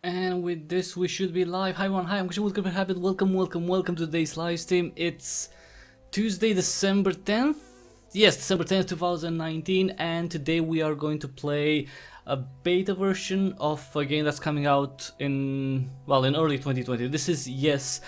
And with this we should be live. Hi everyone, hi, I'm Juggling, the Cryptic Hybrid. Welcome to today's live stream. It's Tuesday, December 10th. Yes, December 10th, 2019, and today we are going to play a beta version of a game that's coming out in early 2020. This is Yes,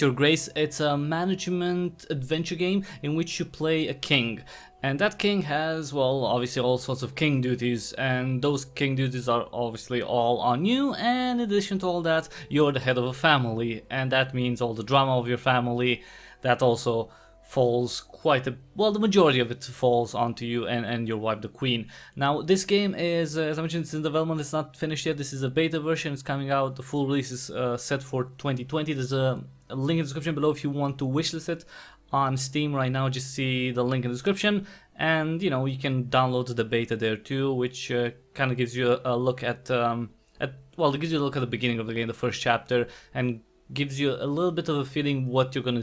Your Grace. It's a management adventure game in which you play a king. And that king has, well, obviously all sorts of king duties, and those king duties are obviously all on you, and in addition to all that, you're the head of a family, and that means all the drama of your family, that also falls the majority of it falls onto you and your wife, the queen. Now, this game is, as I mentioned, it's in development, it's not finished yet. This is a beta version, it's coming out, the full release is set for 2020. There's a link in the description below if you want to wishlist it on Steam right now. Just see the link in the description, and you know, you can download the beta there too, which kind of gives you a look at it gives you a look at the beginning of the game, the first chapter, and gives you a little bit of a feeling what you're gonna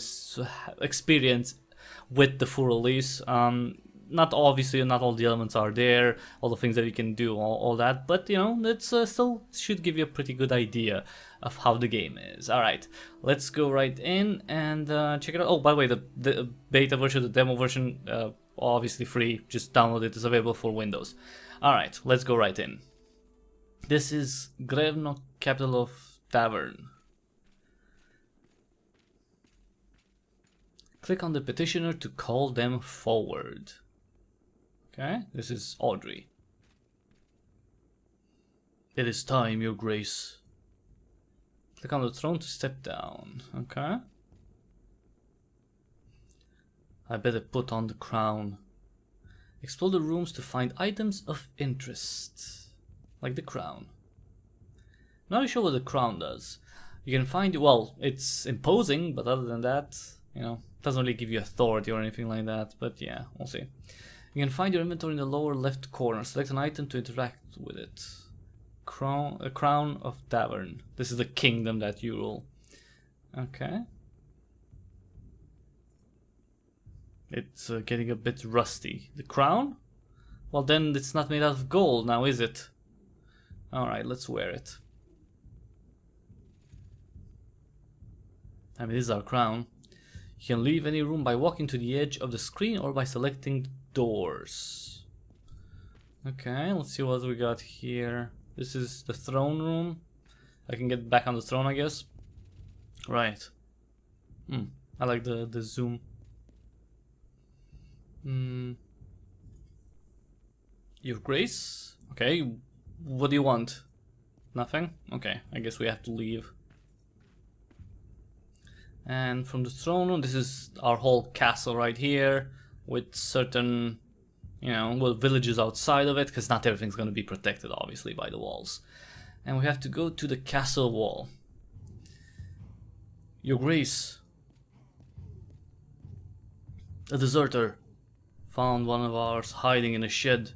experience with the full release. Not all the elements are there, all the things that you can do, all that, but you know, it's still should give you a pretty good idea of how the game is. Alright, let's go right in and check it out. Oh, by the way, the beta version, the demo version, obviously free, just download it, it's available for Windows. Alright, let's go right in. This is Grevno, capital of Tavern. Click on the petitioner to call them forward. Okay, this is Audrey. It is time, Your Grace. Click on the throne to step down. Okay. I better put on the crown. Explore the rooms to find items of interest. Like the crown. Not really sure what the crown does. You can find, well, it's imposing, but other than that, you know, doesn't really give you authority or anything like that, but yeah, we'll see. You can find your inventory in the lower left corner. Select an item to interact with it. A crown of Tavern. This is the kingdom that you rule. Okay. It's getting a bit rusty. The crown? Well, then it's not made out of gold now, is it? Alright, let's wear it. I mean, this is our crown. You can leave any room by walking to the edge of the screen or by selecting doors. Okay, let's see what we got here. This is the throne room. I can get back on the throne, I guess. Right. I like the zoom. Your Grace? Okay, what do you want? Nothing? Okay, I guess we have to leave. And from the throne room, this is our whole castle right here, with certain, you know, well, villages outside of it, because not everything's going to be protected, obviously, by the walls. And we have to go to the castle wall. Your Grace. A deserter found one of ours hiding in a shed.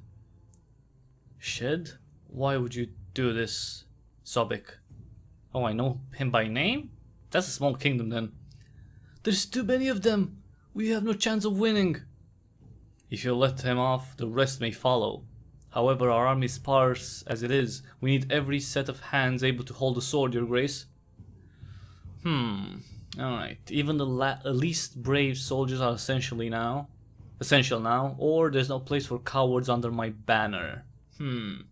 Shed? Why would you do this, Sobek? Oh, I know him by name? That's a small kingdom then. There's too many of them. We have no chance of winning. If you let him off, the rest may follow. However, our army is sparse as it is. We need every set of hands able to hold a sword, Your Grace. Alright. Even the least brave soldiers are essential now, or there's no place for cowards under my banner. We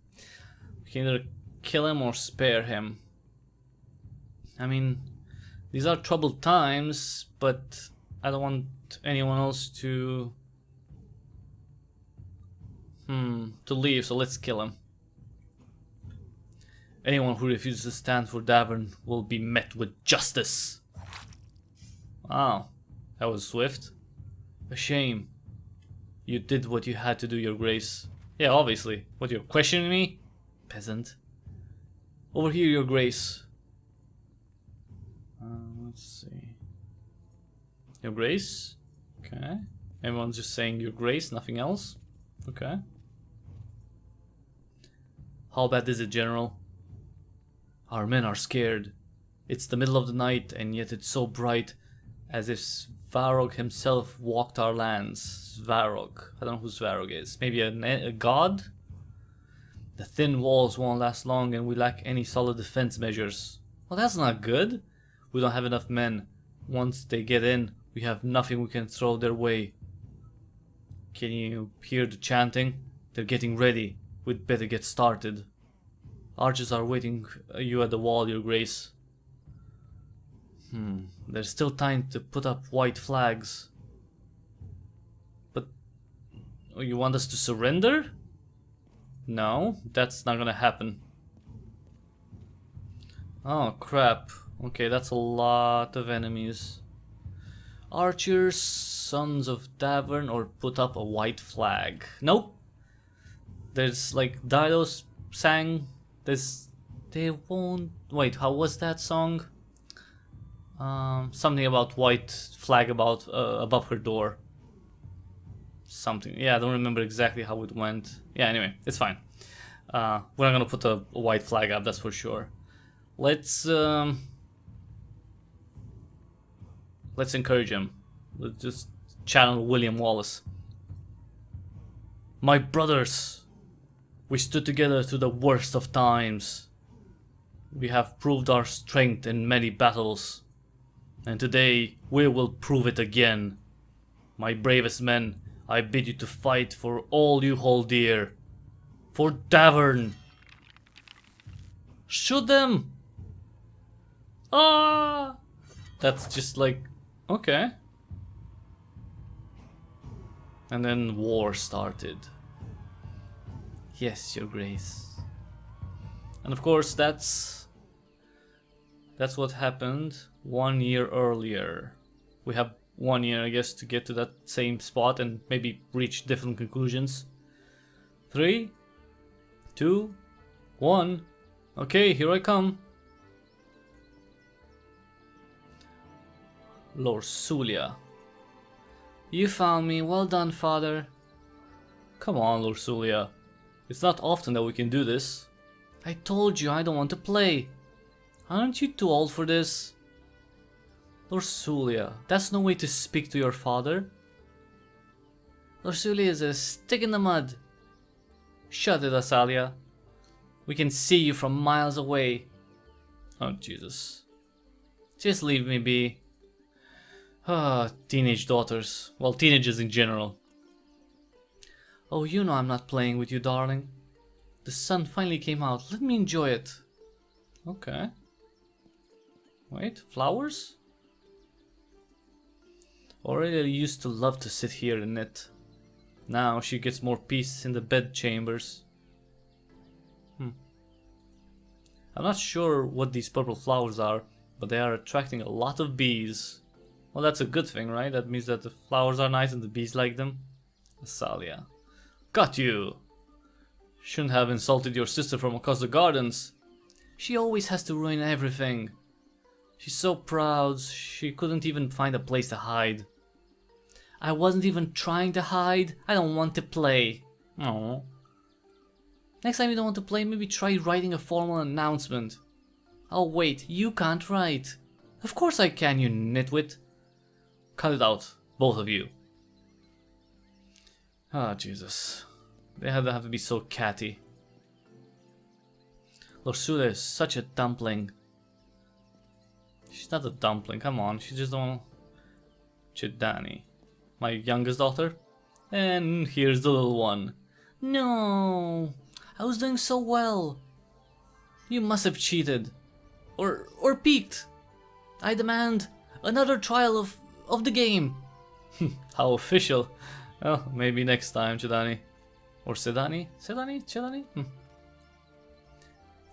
can either kill him or spare him. I mean, these are troubled times, but I don't want anyone else to leave, so let's kill him. Anyone who refuses to stand for Tavern will be met with justice. Wow, that was swift. A shame. You did what you had to do, Your Grace. Yeah, obviously. What, you're questioning me? Peasant. Over here, Your Grace. Let's see. Your Grace? Okay. Everyone's just saying Your Grace, nothing else? Okay. How bad is it, General? Our men are scared. It's the middle of the night, and yet it's so bright, as if Svarog himself walked our lands. Svarog. I don't know who Svarog is. Maybe a god? The thin walls won't last long and we lack any solid defense measures. Well, that's not good. We don't have enough men. Once they get in, we have nothing we can throw their way. Can you hear the chanting? They're getting ready. We'd better get started. Archers are waiting you at the wall, Your Grace. There's still time to put up white flags. But you want us to surrender? No, that's not gonna happen. Oh crap. Okay, that's a lot of enemies. Archers, Sons of Davern, or put up a white flag. Nope. There's like Didos sang this. They won't. Wait, how was that song? Something about white flag about above her door. Something. Yeah, I don't remember exactly how it went. Yeah, anyway, it's fine. We're not gonna put a white flag up, that's for sure. Let's encourage him. Let's just channel William Wallace. My brothers, we stood together through the worst of times. We have proved our strength in many battles, and today we will prove it again. My bravest men, I bid you to fight for all you hold dear. For Davern. Shoot them! Ah! That's just like, okay. And then war started. Yes, Your Grace. And of course that's what happened 1 year earlier. We have 1 year, I guess, to get to that same spot and maybe reach different conclusions. 3, 2, 1. Okay, here I come. Lorsulia. You found me. Well done, father. Come on, Lorsulia. It's not often that we can do this. I told you I don't want to play. Aren't you too old for this? Lorsulia, that's no way to speak to your father. Lorsulia is a stick in the mud. Shut it, Asalia. We can see you from miles away. Oh, Jesus. Just leave me be. Ah, teenage daughters. Well, teenagers in general. Oh, you know I'm not playing with you, darling. The sun finally came out. Let me enjoy it. Okay. Wait, flowers? Aurelia used to love to sit here and knit. Now she gets more peace in the bed chambers. I'm not sure what these purple flowers are, but they are attracting a lot of bees. Well, that's a good thing, right? That means that the flowers are nice and the bees like them. Asalia. Got you! Shouldn't have insulted your sister from across the gardens. She always has to ruin everything. She's so proud, she couldn't even find a place to hide. I wasn't even trying to hide. I don't want to play. Oh. Next time you don't want to play, maybe try writing a formal announcement. Oh wait, you can't write. Of course I can, you nitwit. Cut it out, both of you. Ah, Jesus. They have to be so catty. Lorsulia is such a dumpling. She's not a dumpling, come on, she just don't... Chidani. My youngest daughter. And here's the little one. No, I was doing so well. You must have cheated. Or peeked. I demand another trial of the game. How official. Well, maybe next time, Chidani. Or Sedani? Chidani?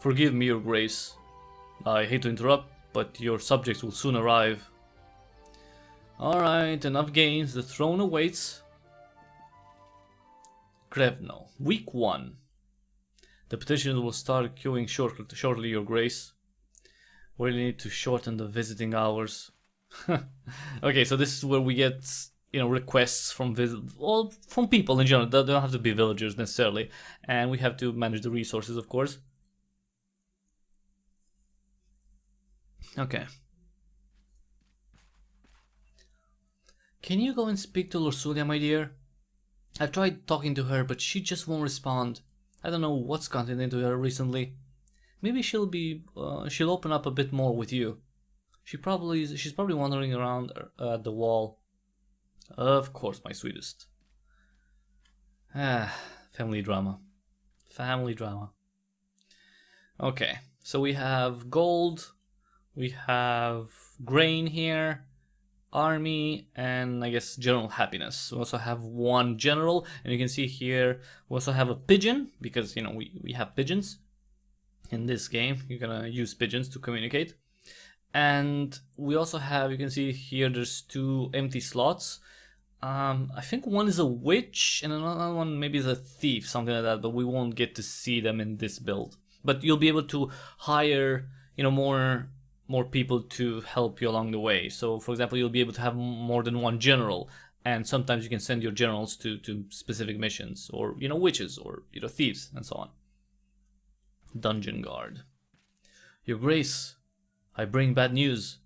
Forgive me, Your Grace. I hate to interrupt, but your subjects will soon arrive. Alright, enough games, the throne awaits. Grevno, week 1. The petitions will start queuing shortly, Your Grace. We really need to shorten the visiting hours. Okay, so this is where we get, you know, requests from from people in general. They don't have to be villagers necessarily, and we have to manage the resources, of course. Okay. Can you go and speak to Lorsulia, my dear? I've tried talking to her, but she just won't respond. I don't know what's gotten into her recently. Maybe she'll open up a bit more with you. She's probably wandering around the wall. Of course, my sweetest. Ah, family drama. Family drama. Okay, so we have gold, we have grain here, army, and I guess general happiness. We also have one general, and you can see here we also have a pigeon, because, you know, we have pigeons in this game. You're gonna use pigeons to communicate. And we also have, you can see here, there's 2 empty slots. I think one is a witch and another one maybe is a thief, something like that, but we won't get to see them in this build. But you'll be able to hire, you know, more people to help you along the way. So for example, you'll be able to have more than one general, and sometimes you can send your generals to specific missions, or, you know, witches, or, you know, thieves, and so on. Dungeon guard. Your Grace, I bring bad news.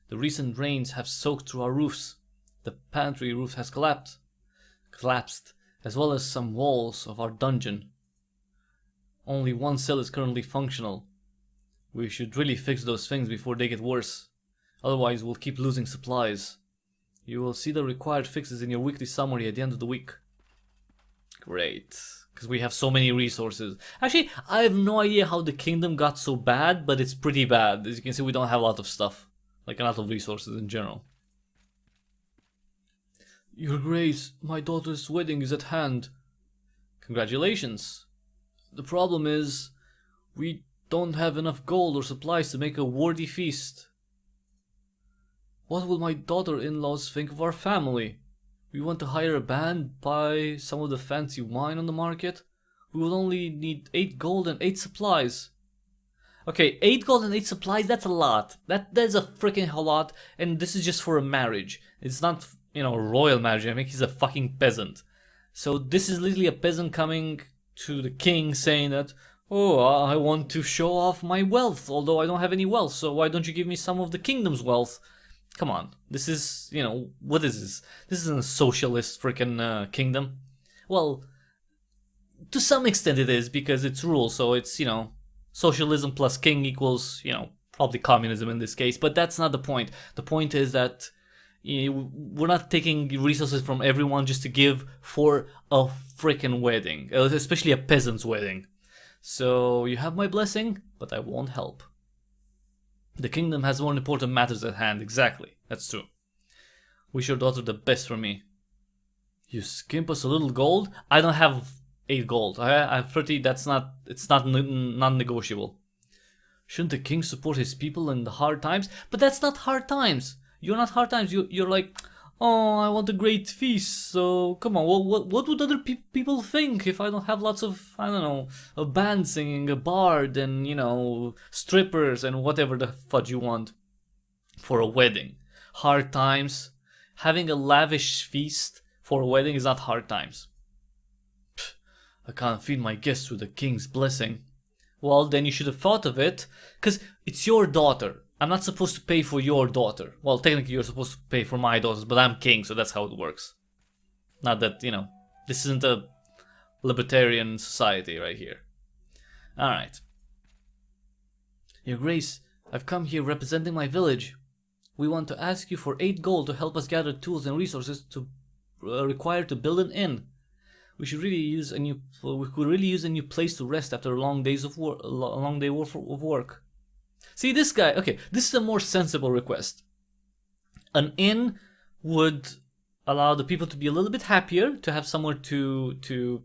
The recent rains have soaked through our roofs. The pantry roof has collapsed, as well as some walls of our dungeon. Only one cell is currently functional. We should really fix those things before they get worse. Otherwise, we'll keep losing supplies. You will see the required fixes in your weekly summary at the end of the week. Great, because we have so many resources. Actually, I have no idea how the kingdom got so bad, but it's pretty bad. As you can see, we don't have a lot of stuff, like a lot of resources in general. Your Grace, my daughter's wedding is at hand. Congratulations. The problem is, we don't have enough gold or supplies to make a worthy feast. What will my daughter-in-laws think of our family? We want to hire a band, buy some of the fancy wine on the market. We will only need 8 gold and 8 supplies. Okay, 8 gold and 8 supplies, that's a lot. That's a freaking whole lot, and this is just for a marriage. It's not, you know, a royal marriage. I mean, he's a fucking peasant. So this is literally a peasant coming to the king saying that, oh, I want to show off my wealth, although I don't have any wealth, so why don't you give me some of the kingdom's wealth? Come on, this is, you know, what is this? This isn't a socialist freaking kingdom. Well, to some extent it is, because it's rule, so it's, you know, socialism plus king equals, you know, probably communism in this case, but that's not the point. The point is that, you know, we're not taking resources from everyone just to give for a freaking wedding, especially a peasant's wedding. So you have my blessing, but I won't help. The kingdom has more important matters at hand. Exactly, that's true. Wish your daughter the best for me. You skimp us a little gold? I don't have 8 gold. I have 30. It's not non-negotiable. Shouldn't the king support his people in the hard times? But that's not hard times. You're not hard times. You're like, oh, I want a great feast. So come on, what would other people think if I don't have lots of, I don't know, a band singing, a bard, and, you know, strippers and whatever the fudge you want for a wedding? Hard times. Having a lavish feast for a wedding is not hard times. Pfft, I can't feed my guests with the king's blessing. Well, then you should have thought of it, because it's your daughter. I'm not supposed to pay for your daughter. Well, technically you're supposed to pay for my daughters, but I'm king, so that's how it works. Not that, you know, this isn't a libertarian society right here. Alright. Your Grace, I've come here representing my village. We want to ask you for 8 gold to help us gather tools and resources to required to build an inn. We could really use a new place to rest after a long day of work. See, this guy, okay, this is a more sensible request. An inn would allow the people to be a little bit happier, to have somewhere to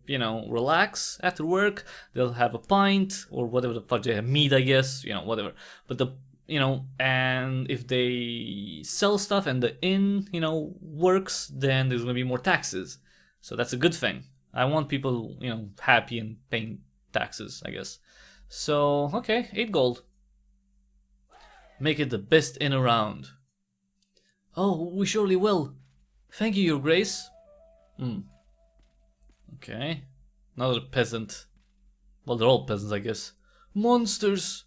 you know, relax after work. They'll have a pint or whatever the fuck they have, meat, I guess, you know, whatever. But the, you know, and if they sell stuff and the inn, you know, works, then there's gonna be more taxes. So that's a good thing. I want people, you know, happy and paying taxes, I guess. So, okay, 8 gold. Make it the best inn around. Oh, we surely will. Thank you, Your Grace. Okay. Another peasant. Well, they're all peasants, I guess. Monsters!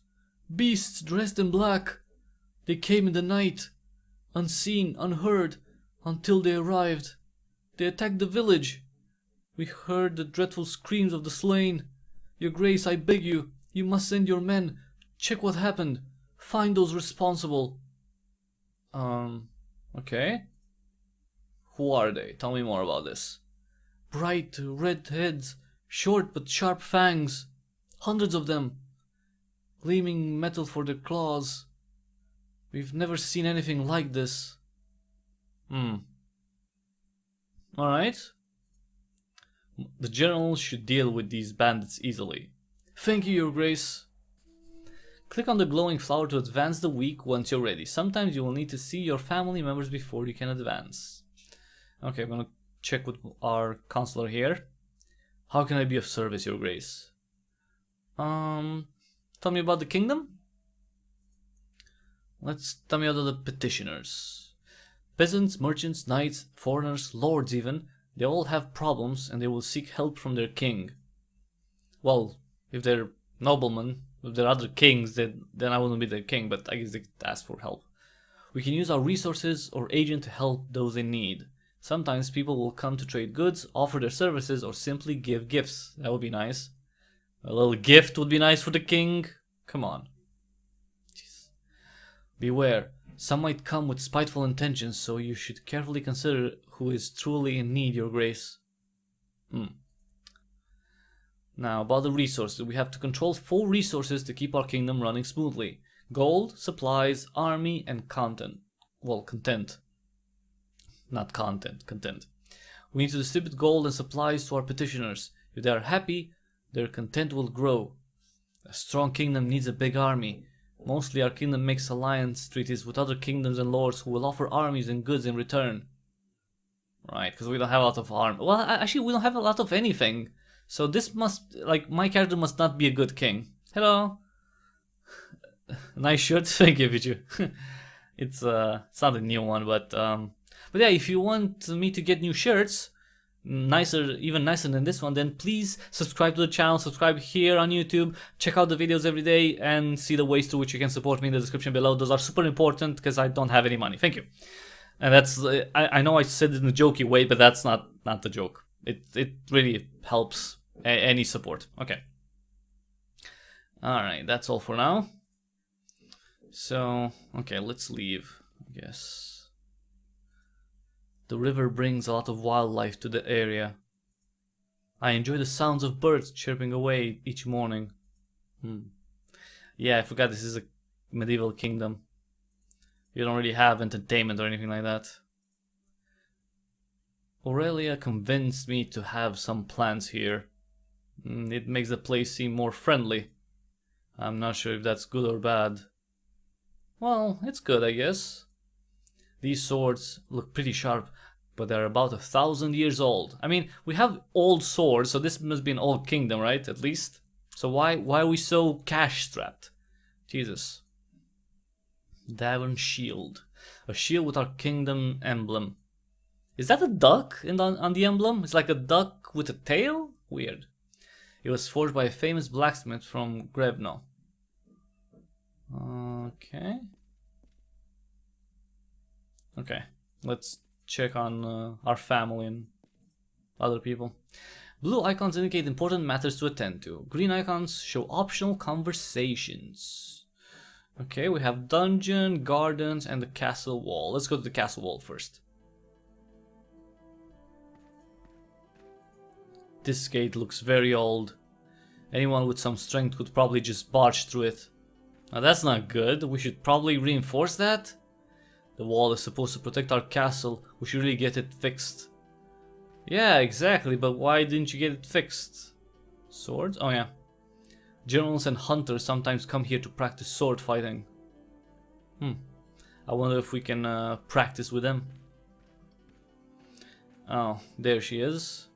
Beasts dressed in black. They came in the night, unseen, unheard, until they arrived. They attacked the village. We heard the dreadful screams of the slain. Your Grace, I beg you. You must send your men. Check what happened. Find those responsible. Okay. Who are they? Tell me more about this. Bright red heads, short but sharp fangs. Hundreds of them. Gleaming metal for their claws. We've never seen anything like this. Alright. The general should deal with these bandits easily. Thank you, Your Grace. Click on the glowing flower to advance the week once you're ready. Sometimes you will need to see your family members before you can advance. Okay, I'm gonna check with our counselor here. How can I be of service, Your Grace? Tell me about the kingdom? Tell me about the petitioners. Peasants, merchants, knights, foreigners, lords even, they all have problems and they will seek help from their king. Well, if they're noblemen, if they're other kings, then I wouldn't be their king, but I guess they could ask for help. We can use our resources or agent to help those in need. Sometimes people will come to trade goods, offer their services, or simply give gifts. That would be nice. A little gift would be nice for the king. Come on. Jeez. Beware. Some might come with spiteful intentions, so you should carefully consider who is truly in need, Your Grace. Now, about the resources. We have to control 4 resources to keep our kingdom running smoothly. Gold, supplies, army, and content. Well, content. Not content, content. We need to distribute gold and supplies to our petitioners. If they are happy, their content will grow. A strong kingdom needs a big army. Mostly our kingdom makes alliance treaties with other kingdoms and lords who will offer armies and goods in return. Right, because we don't have a lot of army. Well, actually, we don't have a lot of anything. So this must, like, my character must not be a good king. Hello. Nice shirt. Thank you, Vichu. It's not a new one, but yeah, if you want me to get new shirts, nicer, even nicer than this one, then please subscribe to the channel, subscribe here on YouTube, check out the videos every day, and see the ways to which you can support me in the description below. Those are super important because I don't have any money. Thank you. And that's, I know I said it in a jokey way, but that's not the joke. It really helps any support. Okay. Alright, that's all for now. So, okay, let's leave, I guess. The river brings a lot of wildlife to the area. I enjoy the sounds of birds chirping away each morning. Yeah, I forgot this is a medieval kingdom. You don't really have entertainment or anything like that. Aurelia convinced me to have some plants here. It makes the place seem more friendly. I'm not sure if that's good or bad. Well, it's good, I guess. These swords look pretty sharp, but they're about 1,000 years old. I mean, we have old swords, so this must be an old kingdom, right? At least. So why are we so cash-strapped? Jesus. Davern shield. A shield with our kingdom emblem. Is that a duck on the emblem? It's like a duck with a tail? Weird. It was forged by a famous blacksmith from Grevno. Okay. Okay, let's check on our family and other people. Blue icons indicate important matters to attend to. Green icons show optional conversations. Okay, we have dungeon, gardens, and the castle wall. Let's go to the castle wall first. This gate looks very old. Anyone with some strength could probably just barge through it. Now that's not good. We should probably reinforce that. The wall is supposed to protect our castle. We should really get it fixed. Yeah, exactly, but why didn't you get it fixed? Swords? Oh yeah. Generals and hunters sometimes come here to practice sword fighting. I wonder if we can practice with them. Oh, there she is.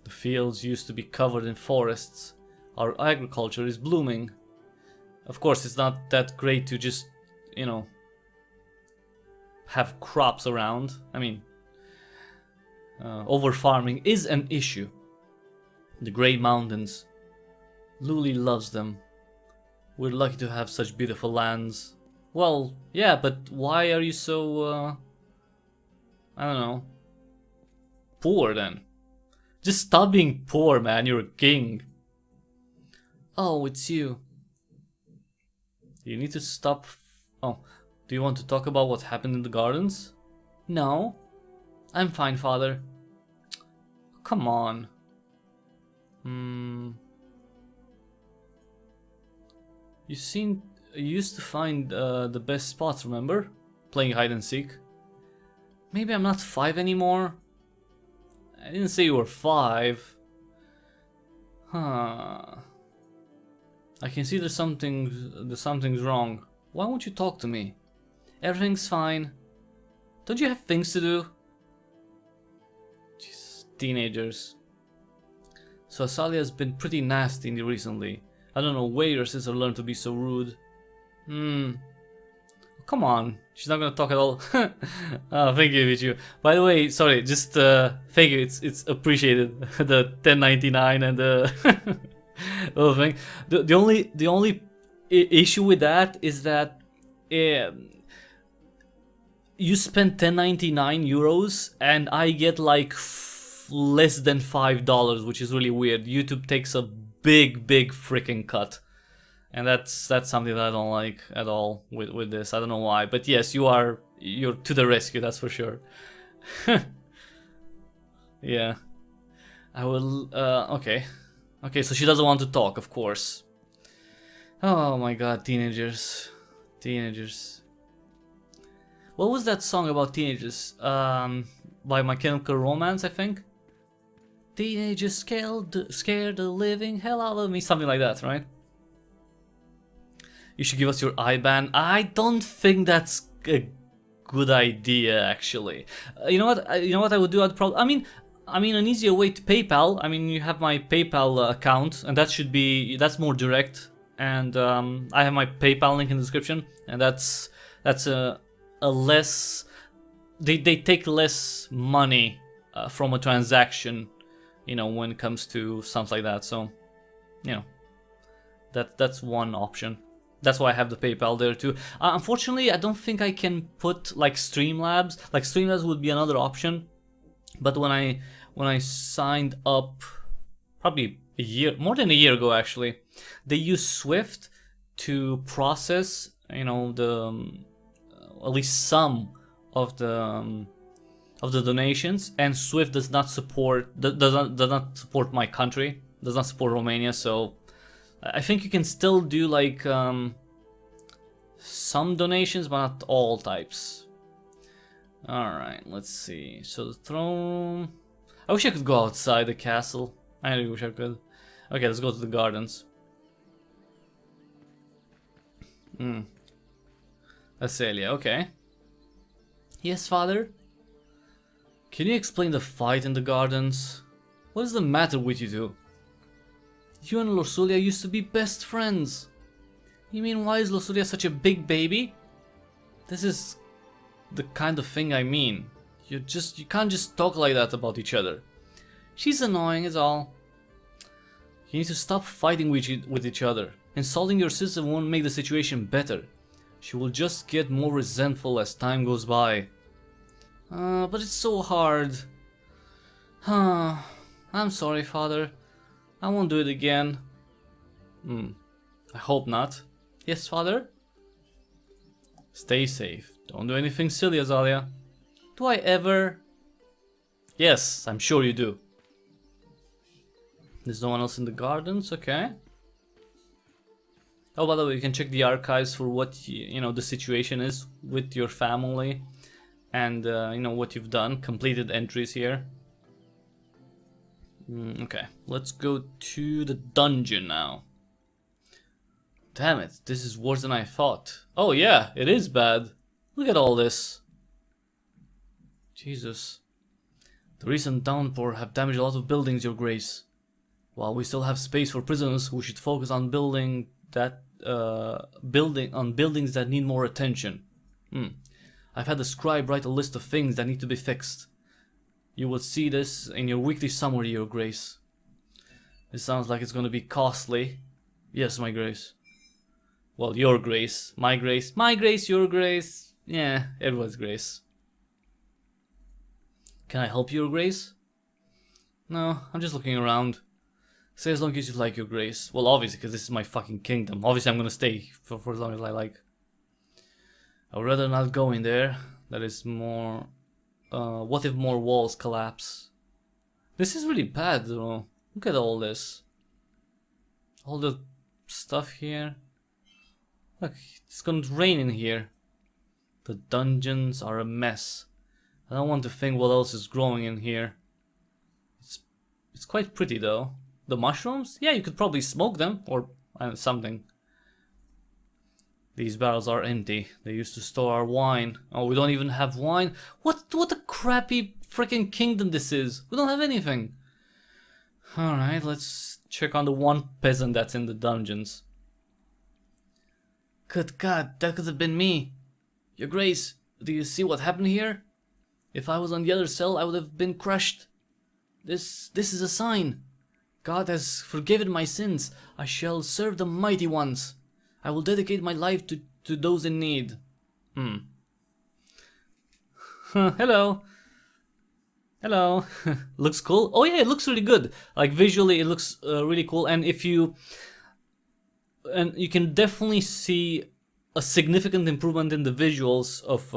The fields used to be covered in forests. Our agriculture is blooming. Of course, it's not that great to just, you know, have crops around. I mean, over farming is an issue. The Great Mountains. Luli loves them. We're lucky to have such beautiful lands. Well, yeah, but why are you so, I don't know, poor then? Just stop being poor, man. You're a king. Oh, it's you. You need to stop. Oh, do you want to talk about what happened in the gardens? No. I'm fine, father. Come on. You used to find the best spots, remember? Playing hide and seek. Maybe I'm not 5 anymore? I didn't say you were 5. Huh. I can see there's something's wrong. Why won't you talk to me? Everything's fine. Don't you have things to do? Jeez, teenagers. So Asalia's been pretty nasty recently. I don't know where your sister learned to be so rude. Come on, she's not gonna talk at all. Oh, thank you, Vichu. By the way, sorry, just thank you. It's appreciated. The 10.99 and the other thing. The only issue with that is that you spend 10.99 euros and I get like less than $5, which is really weird. YouTube takes a big freaking cut. And that's something that I don't like at all with this. I don't know why, but yes, you're to the rescue, that's for sure. Yeah, I will. Okay, so she doesn't want to talk, of course. Oh my God, teenagers. What was that song about teenagers? By My Chemical Romance, I think. Teenagers scared the living hell out of me, something like that, right? You should give us your IBAN. I don't think that's a good idea, actually. You know what I would do? I'd probably. I mean, an easier way to PayPal. I mean, you have my PayPal account, and that's more direct. And I have my PayPal link in the description, and that's a less. They take less money from a transaction, you know, when it comes to something like that. So, you know, that's one option. That's why I have the PayPal there too. Unfortunately, I don't think I can put like Streamlabs. Like Streamlabs would be another option, but when I signed up, probably more than a year ago actually, they use Swift to process, you know, the at least some of the donations, and Swift does not support my country, does not support Romania, so. I think you can still do like some donations, but not all types. Alright, let's see. So the throne. I wish I could go outside the castle. I really wish I could. Okay, let's go to the gardens. Asalia, okay. Yes, father? Can you explain the fight in the gardens? What is the matter with you two? You and Lorsulia used to be best friends. You mean, why is Lorsulia such a big baby? This is the kind of thing I mean. You can't just talk like that about each other. She's annoying is all. You need to stop fighting with each other. Insulting your sister won't make the situation better. She will just get more resentful as time goes by. But it's so hard. I'm sorry, father. I won't do it again. I hope not. Yes, father? Stay safe. Don't do anything silly, Azalia. Do I ever? Yes, I'm sure you do. There's no one else in the gardens, okay. Oh, by the way, you can check the archives for what, you know, the situation is with your family. And, you know, what you've done. Completed entries here. Okay, let's go to the dungeon now. Damn it, this is worse than I thought. Oh yeah, it is bad. Look at all this. Jesus. The recent downpour have damaged a lot of buildings, Your Grace. While we still have space for prisoners, we should focus on buildings that need more attention. I've had the scribe write a list of things that need to be fixed. You will see this in your weekly summary, Your Grace. It sounds like it's going to be costly. Yes, my Grace. Well, Your Grace. My Grace. My Grace, Your Grace. Yeah, everyone's Grace. Can I help you, Your Grace? No, I'm just looking around. Stay as long as you like, your grace. Well, obviously, because this is my fucking kingdom. Obviously, I'm gonna stay for as long as I like. I would rather not go in there. That is more... what if more walls collapse? This is really bad, though. Look at all this. All the stuff here. Look, it's gonna rain in here. The dungeons are a mess. I don't want to think what else is growing in here. It's quite pretty, though. The mushrooms? Yeah, you could probably smoke them, or something. These barrels are empty. They used to store our wine. Oh, we don't even have wine? What a crappy freaking kingdom this is. We don't have anything. Alright, let's check on the one peasant that's in the dungeons. Good God, that could have been me. Your Grace, do you see what happened here? If I was on the other cell, I would have been crushed. This is a sign. God has forgiven my sins. I shall serve the mighty ones. I will dedicate my life to those in need. Hello. Hello. Looks cool. Oh yeah, it looks really good. Like visually, it looks really cool. And you can definitely see a significant improvement in the visuals of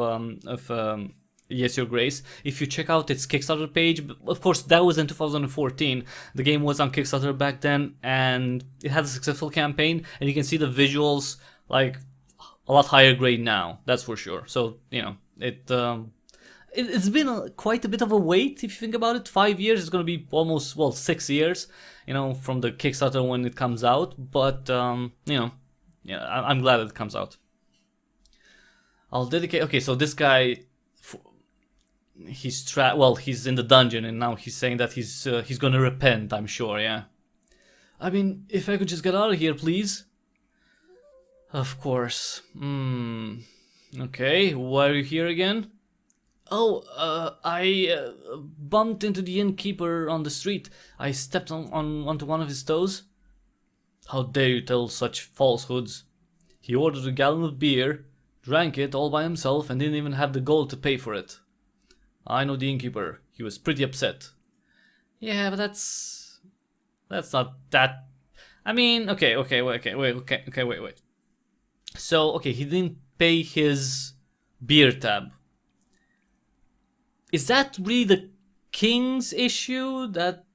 Yes, Your Grace. If you check out its Kickstarter page, of course that was in 2014. The game was on Kickstarter back then, and it had a successful campaign. And you can see the visuals like a lot higher grade now. That's for sure. So you know it's been quite a bit of a wait if you think about it. 5 years is going to be almost 6 years, you know, from the Kickstarter when it comes out. But you know, yeah, I'm glad it comes out. I'll dedicate. Okay, so this guy. He's in the dungeon, and now he's saying that he's gonna repent, I'm sure, yeah. I mean, if I could just get out of here, please. Of course. Okay, why are you here again? Oh, I bumped into the innkeeper on the street. I stepped onto one of his toes. How dare you tell such falsehoods? He ordered a gallon of beer, drank it all by himself, and didn't even have the gold to pay for it. I know the innkeeper. He was pretty upset. Yeah, but that's not that. I mean, okay, wait. So, okay, he didn't pay his beer tab. Is that really the king's issue that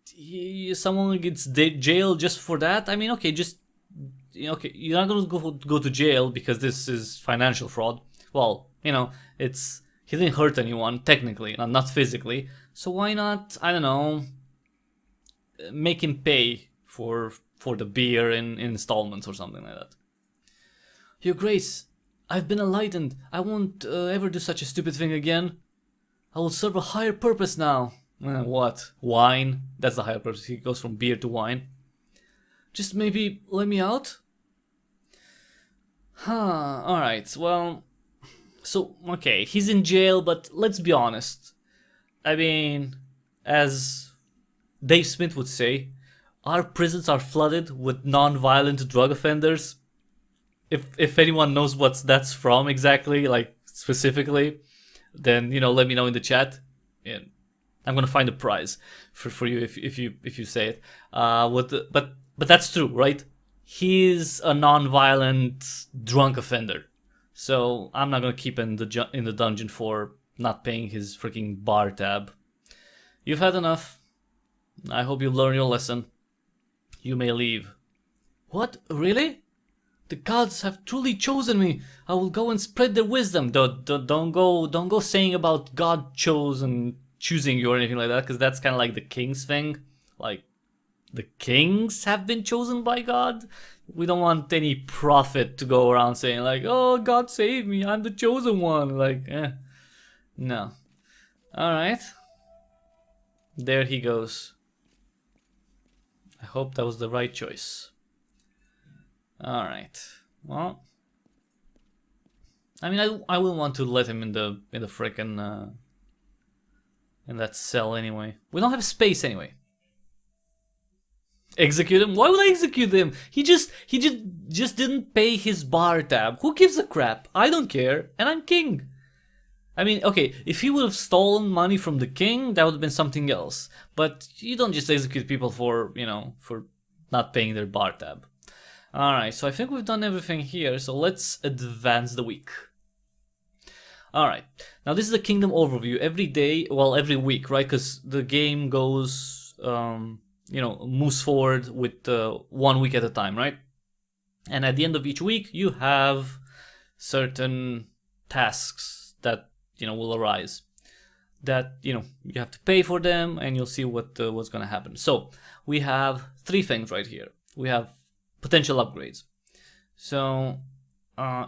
someone gets jailed just for that? I mean, okay, okay, you're not gonna go to jail because this is financial fraud. Well, you know, he didn't hurt anyone, technically, not physically. So why not, I don't know, make him pay for the beer in installments or something like that. Your Grace, I've been enlightened. I won't ever do such a stupid thing again. I will serve a higher purpose now. What? Wine? That's the higher purpose. He goes from beer to wine. Just maybe let me out? Alright, well... So, okay, he's in jail, but let's be honest. I mean, as Dave Smith would say, our prisons are flooded with non-violent drug offenders. If anyone knows what that's from exactly, like specifically, then, you know, let me know in the chat. Yeah, I'm gonna find a prize for you if you say it. But that's true, right? He's a non-violent drunk offender. So I'm not gonna keep him in the dungeon for not paying his freaking bar tab. You've had enough. I hope you learn your lesson. You may leave. What? Really? The gods have truly chosen me. I will go and spread their wisdom. Don't go saying about God choosing you or anything like that, because that's kind of like the king's thing. Like, the kings have been chosen by God. We don't want any prophet to go around saying like, oh, God save me, I'm the chosen one. Like, no. Alright. There he goes. I hope that was the right choice. Alright. Well, I mean, I wouldn't want to let him in the frickin' in that cell anyway. We don't have space anyway. Execute him? Why would I execute him? He just didn't pay his bar tab. Who gives a crap? I don't care, and I'm king. I mean, okay, if he would have stolen money from the king, that would have been something else. But you don't just execute people for, you know, for not paying their bar tab. Alright, so I think we've done everything here, so let's advance the week. Alright, now this is the kingdom overview. Every day, well, every week, right? Because the game goes, you know, moves forward with 1 week at a time, right? And at the end of each week, you have certain tasks that, you know, will arise. That, you know, you have to pay for them, and you'll see what's gonna happen. So we have 3 things right here. We have potential upgrades. So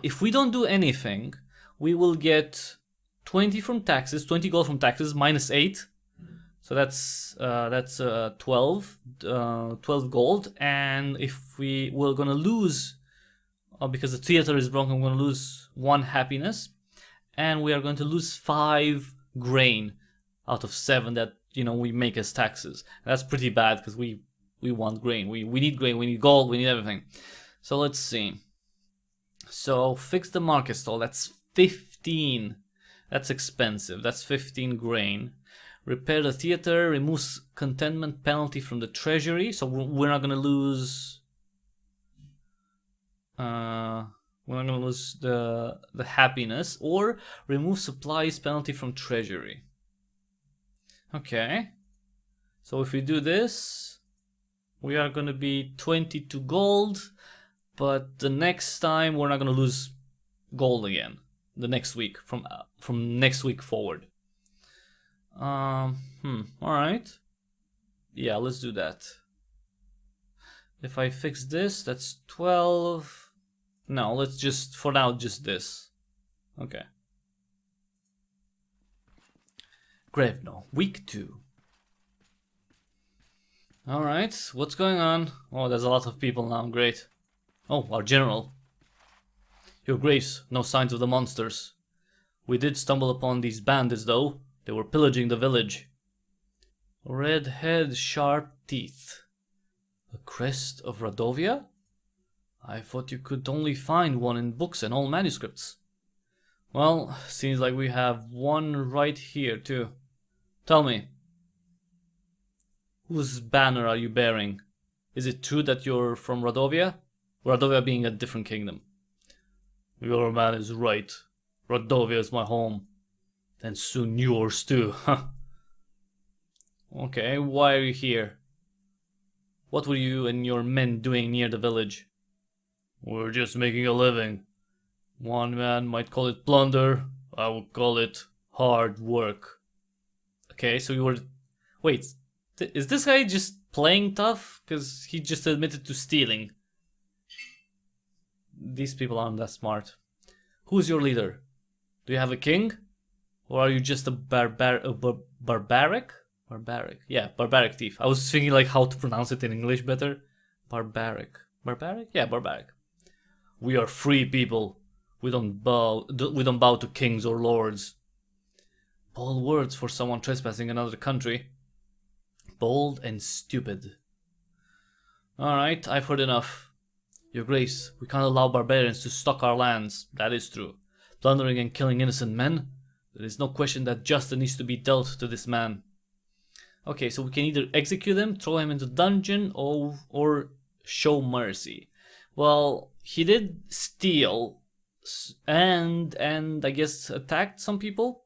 if we don't do anything, we will get 20 from taxes, 20 gold from taxes, minus 8. So that's 12 gold. And if we're gonna lose, because the theater is broken, we're gonna lose 1 happiness, and we are going to lose 5 grain out of 7 that, you know, we make as taxes. That's pretty bad because we want grain. We need grain, we need gold, we need everything. So let's see. So fix the market stall, that's 15. That's expensive, that's 15 grain. Repair the theater, removes contentment penalty from the treasury, so we're not gonna lose the happiness, or remove supplies penalty from treasury. Okay. So if we do this, we are gonna be 22 gold, but the next time we're not gonna lose gold again. The next week, from next week forward. Alright. Yeah, let's do that. If I fix this, that's 12. No, let's just, for now, just this. Okay. Grevno, week 2. Alright, what's going on? Oh, there's a lot of people now, great. Oh, our general. Your Grace, no signs of the monsters. We did stumble upon these bandits, though. They were pillaging the village. Red head, sharp teeth. A crest of Radovia? I thought you could only find one in books and old manuscripts. Well, seems like we have one right here, too. Tell me, whose banner are you bearing? Is it true that you're from Radovia? Radovia being a different kingdom. Your man is right. Radovia is my home. And soon yours too, huh? Okay, why are you here? What were you and your men doing near the village? We're just making a living. One man might call it plunder, I would call it hard work. Okay, so you were... Wait, is this guy just playing tough? Because he just admitted to stealing. These people aren't that smart. Who's your leader? Do you have a king? Or are you just a barbaric? Barbaric? Yeah, barbaric thief. I was thinking like how to pronounce it in English better. Barbaric. Barbaric? Yeah, barbaric. We are free people. We don't bow to kings or lords. Bold words for someone trespassing another country. Bold and stupid. Alright, I've heard enough. Your Grace, we can't allow barbarians to stock our lands. That is true. Plundering and killing innocent men? There is no question that justice needs to be dealt to this man. Okay, so we can either execute him, throw him into dungeon, or show mercy. Well, he did steal and I guess attacked some people.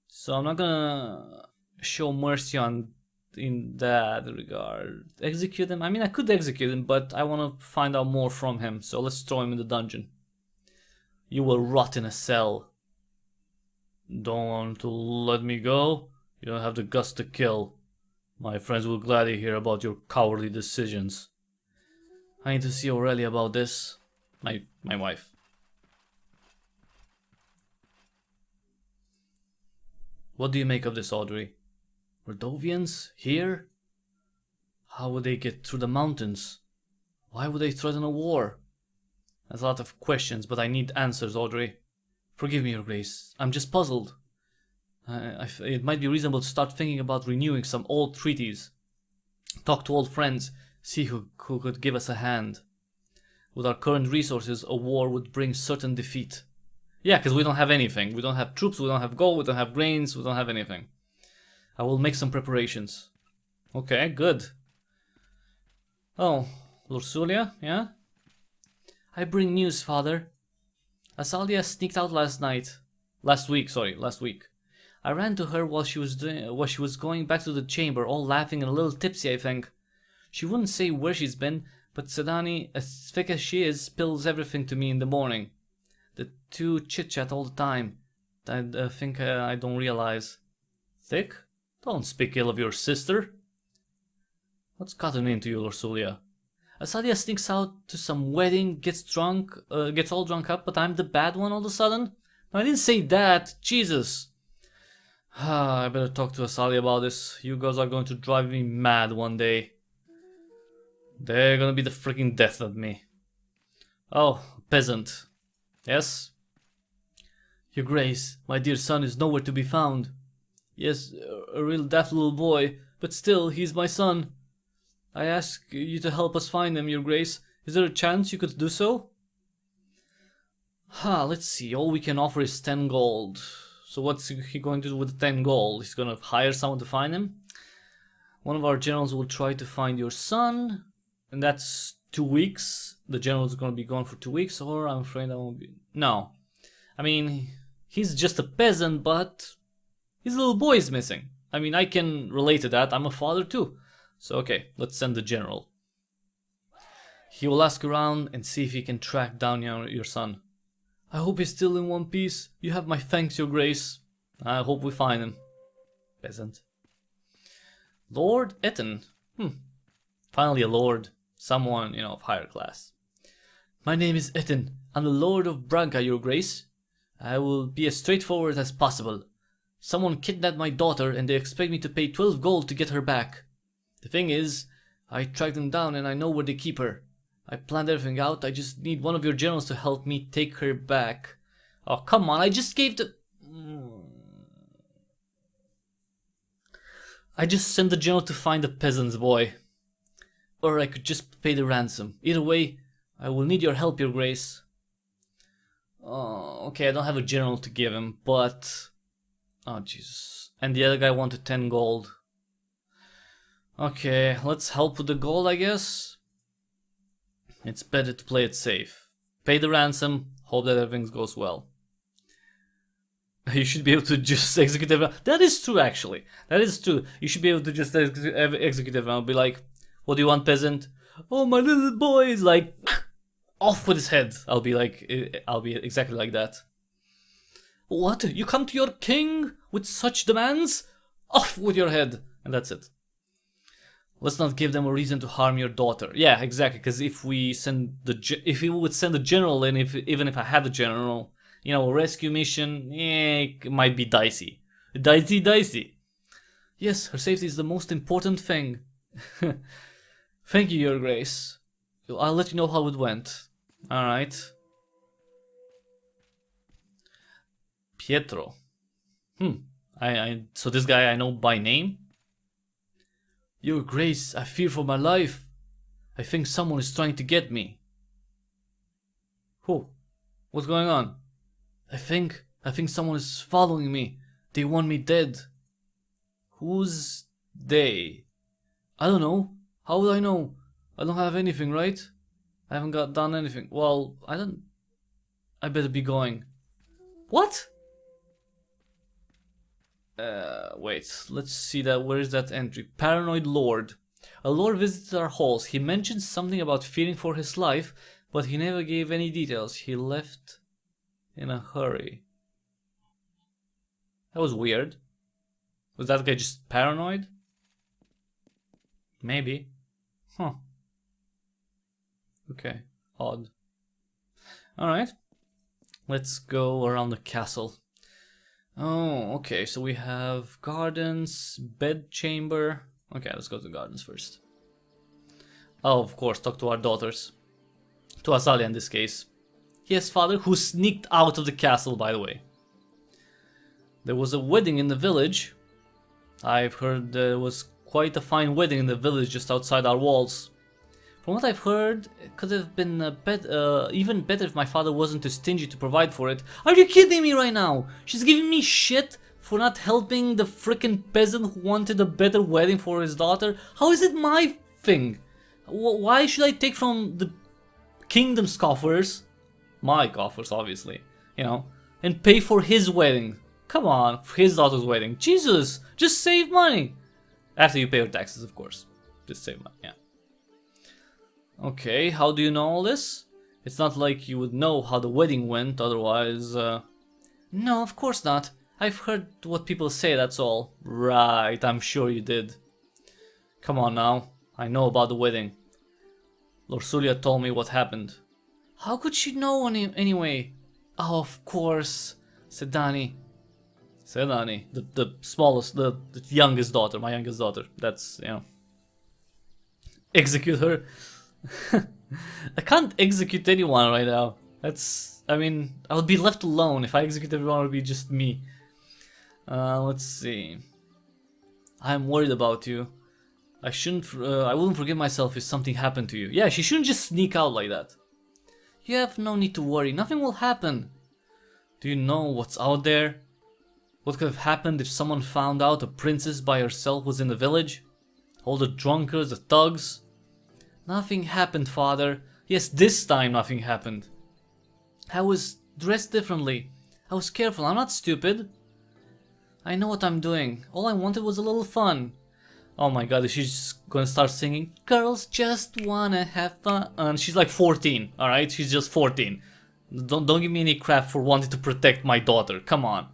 So I'm not gonna show mercy in that regard. Execute him? I mean, I could execute him, but I want to find out more from him. So let's throw him in the dungeon. You will rot in a cell. Don't want to let me go? You don't have the guts to kill. My friends will gladly hear about your cowardly decisions. I need to see Aurelia about this. My wife. What do you make of this, Audrey? Radovians? Here? How would they get through the mountains? Why would they threaten a war? There's a lot of questions, but I need answers, Audrey. Forgive me, Your Grace. I'm just puzzled. It might be reasonable to start thinking about renewing some old treaties. Talk to old friends, see who could give us a hand. With our current resources, a war would bring certain defeat. Yeah, because we don't have anything. We don't have troops, we don't have gold, we don't have grains, we don't have anything. I will make some preparations. Okay, good. Oh, Lursulia, yeah? I bring news, father. Asalia sneaked out last week. I ran to her while she was going back to the chamber, all laughing and a little tipsy, I think. She wouldn't say where she's been, but Sedani, as thick as she is, spills everything to me in the morning. The two chit-chat all the time. I think I don't realize. Thick? Don't speak ill of your sister. What's gotten into you, Lursulia? Asalia sneaks out to some wedding, gets all drunk up, but I'm the bad one all of a sudden? No, I didn't say that. Jesus. I better talk to Asalia about this. You guys are going to drive me mad one day. They're gonna be the freaking death of me. Oh, peasant. Yes? Your Grace, my dear son is nowhere to be found. Yes, a real daft little boy, but still, he's my son. I ask you to help us find him, Your Grace. Is there a chance you could do so? Let's see. All we can offer is 10 gold. So what's he going to do with the 10 gold? He's gonna hire someone to find him? One of our generals will try to find your son. And that's 2 weeks. The general's gonna be gone for 2 weeks, or I'm afraid I won't be... No. I mean, he's just a peasant, but his little boy is missing. I mean, I can relate to that. I'm a father too. So okay, let's send the general. He will ask around and see if he can track down your son. I hope he's still in one piece. You have my thanks, Your Grace. I hope we find him. Peasant. Lord Etten. Finally a lord. Someone, of higher class. My name is Etten. I'm the Lord of Branca, Your Grace. I will be as straightforward as possible. Someone kidnapped my daughter and they expect me to pay 12 gold to get her back. The thing is, I tracked them down and I know where they keep her. I planned everything out. I just need one of your generals to help me take her back. Oh, come on. I just gave the... I just sent the general to find the peasant's boy. Or I could just pay the ransom. Either way, I will need your help, Your Grace. Oh, okay, I don't have a general to give him, but... Oh, Jesus. And the other guy wanted 10 gold. Okay, let's help with the gold, I guess. It's better to play it safe. Pay the ransom, hope that everything goes well. You should be able to just execute everyone. That is true, actually. That is true. You should be able to just execute everyone. I'll be like, what do you want, peasant? Oh, my little boy is like, off with his head. I'll be exactly like that. What? You come to your king with such demands? Off with your head. And that's it. Let's not give them a reason to harm your daughter. Yeah, exactly. Because if we would send the general in, even if I had the general, a rescue mission, it might be dicey. Dicey. Yes, her safety is the most important thing. Thank you, Your Grace. I'll let you know how it went. Alright. Pietro. So this guy I know by name? Your Grace, I fear for my life. I think someone is trying to get me. Who? What's going on? I think someone is following me. They want me dead. Who's they? I don't know. How would I know? I don't have anything, right? I haven't done anything. Well, I better be going. What? Wait, let's see that. Where is that entry? Paranoid Lord. A lord visited our halls. He mentioned something about fearing for his life, but he never gave any details. He left in a hurry. That was weird. Was that guy just paranoid? Maybe. Huh. Okay. Odd. Alright. Let's go around the castle. Oh, okay, so we have gardens, bed chamber. Okay, let's go to the gardens first. Oh, of course, talk to our daughters. To Asalia in this case. Yes, father, who sneaked out of the castle, by the way. There was a wedding in the village. I've heard there was quite a fine wedding in the village just outside our walls. From what I've heard, it could have been even better if my father wasn't too stingy to provide for it. Are you kidding me right now? She's giving me shit for not helping the frickin' peasant who wanted a better wedding for his daughter? How is it my thing? Why should I take from the kingdom's coffers, my coffers obviously, you know, and pay for his wedding? Come on, for his daughter's wedding. Jesus, just save money. After you pay your taxes, of course. Just save money, yeah. Okay, how do you know all this? It's not like you would know how the wedding went, otherwise... No, of course not. I've heard what people say, that's all. Right, I'm sure you did. Come on now, I know about the wedding. Lorsulia told me what happened. How could she know anyway? Oh, of course, said Dani. Said Dani, the smallest, the youngest daughter, my youngest daughter. That's, you know... Execute her. I can't execute anyone right now. That's... I mean, I would be left alone. If I execute everyone, it would be just me. Let's see. I'm worried about you. I wouldn't forgive myself if something happened to you. Yeah, she shouldn't just sneak out like that. You have no need to worry. Nothing will happen. Do you know what's out there? What could have happened if someone found out a princess by herself was in the village? All the drunkards, the thugs. Nothing happened, father. Yes, this time nothing happened. I was dressed differently. I was careful. I'm not stupid. I know what I'm doing. All I wanted was a little fun. Oh my god, she's gonna start singing, girls just wanna have fun. She's like 14, alright? She's just 14. Don't give me any crap for wanting to protect my daughter. Come on.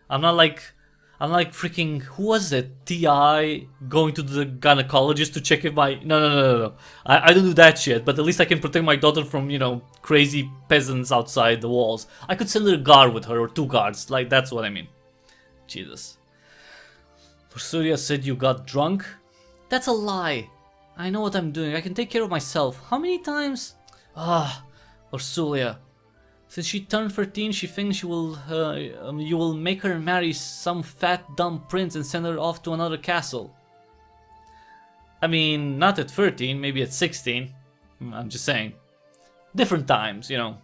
I'm not like freaking, who was it? T.I. going to the gynecologist to check if my... No. I don't do that shit, but at least I can protect my daughter from, you know, crazy peasants outside the walls. I could send a guard with her, or 2 guards, like, that's what I mean. Jesus. Lorsulia said you got drunk? That's a lie. I know what I'm doing, I can take care of myself. How many times? Lorsulia. Since she turned 13, she thinks you will make her marry some fat dumb prince and send her off to another castle. I mean, not at 13, maybe at 16. I'm just saying. Different times, you know.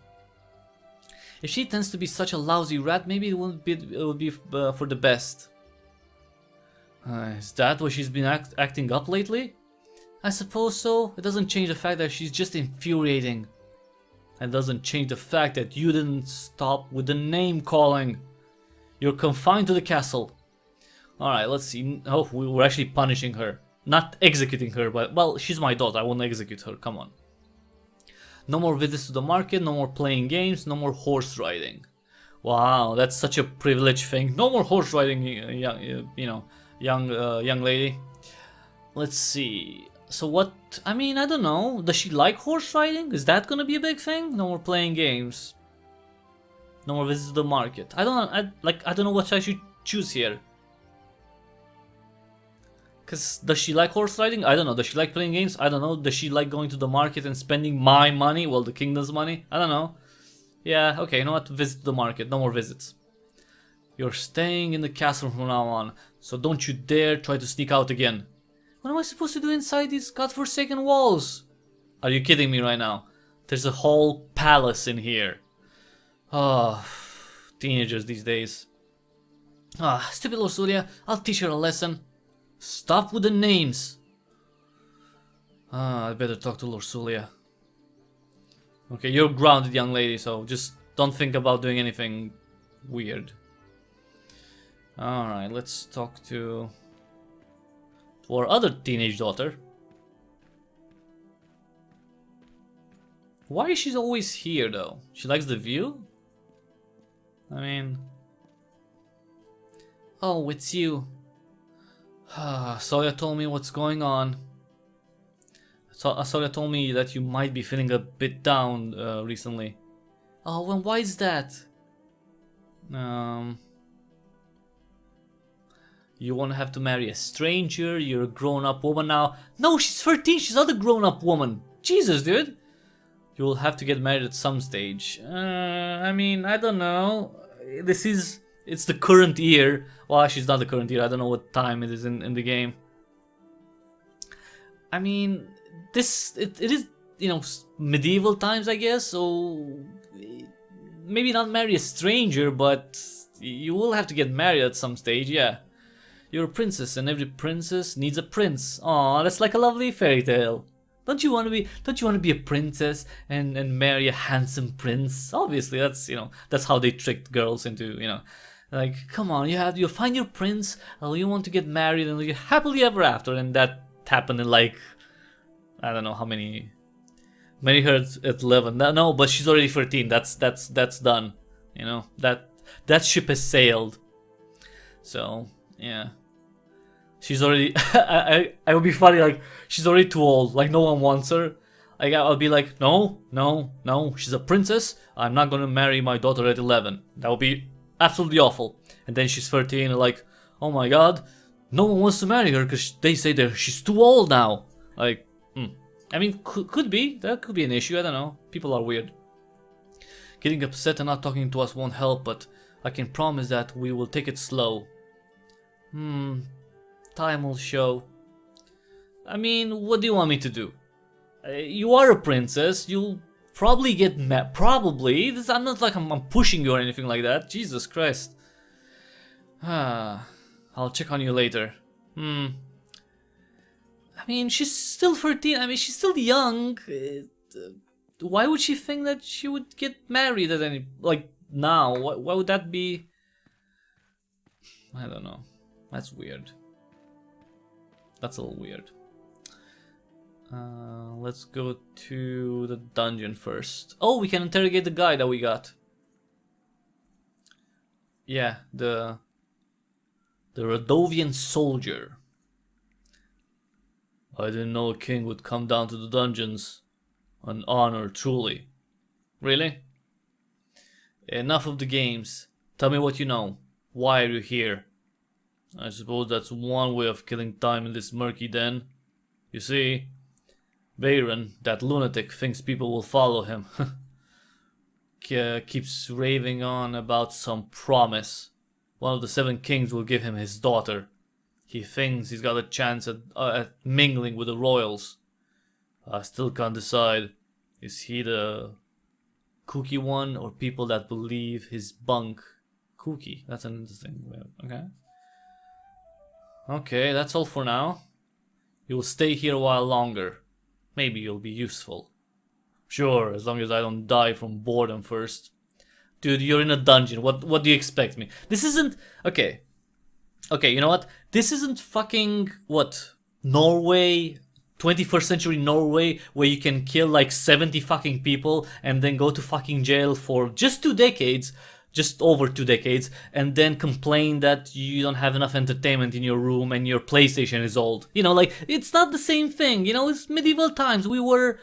If she tends to be such a lousy rat, maybe it would be for the best. Is that why she's been acting up lately? I suppose so. It doesn't change the fact that she's just infuriating. And doesn't change the fact that you didn't stop with the name calling. You're confined to the castle. Alright, let's see. Oh, we were actually punishing her. Not executing her, but, well, she's my daughter. I won't execute her. Come on. No more visits to the market, no more playing games, no more horse riding. Wow, that's such a privileged thing. No more horse riding, young lady. Let's see. So what, I mean, I don't know. Does she like horse riding? Is that gonna be a big thing? No more playing games. No more visits to the market. I don't know what I should choose here. Cause does she like horse riding? I don't know. Does she like playing games? I don't know. Does she like going to the market and spending my money? Well, the kingdom's money? I don't know. Yeah, okay, you know what? Visit the market. No more visits. You're staying in the castle from now on. So don't you dare try to sneak out again. What am I supposed to do inside these godforsaken walls? Are you kidding me right now? There's a whole palace in here. Oh, teenagers these days. Stupid Lorsulia. I'll teach her a lesson. Stop with the names. I better talk to Lorsulia. Okay, you're grounded, young lady, so just don't think about doing anything weird. Alright, let's talk to our other teenage daughter. Why is she always here, though? She likes the view? I mean... Oh, it's you. Soya told me what's going on. Soya told me that you might be feeling a bit down recently. Oh, and why is that? You won't have to marry a stranger, you're a grown-up woman now. No, she's 13, she's not a grown-up woman. Jesus, dude. You will have to get married at some stage. I mean, I don't know. It's the current year. Well, actually, it's not the current year. I don't know what time it is in the game. I mean, it is, you know, medieval times, I guess, so maybe not marry a stranger, but you will have to get married at some stage, yeah. You're a princess, and every princess needs a prince. Aw, that's like a lovely fairy tale. Don't you want to be a princess and marry a handsome prince? Obviously, that's, you know, that's how they tricked girls into, you know, like, come on, you find your prince, you want to get married and live happily ever after, and that happened in like, I don't know how many her at 11. No, but she's already 13. That's done. You know, that ship has sailed. So, yeah. She's already I would be funny, like, she's already too old, like no one wants her. Like, I'll be like, no, she's a princess. I'm not gonna marry my daughter at 11. That would be absolutely awful. And then she's 13 and like, oh my god, no one wants to marry her because they say that she's too old now. Like, I mean, could be. That could be an issue, I don't know. People are weird. Getting upset and not talking to us won't help, but I can promise that we will take it slow. Time will show. I mean, what do you want me to do? You are a princess, you'll probably get mad. Probably. I'm not like I'm pushing you or anything like that. Jesus Christ. I'll check on you later. I mean, she's still 13. I mean, she's still young. Why would she think that she would get married at any, like, now? Why would that be? I don't know. That's weird. That's a little weird. Let's go to the dungeon first. Oh, we can interrogate the guy that we got. Yeah, the Radovian soldier. I didn't know a king would come down to the dungeons. An honor, truly. Really? Enough of the games. Tell me what you know. Why are you here? I suppose that's one way of killing time in this murky den. You see, Bayron, that lunatic, thinks people will follow him. Keeps raving on about some promise. One of the 7 kings will give him his daughter. He thinks he's got a chance at mingling with the royals. I still can't decide. Is he the kooky one, or people that believe his bunk? Kooky. That's an interesting way. Okay. Okay, that's all for now. You'll stay here a while longer. Maybe you'll be useful. Sure, as long as I don't die from boredom first. Dude, you're in a dungeon. What do you expect me? This isn't... Okay. Okay, you know what? This isn't fucking... What? Norway... 21st century Norway, where you can kill like 70 fucking people and then go to fucking jail for just 2 decades, just over 2 decades, and then complain that you don't have enough entertainment in your room and your PlayStation is old. You know, like, it's not the same thing. You know, it's medieval times. We were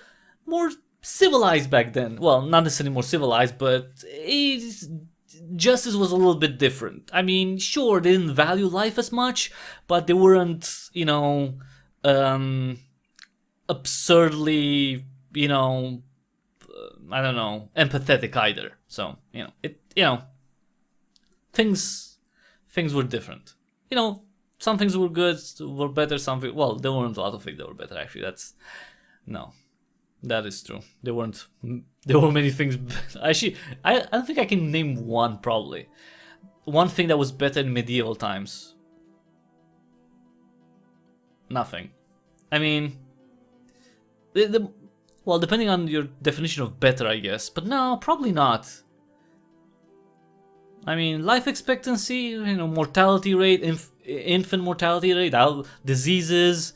more civilized back then. Well, not necessarily more civilized, but justice was a little bit different. I mean, sure, they didn't value life as much, but they weren't, you know, absurdly, you know, I don't know, empathetic either. So, you know, things were different. You know, some things were good, were better, well, there weren't a lot of things that were better, actually. That is true. There were many things. Actually, I don't think I can name one, probably. One thing that was better in medieval times. Nothing. I mean, well, depending on your definition of better, I guess. But no, probably not. I mean, life expectancy, you know, mortality rate, infant mortality rate, diseases,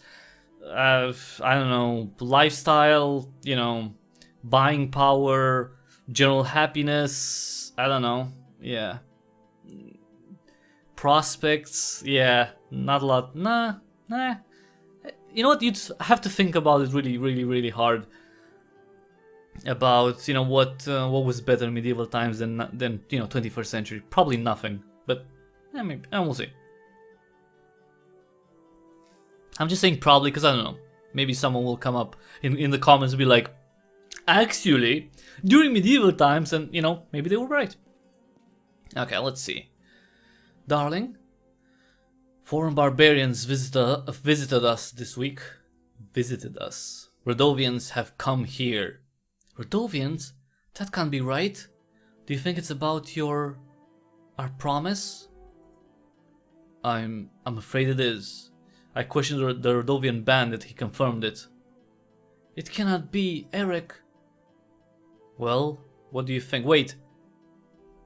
I don't know, lifestyle, you know, buying power, general happiness, I don't know, yeah. Prospects, yeah, not a lot, nah. You know what, you'd have to think about it really, really, really hard. About, you know, what was better in medieval times than you know, 21st century. Probably nothing, but I mean, we'll see. I'm just saying probably because I don't know. Maybe someone will come up in the comments and be like, actually, during medieval times, and you know, maybe they were right. Okay, let's see. Darling, foreign barbarians visited us this week. Visited us. Rodovians have come here. Rodovians? That can't be right. Do you think it's about our promise? I'm afraid it is. I questioned the Rodovian bandit, he confirmed it. It cannot be, Eric. Well, what do you think? Wait.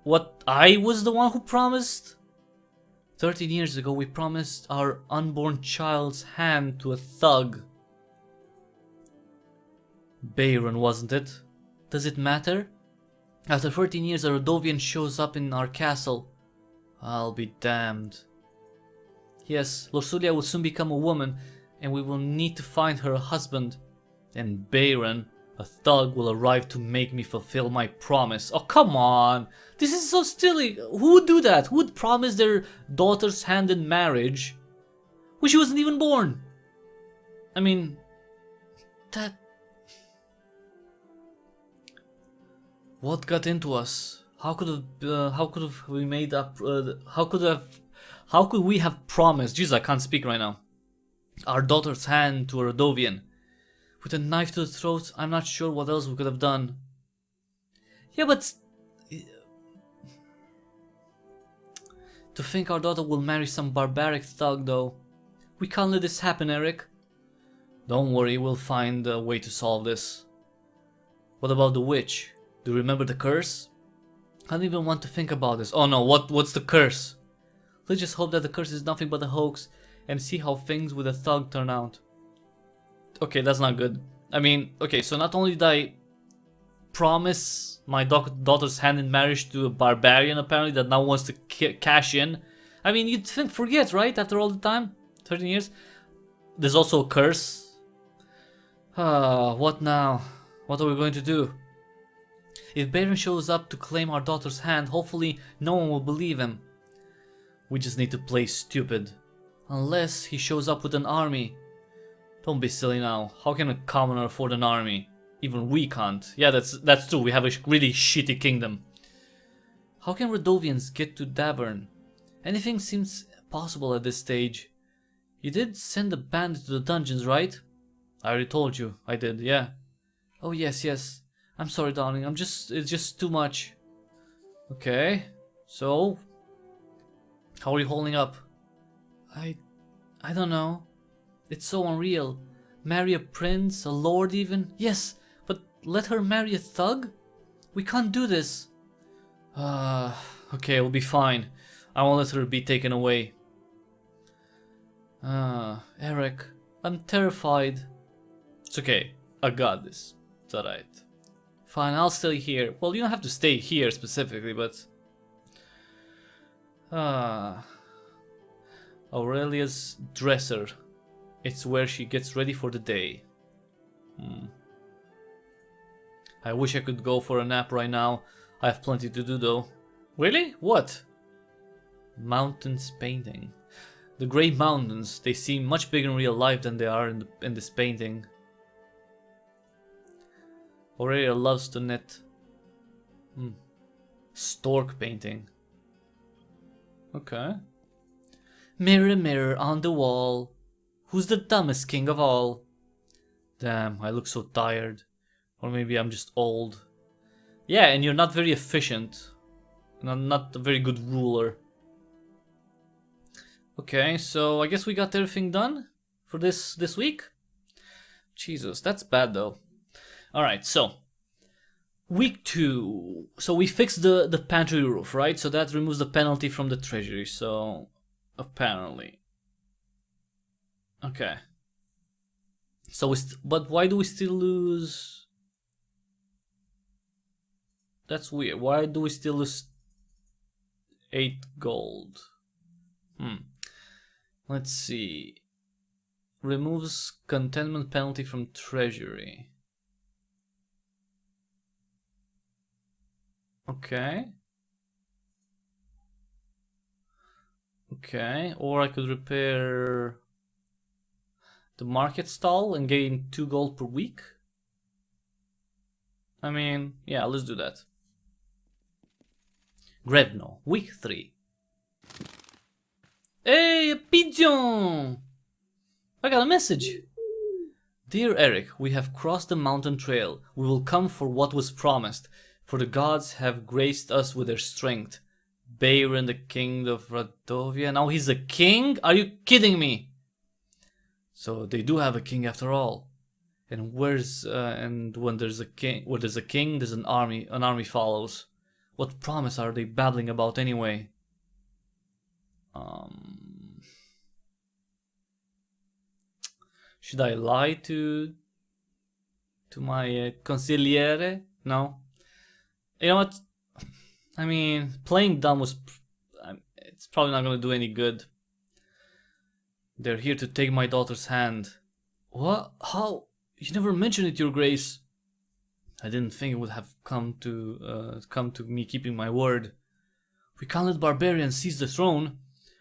What, I was the one who promised? 13 years ago we promised our unborn child's hand to a thug. Bayron, wasn't it? Does it matter? After 13 years a Rodovian shows up in our castle. I'll be damned. Yes, Lorsulia will soon become a woman, and we will need to find her a husband. And Bayron, a thug, will arrive to make me fulfill my promise. Oh, come on! This is so silly! Who would do that? Who would promise their daughter's hand in marriage when she wasn't even born? I mean, that... What got into us? How could we made up? How could we have promised? Jeez, I can't speak right now. Our daughter's hand to a Rodovian. With a knife to the throat, I'm not sure what else we could have done. Yeah, but... To think our daughter will marry some barbaric thug, though. We can't let this happen, Eric. Don't worry, we'll find a way to solve this. What about the witch? Do you remember the curse? I don't even want to think about this. Oh no, what's the curse? Let's just hope that the curse is nothing but a hoax and see how things with a thug turn out. Okay, that's not good. I mean, okay, so not only did I promise my daughter's hand in marriage to a barbarian apparently that now wants to cash in. I mean, you'd forget, right? After all the time? 13 years? There's also a curse. What now? What are we going to do? If Bayron shows up to claim our daughter's hand, hopefully no one will believe him. We just need to play stupid. Unless he shows up with an army. Don't be silly now. How can a commoner afford an army? Even we can't. Yeah, that's true. We have a really shitty kingdom. How can Rodovians get to Davern? Anything seems possible at this stage. You did send a bandit to the dungeons, right? I already told you. I did, yeah. Oh yes, yes. I'm sorry, darling. It's just too much. Okay. So, how are you holding up? I don't know. It's so unreal. Marry a prince, a lord even? Yes, but let her marry a thug? We can't do this. Okay, we'll be fine. I won't let her be taken away. Eric, I'm terrified. It's okay. I got this. It's alright. Fine, I'll stay here. Well, you don't have to stay here specifically, but... Aurelia's dresser. It's where she gets ready for the day. I wish I could go for a nap right now. I have plenty to do though. Really? What? Mountains painting. The Great Mountains, they seem much bigger in real life than they are in this painting. Aurelia loves to knit. Stork painting. Okay. Mirror, mirror on the wall. Who's the dumbest king of all? Damn, I look so tired. Or maybe I'm just old. Yeah, and you're not very efficient. Not a very good ruler. Okay, so I guess we got everything done for this week. Jesus, that's bad though. Alright, so week 2. So we fixed the pantry roof, right? So that removes the penalty from the treasury, so apparently. Okay. So but why do we still lose? That's weird. Why do we still lose 8 gold? Let's see. Removes contentment penalty from treasury. Okay. Okay, or I could repair the market stall and gain 2 gold per week. I mean, yeah, let's do that. Grevno, week 3. Hey, a pigeon! I got a message. Dear Eric, we have crossed the mountain trail. We will come for what was promised, for the gods have graced us with their strength. Bayron, the king of Radovia. Now he's a king? Are you kidding me? So they do have a king after all. And when there's a king, there's an army. An army follows. What promise are they babbling about anyway? Should I lie to my consigliere? No. You know what? I mean, playing dumb it's probably not going to do any good. They're here to take my daughter's hand. What? How? You never mentioned it, Your Grace. I didn't think it would have come to me keeping my word. We can't let barbarians seize the throne.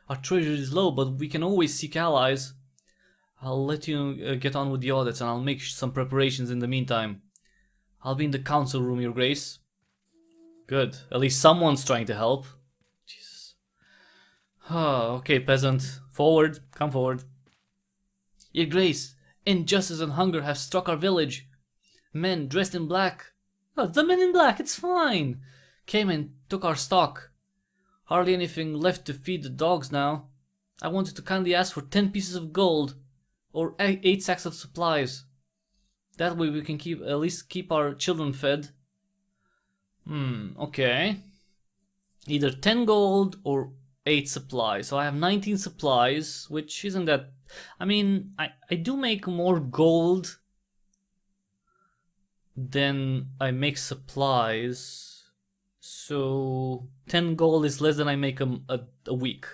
Our treasure is low, but we can always seek allies. I'll let you get on with the audits, and I'll make some preparations in the meantime. I'll be in the council room, Your Grace. Good. At least someone's trying to help. Jesus. Okay, peasant. Forward. Come forward. Your Grace, injustice and hunger have struck our village. Men dressed in black. Oh, the men in black, it's fine. Came and took our stock. Hardly anything left to feed the dogs now. I wanted to kindly ask for 10 pieces of gold. Or 8 sacks of supplies. That way we can at least keep our children fed. Okay. Either 10 gold or 8 supplies. So I have 19 supplies, which isn't that... I mean, I do make more gold than I make supplies. So 10 gold is less than I make a week.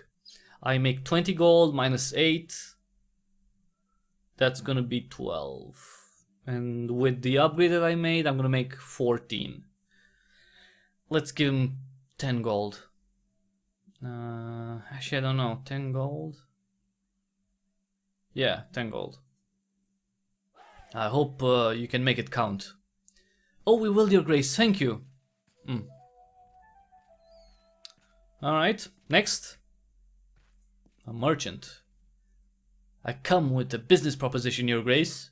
I make 20 gold minus 8. That's gonna be 12. And with the upgrade that I made, I'm gonna make 14. Let's give him 10 gold. Actually, I don't know. 10 gold? Yeah, 10 gold. I hope you can make it count. Oh, we will, Your Grace. Thank you. Alright, next. A merchant. I come with a business proposition, Your Grace.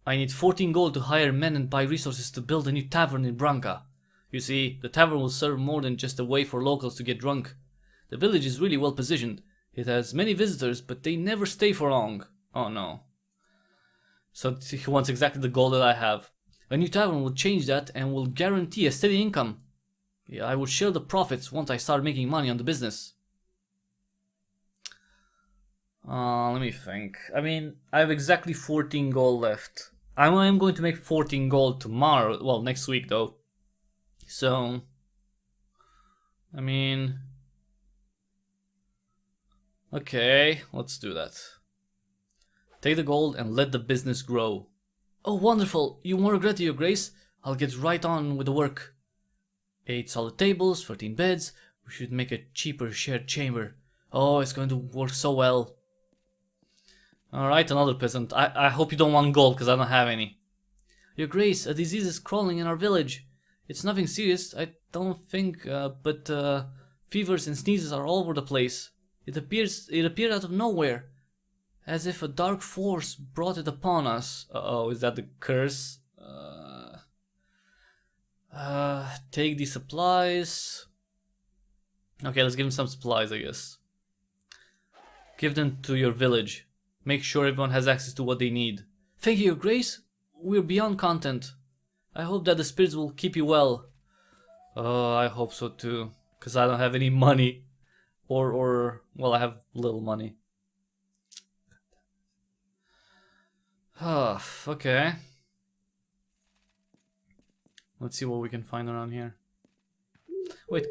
I need 14 gold to hire men and buy resources to build a new tavern in Branca. You see, the tavern will serve more than just a way for locals to get drunk. The village is really well positioned. It has many visitors, but they never stay for long. Oh no. So he wants exactly the goal that I have. A new tavern will change that and will guarantee a steady income. Yeah, I will share the profits once I start making money on the business. Let me think. I mean, I have exactly 14 gold left. I am going to make 14 gold tomorrow. Well, next week though. So, I mean, okay, let's do that. Take the gold and let the business grow. Oh, wonderful! You won't regret it, Your Grace. I'll get right on with the work. 8 solid tables, 13 beds. We should make a cheaper shared chamber. Oh, it's going to work so well. Alright, another peasant. I hope you don't want gold, because I don't have any. Your Grace, a disease is crawling in our village. It's nothing serious, I don't think, but fevers and sneezes are all over the place. It appeared out of nowhere, as if a dark force brought it upon us. Uh-oh, is that the curse? Take these supplies. Okay, let's give him some supplies, I guess. Give them to your village. Make sure everyone has access to what they need. Thank you, Your Grace. We're beyond content. I hope that the spirits will keep you well. I hope so too. Because I don't have any money. Well, I have little money. Okay. Let's see what we can find around here. Wait.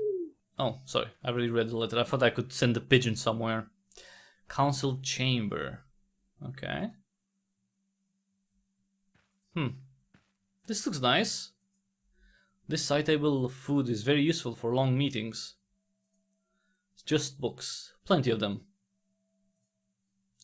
Oh, sorry. I already read the letter. I thought I could send a pigeon somewhere. Council chamber. Okay. This looks nice. This side table of food is very useful for long meetings. It's just books. Plenty of them.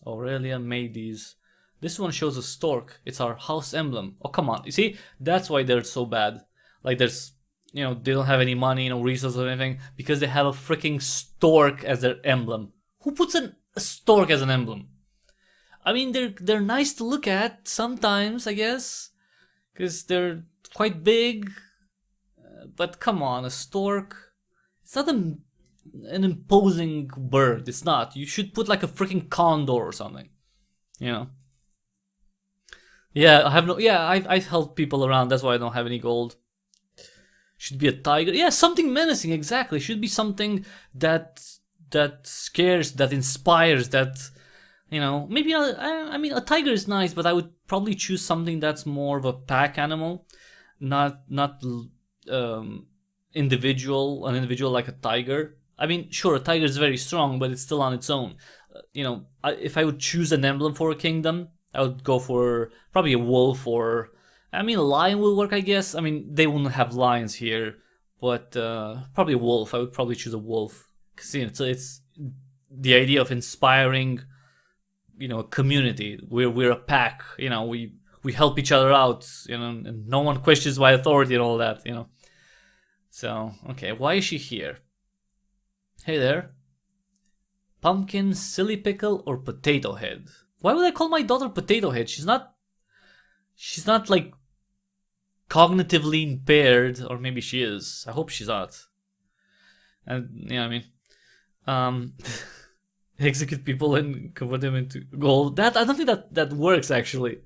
Aurelia made these. This one shows a stork. It's our house emblem. Oh, come on. You see? That's why they're so bad. Like, there's... You know, they don't have any money, no resources or anything. Because they have a freaking stork as their emblem. Who puts a stork as an emblem? I mean, they're nice to look at sometimes, I guess, because they're quite big. But come on, a stork. It's not an imposing bird. It's not. You should put like a freaking condor or something. You know. Yeah, I have no. Yeah, I've helped people around. That's why I don't have any gold. Should be a tiger. Yeah, something menacing. Exactly. Should be something that scares, that inspires, that maybe I mean a tiger is nice, but I would probably choose something that's more of a pack animal, not individual, an individual like a tiger. I mean, sure, a tiger is very strong, but it's still on its own. If I would choose an emblem for a kingdom, I would go for probably a wolf, or I mean a lion will work, I guess. I mean, they wouldn't have lions here, but probably a wolf. I would probably choose a wolf because it's the idea of inspiring, a community. We're a pack. We help each other out. And no one questions my authority and all that. So okay, why is she here? Hey there. Pumpkin, silly pickle, or potato head? Why would I call my daughter potato head? She's not like cognitively impaired, or maybe she is. I hope she's not. And I mean, execute people and convert them into gold. That I don't think that works actually.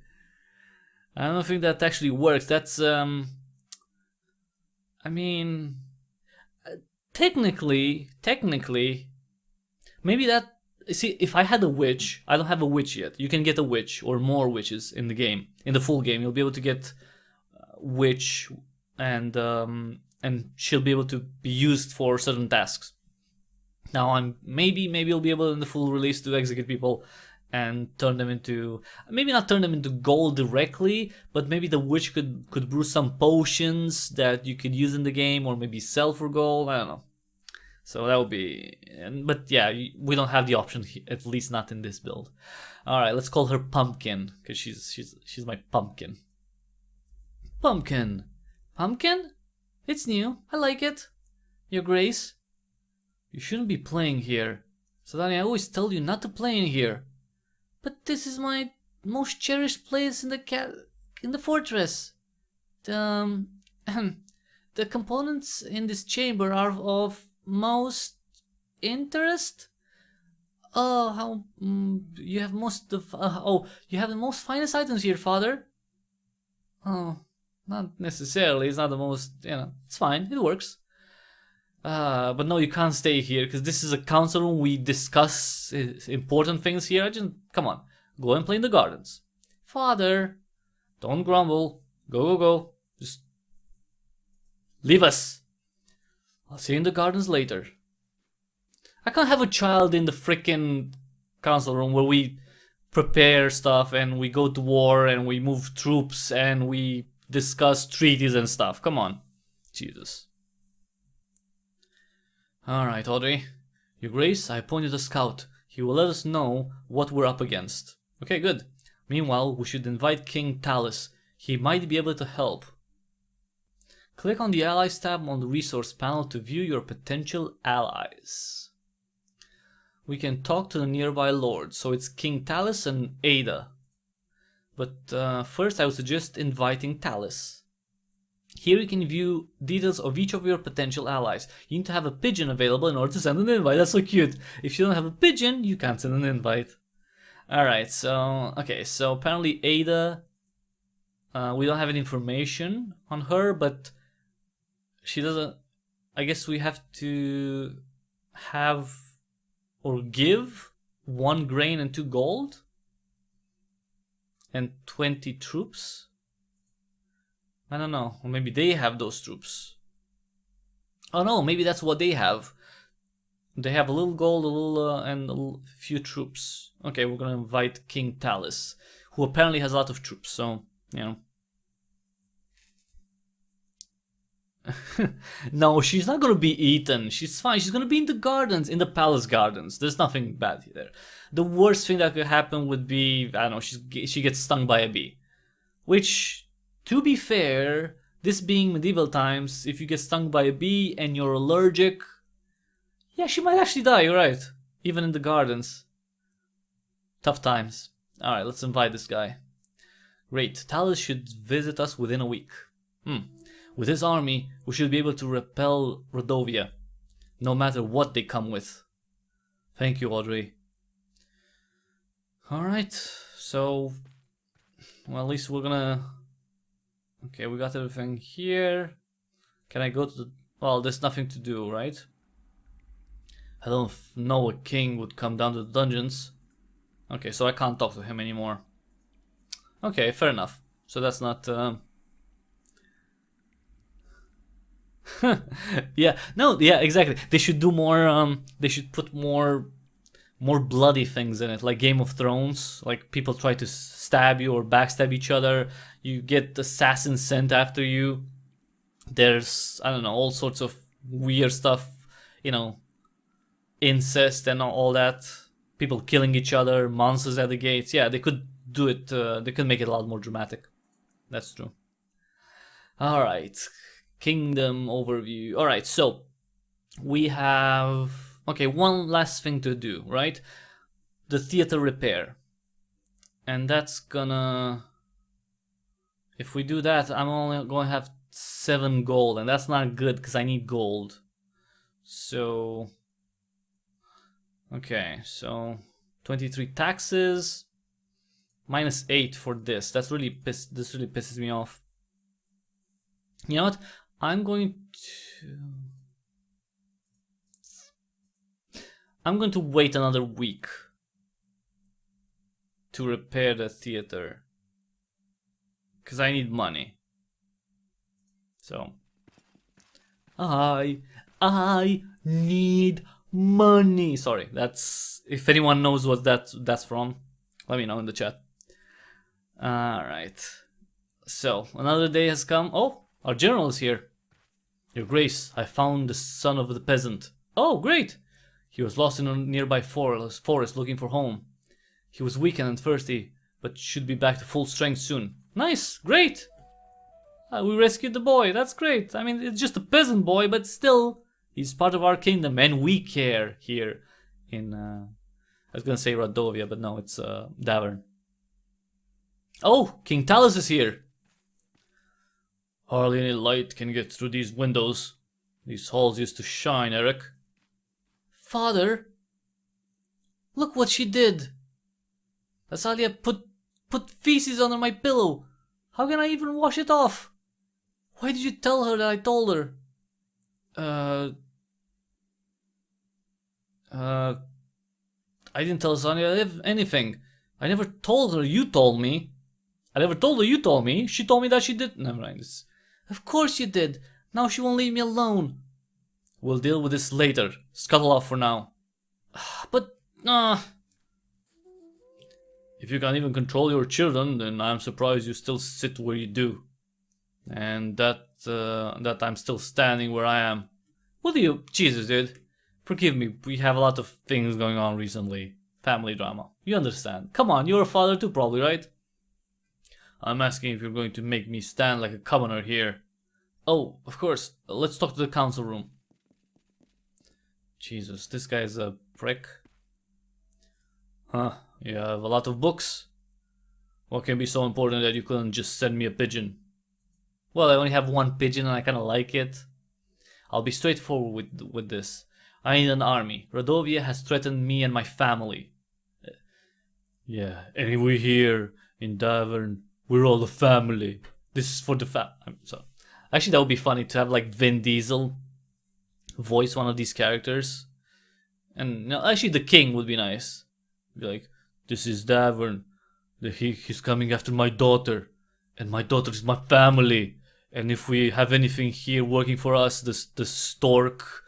I don't think that actually works. That's I mean, technically, maybe that. See, if I had a witch, I don't have a witch yet. You can get a witch or more witches in the game. In the full game, you'll be able to get witch, and she'll be able to be used for certain tasks. Now maybe you'll be able in the full release to execute people and turn them into, maybe not turn them into gold directly, but maybe the witch could brew some potions that you could use in the game, or maybe sell for gold. I don't know. So that would be, but yeah, we don't have the option, at least not in this build. All right, let's call her Pumpkin, because she's my pumpkin. Pumpkin, it's new. I like it. Your Grace, you shouldn't be playing here. Sadani, I always tell you not to play in here. But this is my most cherished place in the fortress. The components in this chamber are of most interest. Oh, how you have you have the most finest items here, Father. Oh, not necessarily. It's not the most. It's fine. It works. But no, you can't stay here because this is a council room. We discuss important things here. Come on, go and play in the gardens. Father, don't grumble. Go. Just leave us. I'll see you in the gardens later. I can't have a child in the frickin' council room where we prepare stuff and we go to war and we move troops and we discuss treaties and stuff. Come on. Jesus. Alright, Audrey. Your Grace, I appointed a scout. He will let us know what we're up against. Okay, good. Meanwhile, we should invite King Talus. He might be able to help. Click on the Allies tab on the resource panel to view your potential allies. We can talk to the nearby lords, so it's King Talus and Ada. But first I would suggest inviting Talus. Here you can view details of each of your potential allies. You need to have a pigeon available in order to send an invite. That's so cute. If you don't have a pigeon, you can't send an invite. Alright, so apparently Ada, we don't have any information on her, but she doesn't. I guess we have to have or give 1 grain and 2 gold and 20 troops. I don't know, or maybe they have those troops. Oh no, maybe that's what they have. They have a little gold, and a few troops. Okay, we're gonna invite King Talus, who apparently has a lot of troops. So No, she's not gonna be eaten. She's fine. She's gonna be in the gardens, in the palace gardens. There's nothing bad there. The worst thing that could happen would be, I don't know, she gets stung by a bee. Which, to be fair, this being medieval times, if you get stung by a bee and you're allergic, yeah, she might actually die, you're right. Even in the gardens. Tough times. Alright, let's invite this guy. Great. Talus should visit us within a week. With his army, we should be able to repel Rodovia, no matter what they come with. Thank you, Audrey. Alright, so... well, at least we're gonna... okay, we got everything here. Can I go to the... well, there's nothing to do, right? I don't know a king would come down to the dungeons. Okay, so I can't talk to him anymore. Okay, fair enough. So that's not... yeah, no, yeah, exactly. They should do more, they should put more bloody things in it, like Game of Thrones. Like, people try to stab you or backstab each other. You get assassins sent after you. There's, I don't know, all sorts of weird stuff, you know, incest and all that. People killing each other, monsters at the gates. Yeah, they could do it, they could make it a lot more dramatic. That's true. Alright, kingdom overview. Alright, so we have, okay, one last thing to do, right? The theater repair. And that's gonna, if we do that, I'm only gonna have 7 gold, and that's not good because I need gold. So, okay, so 23 taxes, minus 8 for this. This really pisses me off. You know what? I'm going to wait another week to repair the theater, because I need money. So I need money. Sorry, that's, if anyone knows what that's from, let me know in the chat. Alright. So another day has come. Oh, our general is here. Your Grace, I found the son of the peasant. Oh, great! He was lost in a nearby forest looking for home. He was weakened and thirsty, but should be back to full strength soon. Nice, great! We rescued the boy, that's great. I mean, it's just a peasant boy, but still, he's part of our kingdom, and we care here in, I was gonna say Radovia, but no, it's Davern. Oh, King Talus is here! Hardly any light can get through these windows. These halls used to shine, Eric. Father? Look what she did! Asalia put feces under my pillow. How can I even wash it off? Why did you tell her that I told her? I didn't tell Asalia anything. I never told her you told me. I never told her you told me. She told me that she did. Never mind. Of course you did. Now she won't leave me alone. We'll deal with this later. Scuttle off for now. But, if you can't even control your children, then I'm surprised you still sit where you do. And that I'm still standing where I am. What do you... Jesus, dude. Forgive me, we have a lot of things going on recently. Family drama. You understand. Come on, you're a father too, probably, right? I'm asking if you're going to make me stand like a commoner here. Oh, of course. Let's talk to the council room. Jesus, this guy's a prick. Huh, you have a lot of books? What can be so important that you couldn't just send me a pigeon? Well, I only have one pigeon and I kinda like it. I'll be straightforward with this. I need an army. Rodovia has threatened me and my family. Yeah, anyway here in Davern, we're all a family. This is for the I'm sorry. Actually, that would be funny to have like Vin Diesel voice one of these characters. And no, actually the king would be nice. Be like, this is Davern. He's coming after my daughter. And my daughter is my family. And if we have anything here working for us, the stork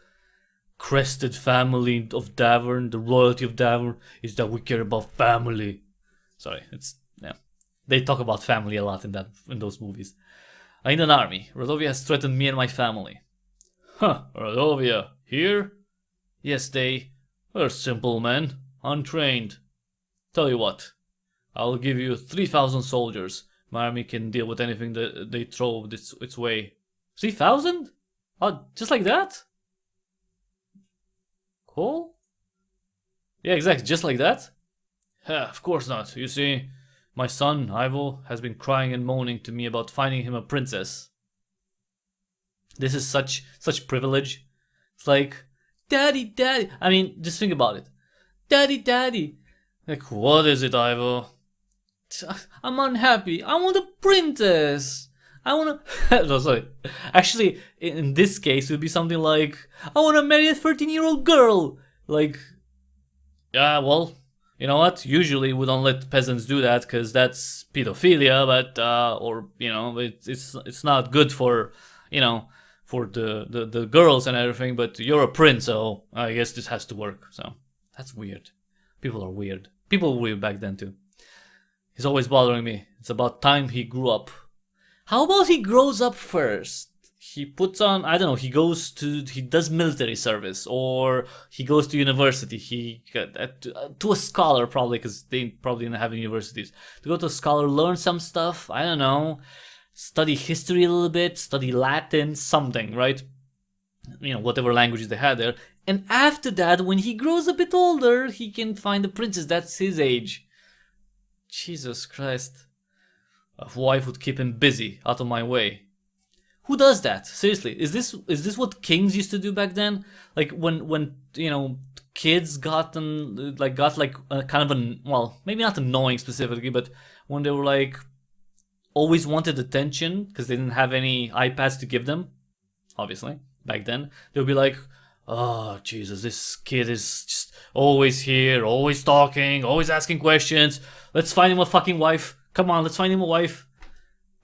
crested family of Davern, the royalty of Davern, is that we care about family. Sorry, it's, yeah. They talk about family a lot in those movies. I need an army. Rodovia has threatened me and my family. Huh, Rodovia, here? Yes, we're simple men, untrained. Tell you what, I'll give you 3,000 soldiers. My army can deal with anything that they throw its way. 3,000? Oh, just like that? Cool? Yeah, exactly, just like that. Of course not. You see, my son, Ivo, has been crying and moaning to me about finding him a princess. This is such privilege. It's like, Daddy, Daddy. I mean, just think about it. Daddy, Daddy. Like, what is it, Ivo? I'm unhappy. I want a princess. I want to. No, sorry. Actually, in this case, it would be something like, I want to marry a 13-year-old girl. Like, yeah, well, you know what? Usually we don't let peasants do that because that's pedophilia, but or you know, it's not good for, you know, for the girls and everything. But you're a prince, so I guess this has to work. So that's weird. People are weird. People were weird back then too. He's always bothering me. It's about time he grew up. How about he grows up first? He puts on, I don't know, he does military service, or he goes to university. To a scholar probably, because they probably didn't have universities. To go to a scholar, learn some stuff, I don't know, study history a little bit, study Latin, something, right? You know, whatever languages they had there. And after that, when he grows a bit older, he can find a princess that's his age. Jesus Christ. A wife would keep him busy, out of my way. Who does that? Seriously, is this what kings used to do back then? Like when you know, kids got like kind of an, well, maybe not annoying specifically, but when they were like always wanted attention because they didn't have any iPads to give them, obviously back then, they would be like, oh Jesus, this kid is just always here, always talking, always asking questions. Let's find him a fucking wife. Come on, let's find him a wife.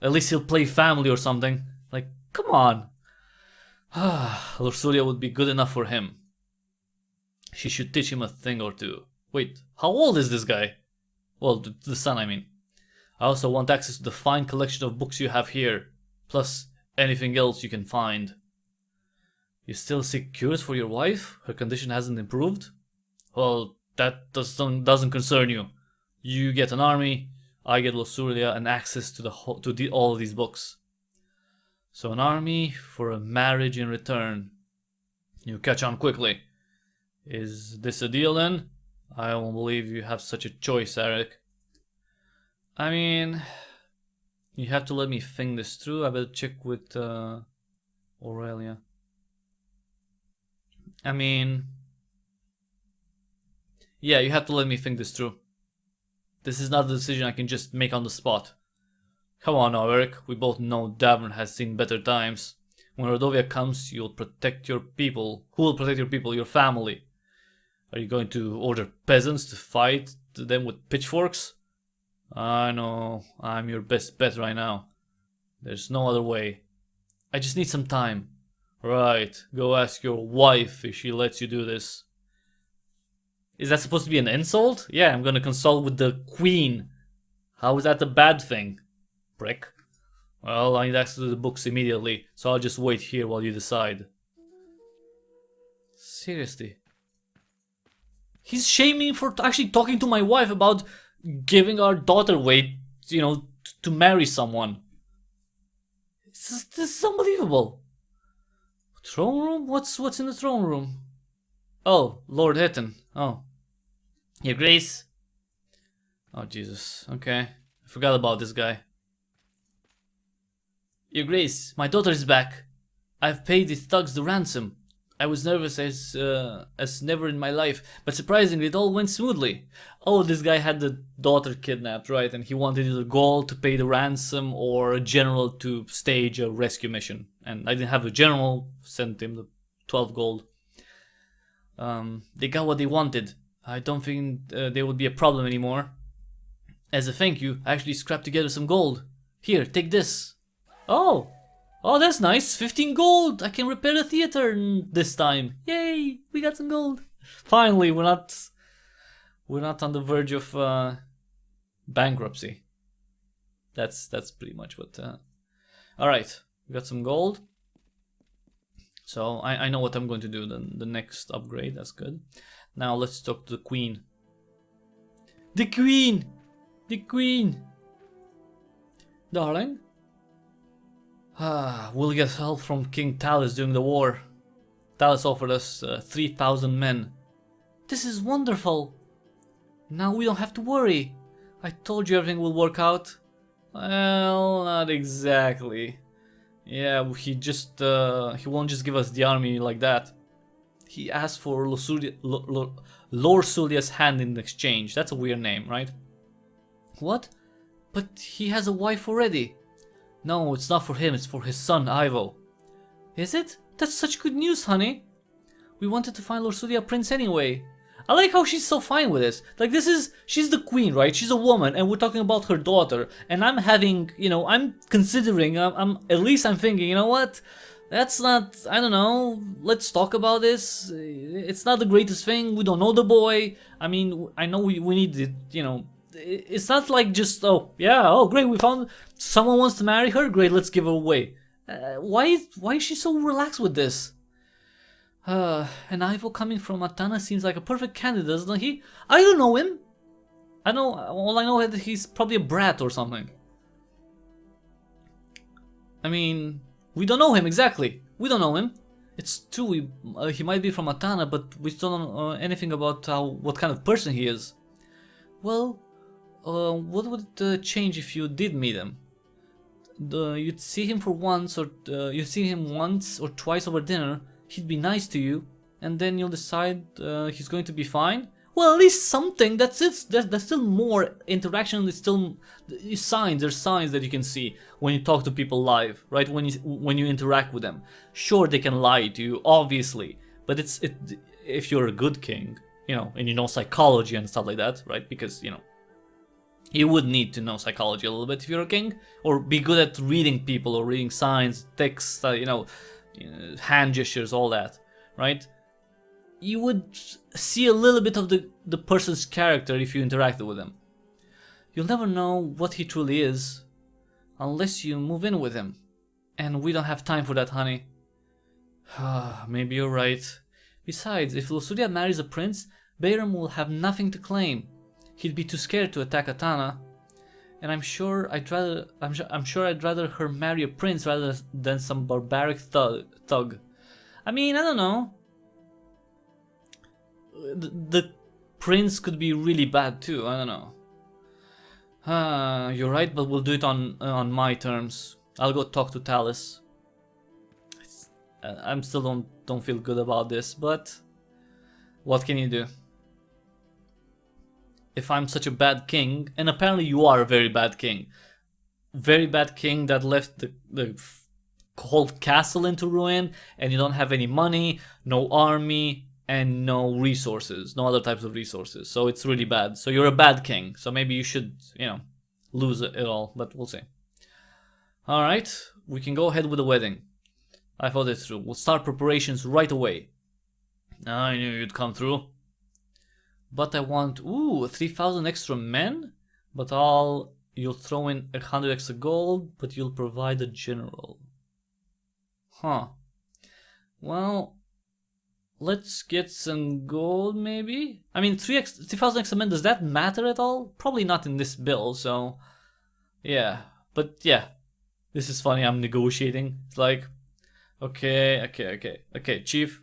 At least he'll play family or something. Like, come on. Lursulia would be good enough for him. She should teach him a thing or two. Wait, how old is this guy? Well, the son, I mean. I also want access to the fine collection of books you have here, plus anything else you can find. You still seek cures for your wife? Her condition hasn't improved? Well, that doesn't concern you. You get an army, I get Lursulia and access to all of these books. So an army for a marriage in return. You catch on quickly. Is this a deal then? I don't believe you have such a choice, Eric. I mean, you have to let me think this through. I better check with Aurelia. I mean, yeah, you have to let me think this through. This is not a decision I can just make on the spot. Come on now, Eric. We both know Davern has seen better times. When Rodovia comes, you'll protect your people. Who will protect your people? Your family. Are you going to order peasants to fight them with pitchforks? I know. I'm your best bet right now. There's no other way. I just need some time. Right. Go ask your wife if she lets you do this. Is that supposed to be an insult? Yeah, I'm gonna consult with the queen. How is that a bad thing? Prick. Well, I need access to the books immediately, so I'll just wait here while you decide. Seriously. He's shaming me for actually talking to my wife about giving our daughter away, you know, to marry someone. This is unbelievable. Throne room? What's in the throne room? Oh, Lord Hitton. Oh. Your Grace. Oh, Jesus. Okay. I forgot about this guy. Your Grace, my daughter is back. I've paid the thugs the ransom. I was nervous as never in my life, but surprisingly it all went smoothly. Oh, this guy had the daughter kidnapped, right? And he wanted either gold to pay the ransom or a general to stage a rescue mission. And I didn't have a general, sent him the 12 gold. They got what they wanted. I don't think there would be a problem anymore. As a thank you, I actually scrapped together some gold. Here, take this. Oh, that's nice. 15 gold. I can repair the theater this time. Yay, we got some gold. Finally, we're not on the verge of bankruptcy. That's pretty much what. All right, we got some gold. So I know what I'm going to do. The next upgrade. That's good. Now let's talk to the queen. The queen. The queen. Darling. We'll get help from King Talus during the war. Talus offered us 3,000 men. This is wonderful. Now we don't have to worry. I told you everything will work out. Well, not exactly. Yeah, he won't just give us the army like that. He asked for Lord Sulia's hand in exchange. That's a weird name, right? What? But he has a wife already. No, it's not for him, it's for his son, Ivo. Is it? That's such good news, honey. We wanted to find Lord Sulia Prince anyway. I like how she's so fine with this. Like, she's the queen, right? She's a woman, and we're talking about her daughter. And I'm having, I'm considering, at least I'm thinking, you know what? That's not, I don't know, let's talk about this. It's not the greatest thing, we don't know the boy. I mean, I know we need it, it's not like just, oh, yeah, oh, great, we found someone wants to marry her, great, let's give her away. Why is she so relaxed with this? And Ivo coming from Atana seems like a perfect candidate, doesn't he? I don't know him. All I know is that he's probably a brat or something. I mean, we don't know him exactly. We don't know him. It's true, he might be from Atana, but we still don't know anything about what kind of person he is. Well, what would it change if you did meet him? You'd see him once or twice over dinner. He'd be nice to you, and then you'll decide he's going to be fine. Well, at least something. That's it. There's still more interaction. There's still signs. There's signs that you can see when you talk to people live, right? When you interact with them. Sure, they can lie to you, obviously, but if you're a good king, and you know psychology and stuff like that, right? Because you would need to know psychology a little bit if you're a king, or be good at reading people or reading signs, texts, hand gestures, all that, right? You would see a little bit of the person's character if you interacted with him. You'll never know what he truly is unless you move in with him. And we don't have time for that, honey. Maybe you're right. Besides, if Lusuria marries a prince, Bayram will have nothing to claim. He'd be too scared to attack Atana. And I'm sure I'd rather her marry a prince rather than some barbaric thug. I mean, I don't know. The prince could be really bad too. I don't know. You're right, but we'll do it on my terms. I'll go talk to Talus. I'm still don't feel good about this, but what can you do? If I'm such a bad king, and apparently you are a very bad king that left the whole castle into ruin, and you don't have any money, no army, and no resources, no other types of resources, so it's really bad. So you're a bad king, so maybe you should, lose it all, but we'll see. Alright, we can go ahead with the wedding. I thought it through. We'll start preparations right away. I knew you'd come through. But I want, 3,000 extra men? But you'll throw in 100 extra gold, but you'll provide a general. Huh. Well, let's get some gold maybe? I mean, 3,000 extra men, does that matter at all? Probably not in this bill, so... Yeah, but yeah. This is funny, I'm negotiating. It's like, okay, chief.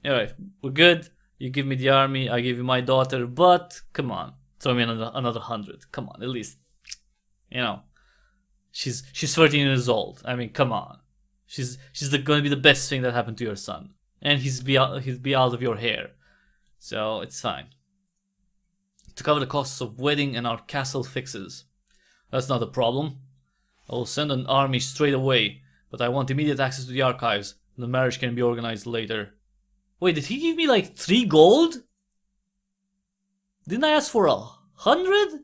Alright, we're good. You give me the army, I give you my daughter, but come on, throw me another 100. Come on, at least, she's 13 years old. I mean, come on, she's going to be the best thing that happened to your son, and he'll be out of your hair, so it's fine. To cover the costs of wedding and our castle fixes. That's not a problem. I will send an army straight away, but I want immediate access to the archives. The marriage can be organized later. Wait, did he give me like 3 gold? Didn't I ask for 100?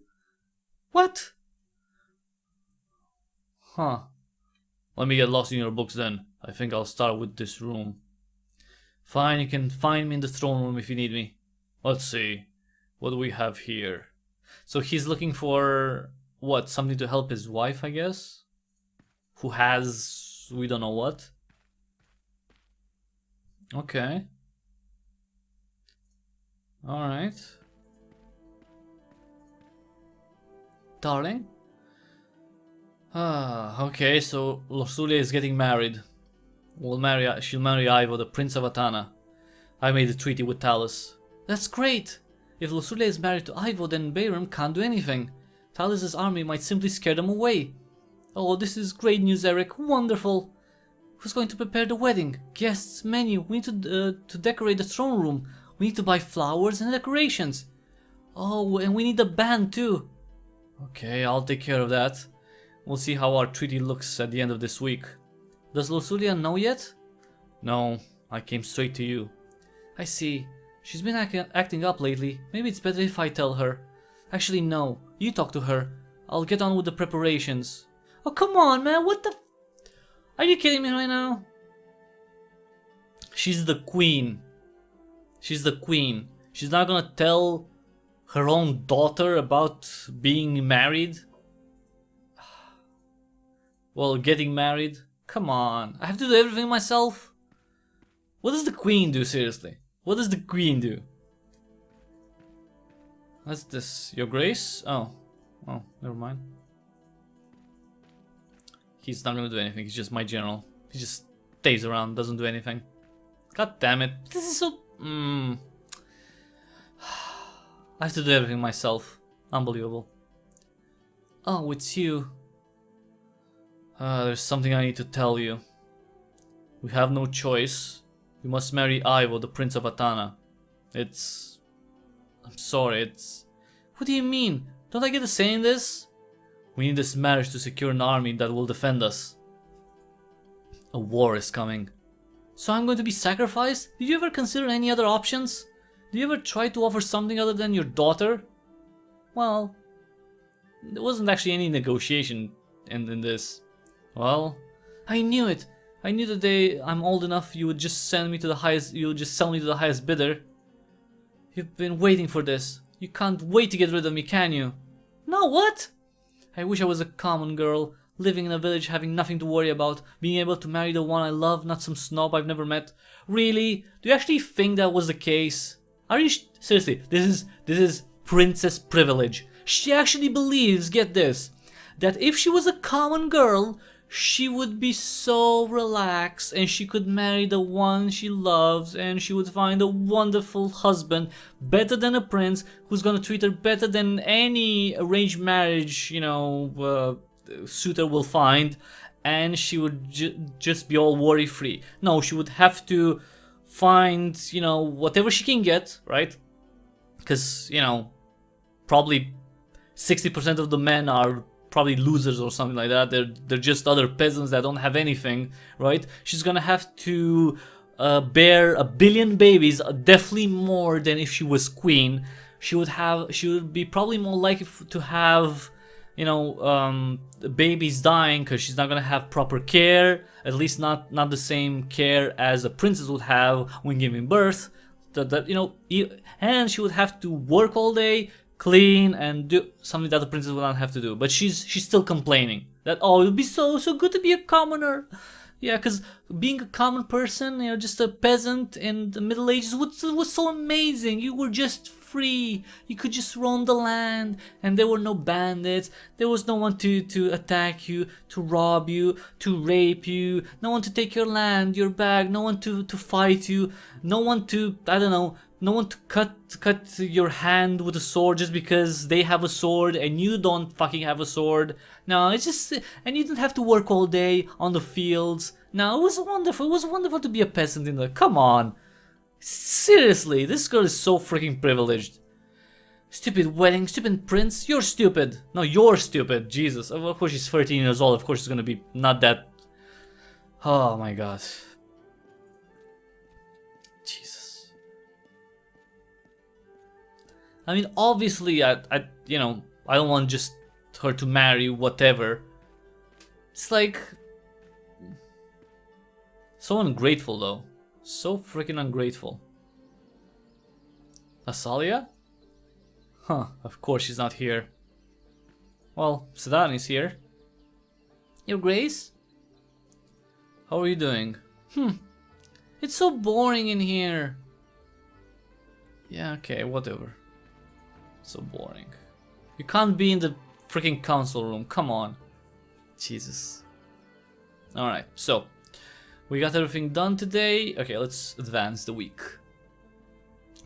What? Huh. Let me get lost in your books then. I think I'll start with this room. Fine, you can find me in the throne room if you need me. Let's see. What do we have here? So he's looking for... what? Something to help his wife, I guess? Who has... we don't know what. Okay. Alright. Darling? Okay, so Lorsulia is getting married. She'll marry Ivo, the Prince of Atana. I made a treaty with Talus. That's great! If Lusulia is married to Ivo, then Bayram can't do anything. Talis' army might simply scare them away. Oh, this is great news, Eric. Wonderful. Who's going to prepare the wedding? Guests, menu. We need to decorate the throne room. We need to buy flowers and decorations. Oh, and we need a band too. Okay, I'll take care of that. We'll see how our treaty looks at the end of this week. Does Lusulia know yet? No, I came straight to you. I see. She's been acting up lately. Maybe it's better if I tell her. Actually, no. You talk to her. I'll get on with the preparations. Oh, come on, man. What the... Are you kidding me right now? She's the queen. She's the queen. She's not gonna tell her own daughter about being married? Well, getting married? Come on. I have to do everything myself? What does the queen do, seriously? What does the queen do? What's this? Your Grace? Oh. Oh, never mind. He's not gonna do anything. He's just my general. He just stays around, doesn't do anything. God damn it. This is so... I have to do everything myself. Unbelievable. Oh, it's you. There's something I need to tell you. We have no choice. You must marry Ivo, the Prince of Atana. It's... I'm sorry, it's... What do you mean? Don't I get a say in this? We need this marriage to secure an army that will defend us. A war is coming. So I'm going to be sacrificed? Did you ever consider any other options? Did you ever try to offer something other than your daughter? Well... There wasn't actually any negotiation in this. Well... I knew it! I knew the day I'm old enough you would just send me to the highest... You would just sell me to the highest bidder. You've been waiting for this. You can't wait to get rid of me, can you? No, what? I wish I was a common girl, living in a village having nothing to worry about, being able to marry the one I love, not some snob I've never met. Really? Do you actually think that was the case? Are you seriously, this is princess privilege. She actually believes, get this, that if she was a common girl, she would be so relaxed and she could marry the one she loves and she would find a wonderful husband, better than a prince, who's gonna treat her better than any arranged marriage, you know, suitor will find, and she would just be all worry free. No, she would have to find, you know, whatever she can get, right? Because, you know, probably 60% of the men are probably losers or something like that. They're just other peasants that don't have anything, right? She's gonna have to bear 1 billion babies, definitely more than if she was queen. She would be probably more likely to have, you know, babies dying because she's not gonna have proper care, at least not the same care as a princess would have when giving birth. That you know, and she would have to work all day, clean, and do something that the princess would not have to do. But she's still complaining that, oh, it would be so good to be a commoner. Yeah, because being a common person, you know, just a peasant in the Middle Ages was so amazing. You were just free. You could just roam the land, and there were no bandits. There was no one to attack you, to rob you, to rape you. No one to take your land, your bag. No one to fight you. No one to, I don't know, no one to cut your hand with a sword just because they have a sword and you don't fucking have a sword. No, it's just, and you didn't have to work all day on the fields. No, it was wonderful. It was wonderful to be a peasant in the, come on. Seriously, this girl is so freaking privileged. Stupid wedding, stupid prince, you're stupid. No, you're stupid, Jesus. Of course she's 13 years old, of course she's gonna be not that. Oh my god. Jesus. I mean, obviously, I you know, I don't want just her to marry whatever. It's like... So ungrateful though. So freaking ungrateful. Asalia? Huh, of course she's not here. Well, Sedan is here. Your Grace? How are you doing? It's so boring in here. Yeah, okay, whatever. So boring. You can't be in the freaking council room, come on. Jesus. Alright, so we got everything done today. Okay, let's advance the week.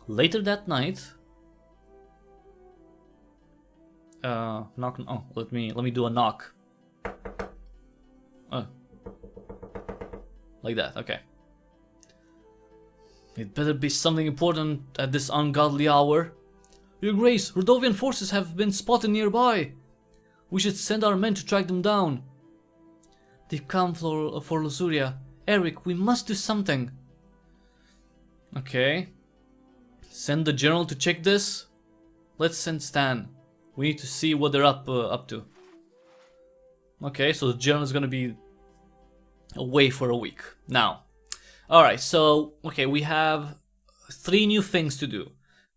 Later that night, Knock. Oh, let me do a knock. Like that. Okay. It better be something important at this ungodly hour. Your Grace, Rodovian forces have been spotted nearby. We should send our men to track them down. They've come for Lusuria. Eric, we must do something. Okay. Send the general to check this. Let's send Stan. We need to see what they're up to. Okay, so the general is gonna be away for a week now. Alright, so okay, we have 3 new things to do.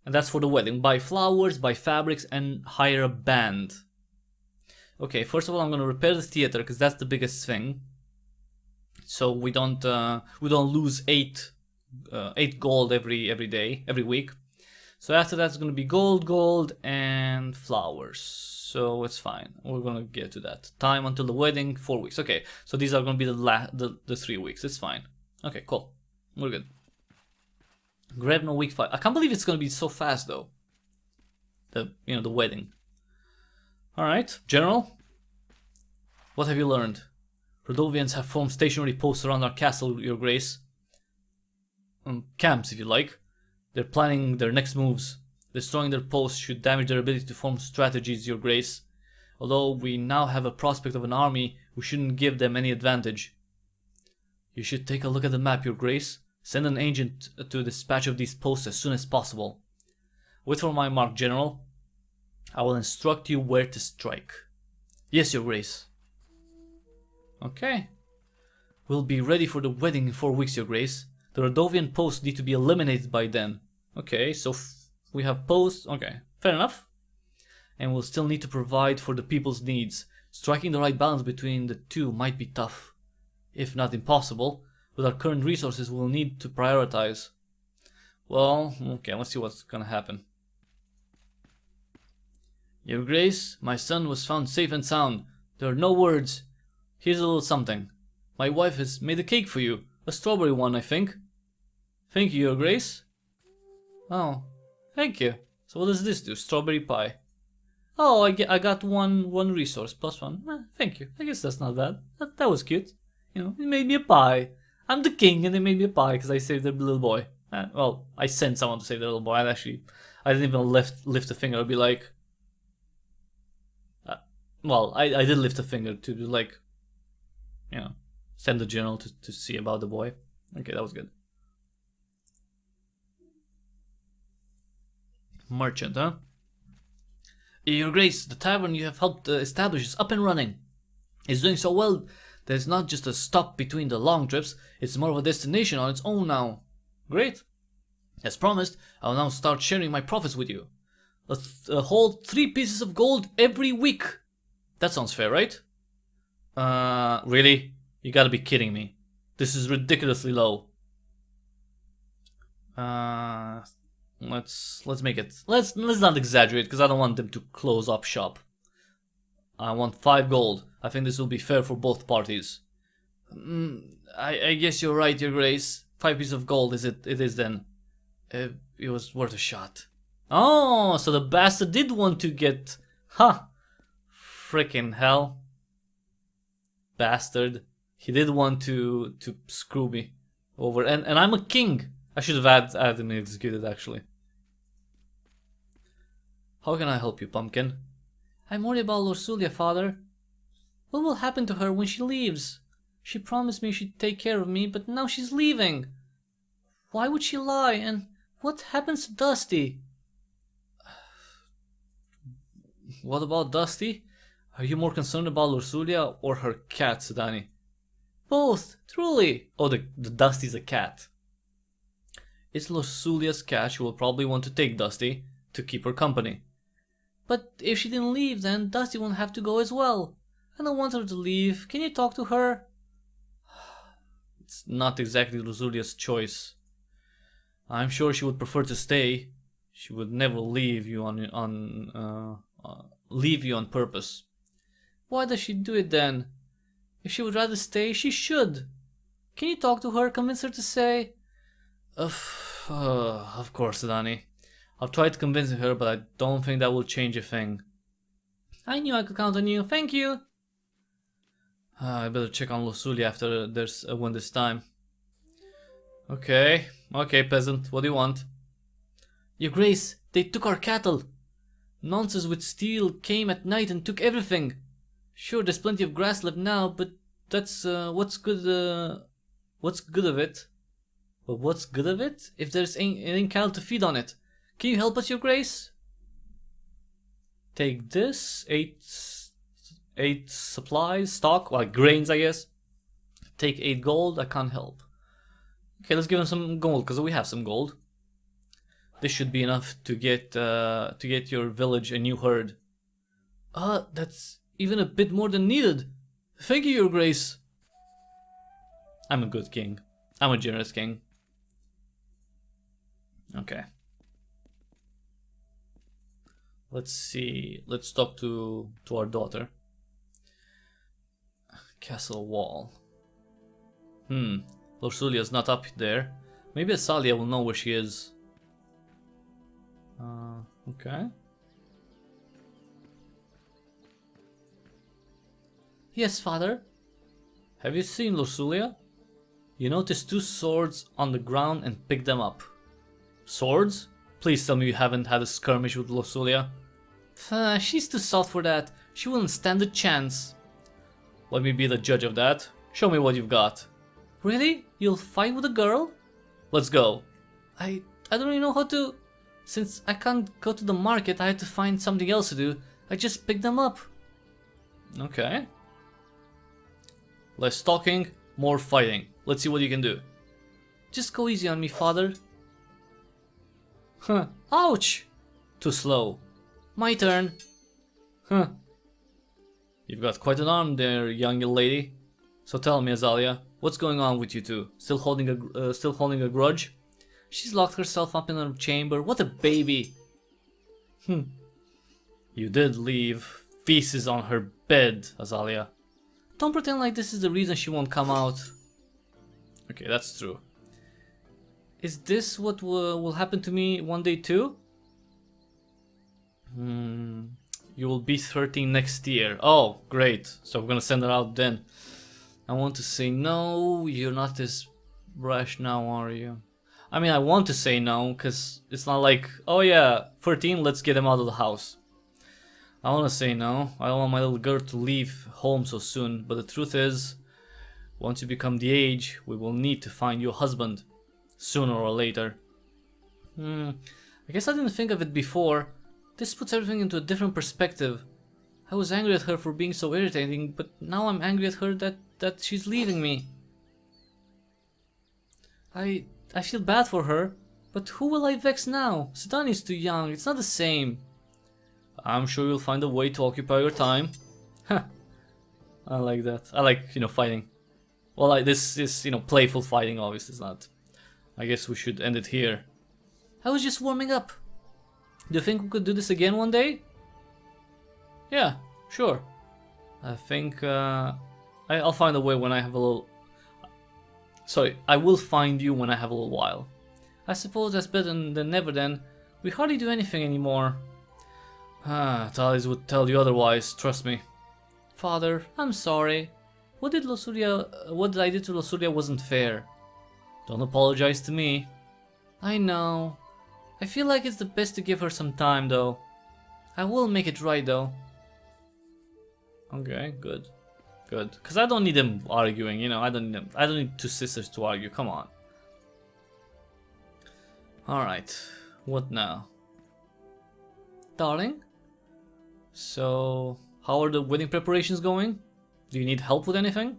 And that's for the wedding. Buy flowers, buy fabrics, and hire a band. Okay, first of all, I'm gonna repair the theater because that's the biggest thing. So we don't lose 8 gold every week. So after that's gonna be gold, and flowers. So it's fine. We're gonna get to that. Time until the wedding, 4 weeks. Okay, so these are gonna be the 3 weeks. It's fine. Okay, cool. We're good. Grebno week 5. I can't believe it's gonna be so fast though. The wedding. Alright, General. What have you learned? Rodovians have formed stationary posts around our castle, Your Grace. Camps, if you like. They're planning their next moves. Destroying their posts should damage their ability to form strategies, Your Grace. Although we now have a prospect of an army, we shouldn't give them any advantage. You should take a look at the map, Your Grace. Send an agent to dispatch of these posts as soon as possible. Wait for my mark, General. I will instruct you where to strike. Yes, Your Grace. Okay. We'll be ready for the wedding in 4 weeks, Your Grace. The Rodovian posts need to be eliminated by then. Okay, so we have posts. Okay, fair enough. And we'll still need to provide for the people's needs. Striking the right balance between the two might be tough, if not impossible. With our current resources, we'll need to prioritize. Well, okay, let's see what's gonna happen. Your Grace, my son was found safe and sound. There are no words. Here's a little something. My wife has made a cake for you. A strawberry one, I think. Thank you, Your Grace. Oh, thank you. So what does this do? Strawberry pie. Oh, I got one resource plus 1. Thank you. I guess that's not bad. That was cute. You know, it made me a pie. I'm the king, and they made me a pie because I saved the little boy. Well, I sent someone to save the little boy. I didn't even lift a finger. I'd be like, well, I did lift a finger to like, send the general to see about the boy. Okay, that was good. Merchant, huh? Your Grace, the tavern you have helped establish is up and running. It's doing so well that it's not just a stop between the long trips, it's more of a destination on its own now. Great. As promised, I'll now start sharing my profits with you. Let's hold 3 pieces of gold every week. That sounds fair, right? Really? You gotta be kidding me. This is ridiculously low. Let's make it. Let's not exaggerate because I don't want them to close up shop. I want 5 gold. I think this will be fair for both parties. I guess you're right, Your Grace. 5 pieces of gold it is then. It was worth a shot. Oh, so the bastard did want to get... Huh. Frickin' hell. Bastard. He did want to screw me over. And I'm a king. I should have added and executed, actually. How can I help you, Pumpkin? I'm worried about Lorsulia, Father. What will happen to her when she leaves? She promised me she'd take care of me, but now she's leaving. Why would she lie? And what happens to Dusty? What about Dusty? Are you more concerned about Lorsulia or her cat, Sedani? Both, truly. Oh, the Dusty's a cat. It's Lorsulia's cat. She will probably want to take Dusty to keep her company. But if she didn't leave, then Dusty won't have to go as well. I don't want her to leave. Can you talk to her? It's not exactly Lorsulia's choice. I'm sure she would prefer to stay. She would never leave you on purpose. Why does she do it then? If she would rather stay, she should. Can you talk to her, convince her to stay? Of course, Dani. I've tried convincing her, but I don't think that will change a thing. I knew I could count on you. Thank you. I better check on Lusulia after there's when this time. Okay, okay, peasant. What do you want? Your Grace, they took our cattle. Nonsense with steel came at night and took everything. Sure, there's plenty of grass left now, but that's what's good of it? But what's good of it if there's ain't cattle to feed on it? Can you help us, Your Grace? Take this, eight supplies, stock, like grains, I guess. Take 8 gold. I can't help. Okay, let's give him some gold because we have some gold. This should be enough to get your village a new herd. That's even a bit more than needed. Thank you, Your Grace. I'm a good king. I'm a generous king. Okay. Let's see. Let's talk to our daughter. Castle wall. Lorsulia's not up there. Maybe Asalia will know where she is. Okay. Yes, father. Have you seen Lorsulia? You noticed 2 swords on the ground and picked them up. Swords? Please tell me you haven't had a skirmish with Lorsulia. She's too soft for that. She wouldn't stand a chance. Let me be the judge of that. Show me what you've got. Really? You'll fight with a girl? Let's go. I don't really know how to... Since I can't go to the market, I had to find something else to do. I just picked them up. Okay. Less talking, more fighting. Let's see what you can do. Just go easy on me, father. Huh. Ouch! Too slow. My turn. Huh. You've got quite an arm there, young lady. So tell me, Azalia, what's going on with you two? Still holding a grudge? She's locked herself up in her chamber. What a baby. You did leave feces on her bed, Azalia. Don't pretend like this is the reason she won't come out. Okay, that's true. Is this what will happen to me one day too? You will be 13 next year. Oh, great. So we're gonna send her out then. I want to say no. You're not as brash now, are you? I mean, I want to say no, because it's not like, oh yeah, 13, let's get him out of the house. I want to say no. I don't want my little girl to leave home so soon, but the truth is, once you become the age, we will need to find you a husband. Sooner or later. I guess I didn't think of it before. This puts everything into a different perspective. I was angry at her for being so irritating, but now I'm angry at her that she's leaving me. I feel bad for her, but who will I vex now? Sidani's too young, it's not the same. I'm sure you'll find a way to occupy your time. I like that. I like, fighting. Well, like, this is, playful fighting, obviously, it's not. I guess we should end it here. I was just warming up. Do you think we could do this again one day? Yeah, sure. I think I'll find a way when I have a little... Sorry, I will find you when I have a little while. I suppose that's better than never then. We hardly do anything anymore. Talis would tell you otherwise, trust me. Father, I'm sorry. What did I do to Lorsulia wasn't fair. Don't apologize to me. I know. I feel like it's the best to give her some time though. I will make it right though. Okay, good. Good. Because I don't need them arguing, I don't need 2 sisters to argue, come on. Alright, what now? Darling? So, how are the wedding preparations going? Do you need help with anything?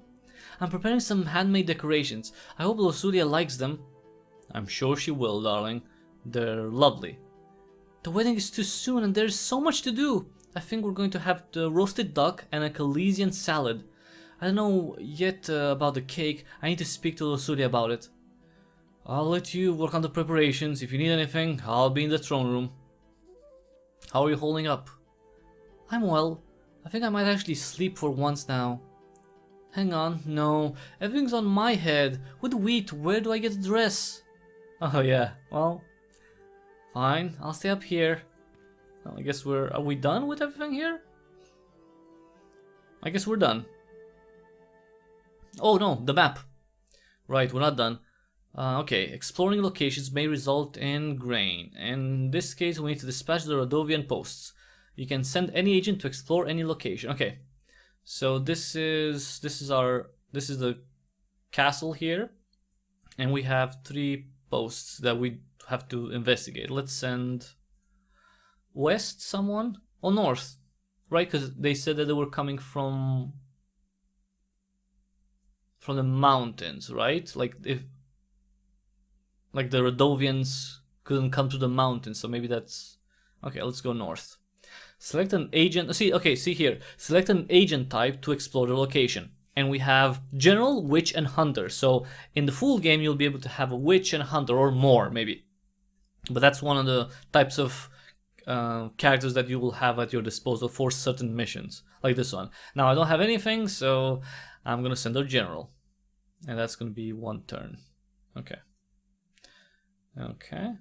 I'm preparing some handmade decorations. I hope Lorsulia likes them. I'm sure she will, darling. They're lovely. The wedding is too soon and there's so much to do. I think we're going to have the roasted duck and a Calesian salad. I don't know yet about the cake. I need to speak to Lorsulia about it. I'll let you work on the preparations. If you need anything, I'll be in the throne room. How are you holding up? I'm well. I think I might actually sleep for once now. Hang on, no. Everything's on my head. With wheat, where do I get the dress? Oh yeah, well... Fine, I'll stay up here. Well, I guess are we done with everything here? I guess we're done. Oh no, the map. Right, we're not done. Okay, exploring locations may result in grain. In this case, we need to dispatch the Rodovian posts. You can send any agent to explore any location. Okay, so this is the castle here, and we have 3 posts that we have to investigate. Let's send west someone or north, right? Because they said that they were coming from the mountains, right? Like the Rodovians couldn't come to the mountains, so maybe that's okay. Let's go north. Select an agent. See here. Select an agent type to explore the location. And we have General, Witch, and Hunter. So in the full game, you'll be able to have a Witch and a Hunter, or more, maybe. But that's one of the types of characters that you will have at your disposal for certain missions, like this one. Now, I don't have anything, so I'm going to send our General. And that's going to be 1 turn. Okay. Okay.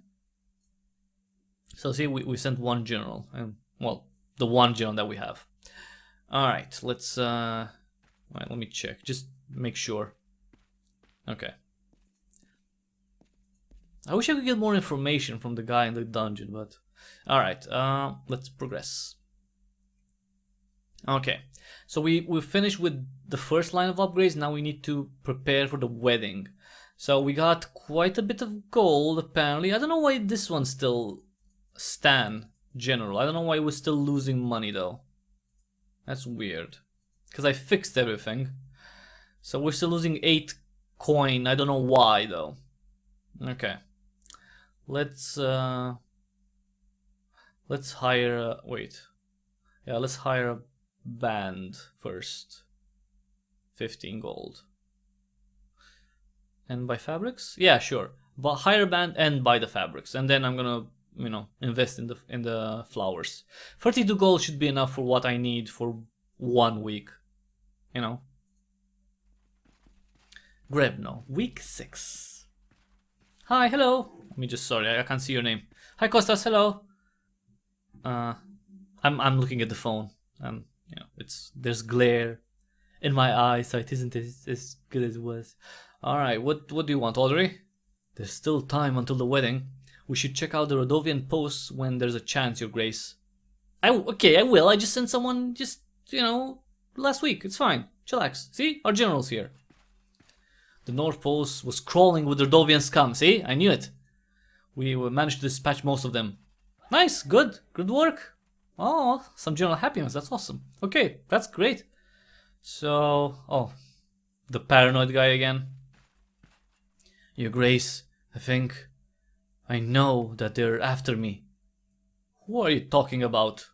So see, we sent 1 General. And, well, the 1 General that we have. Alright, let's... Alright, let me check. Just make sure. Okay. I wish I could get more information from the guy in the dungeon, but... Alright, let's progress. Okay, so we finished with the first line of upgrades. Now we need to prepare for the wedding. So we got quite a bit of gold, apparently. I don't know why this one's still Stan General. I don't know why we're still losing money, though. That's weird. Because I fixed everything. So we're still losing 8 coin. I don't know why, though. Okay. Let's hire wait. Yeah, let's hire a band first. 15 gold. And buy fabrics? Yeah, sure. But hire a band and buy the fabrics. And then I'm gonna, invest in the flowers. 32 gold should be enough for what I need for 1 week. Grebno, week 6. Hi, hello. Let me just, sorry, I can't see your name. Hi, Kostas, hello. I'm looking at the phone, and there's glare in my eyes, so it isn't as good as it was. All right, what do you want, Audrey? There's still time until the wedding. We should check out the Rodovian posts when there's a chance, Your Grace. Okay, I will. I just sent someone last week. It's fine. Chillax. See? Our general's here. The North Post was crawling with Rodovian scum. See? I knew it. We managed to dispatch most of them. Nice. Good. Good work. Oh, some general happiness. That's awesome. Okay, that's great. So, the paranoid guy again. Your Grace, I know that they're after me. Who are you talking about?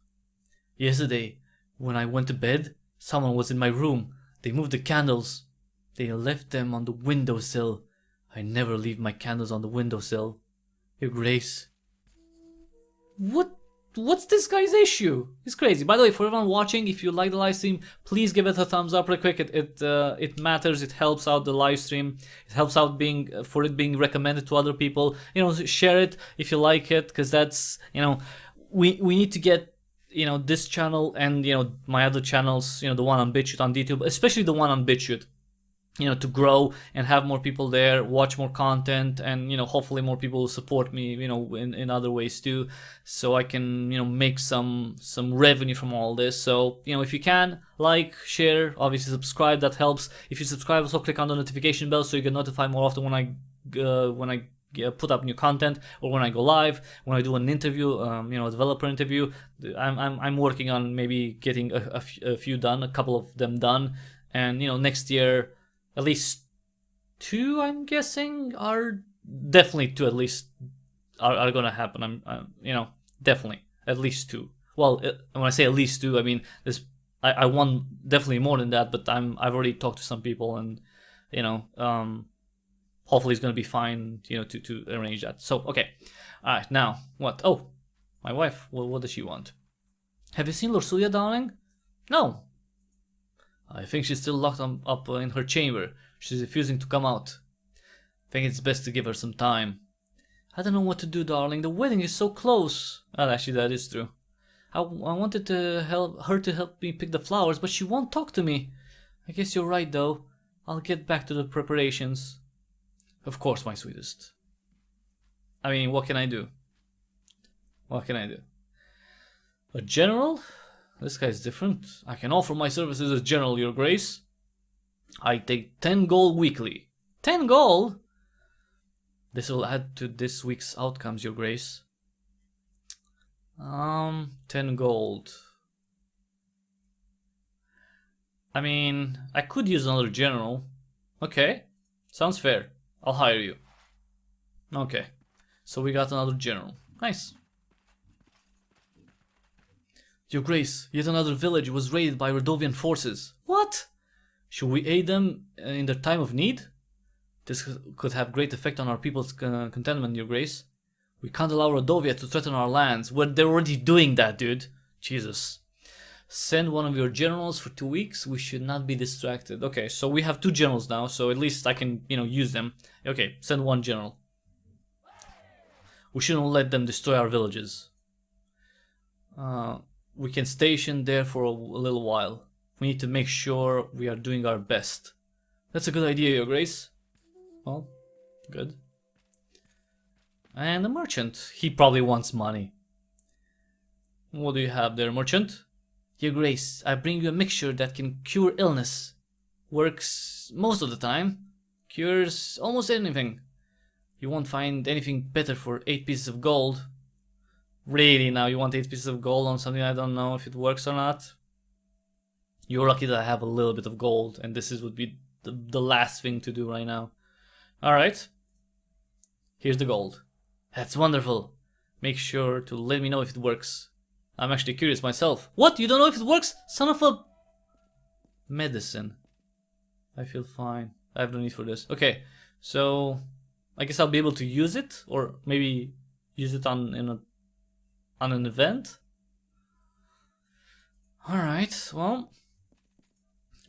Yesterday, when I went to bed, someone was in my room. They moved the candles. They left them on the windowsill. I never leave my candles on the windowsill. Your Grace. What's this guy's issue? He's crazy. By the way, for everyone watching, if you like the live stream, please give it a thumbs up real quick. It matters. It helps out the live stream. It helps out for it being recommended to other people. Share it if you like it, because that's we need to get this channel and my other channels, the one on BitChute on YouTube, especially the one on BitChute, to grow and have more people there, watch more content, and hopefully more people will support me in other ways too, so I can make some revenue from all this. So if you can, like, share, obviously subscribe, that helps. If you subscribe, also click on the notification bell so you get notified more often when I put up new content, or when I go live, when I do an interview, a developer interview. I'm working on maybe getting a few done, a couple of them done, and next year at least 2, I'm guessing, are definitely 2 at least are gonna happen. I'm definitely at least 2. Well, when I say at least 2, I mean I want definitely more than that, but I've already talked to some people, and hopefully it's gonna be fine, to arrange that. So okay, all right, now what? Oh, my wife. Well, what does she want? Have you seen Lorsulia, darling? No. I think she's still locked up in her chamber. She's refusing to come out. I think it's best to give her some time. I don't know what to do, darling. The wedding is so close. Well, actually, that is true. I wanted to help her to help me pick the flowers, but she won't talk to me. I guess you're right, though. I'll get back to the preparations. Of course, my sweetest. I mean, what can I do? What can I do? A general? This guy's different. I can offer my services as general, Your Grace. I take 10 gold weekly. 10 gold? This will add to this week's outcomes, Your Grace. 10 gold. I mean, I could use another general. Okay, sounds fair. I'll hire you. Okay, so we got another general. Nice. Your Grace, yet another village was raided by Rodovian forces. What? Should we aid them in their time of need? This could have great effect on our people's contentment, Your Grace. We can't allow Rodovia to threaten our lands. Well, they're already doing that, dude. Jesus. Send one of your generals for 2 weeks. We should not be distracted. Okay, so we have 2 generals now, so at least I can, use them. Okay, send 1 general. We shouldn't let them destroy our villages. We can station there for a little while. We need to make sure we are doing our best. That's a good idea, Your Grace. Well, good. And the merchant. He probably wants money. What do you have there, merchant? Your Grace, I bring you a mixture that can cure illness. Works most of the time. Cures almost anything. You won't find anything better for 8 pieces of gold. Really, now you want 8 pieces of gold on something I don't know if it works or not? You're lucky that I have a little bit of gold, and this would be the last thing to do right now. Alright. Here's the gold. That's wonderful. Make sure to let me know if it works. I'm actually curious myself. What? You don't know if it works? Son of a... Medicine. I feel fine. I have no need for this. Okay, so... I guess I'll be able to use it, or maybe use it on an event. Alright, well...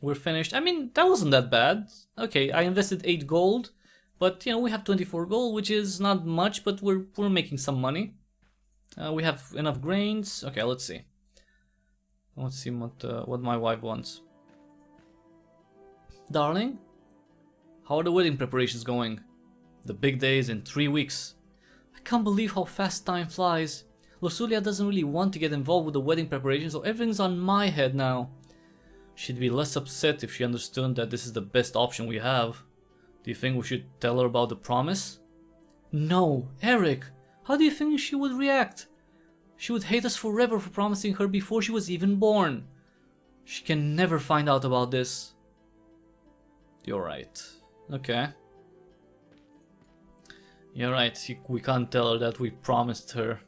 We're finished. I mean, that wasn't that bad. Okay, I invested 8 gold. But, we have 24 gold, which is not much, but we're making some money. We have enough grains. Okay, let's see. Let's see what my wife wants. Darling, how are the wedding preparations going? The big day is in 3 weeks. I can't believe how fast time flies. Lusulia doesn't really want to get involved with the wedding preparations, so everything's on my head now. She'd be less upset if she understood that this is the best option we have. Do you think we should tell her about the promise? No, Eric. How do you think she would react? She would hate us forever for promising her before she was even born. She can never find out about this. You're right. Okay. You're right. We can't tell her that we promised her.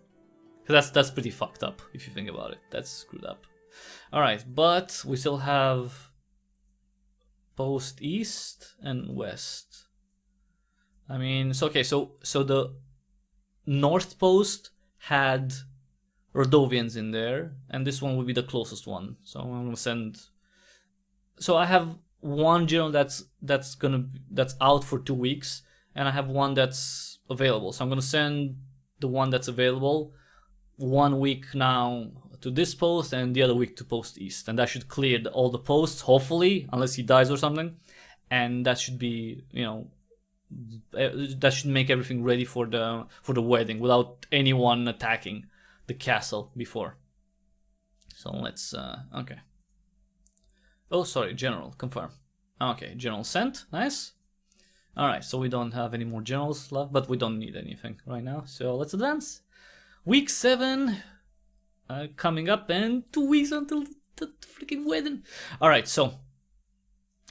That's pretty fucked up if you think about it. That's screwed up. Alright, but we still have post east and west. I mean, so okay, so the north post had Rodovians in there, and this one would be the closest one. So I'm gonna send. So I have one general that's out for 2 weeks, and I have one that's available. So I'm gonna send the one that's available 1 week now to this post, and the other week to post east, and that should clear all the posts, hopefully, unless he dies or something, and that should be, that should make everything ready for the wedding without anyone attacking the castle before. So let's okay. Oh, sorry, general, confirm. Okay, general sent, nice. Alright, so we don't have any more generals left, but we don't need anything right now, so let's advance. Week 7 coming up, and 2 weeks until the freaking wedding. Alright, so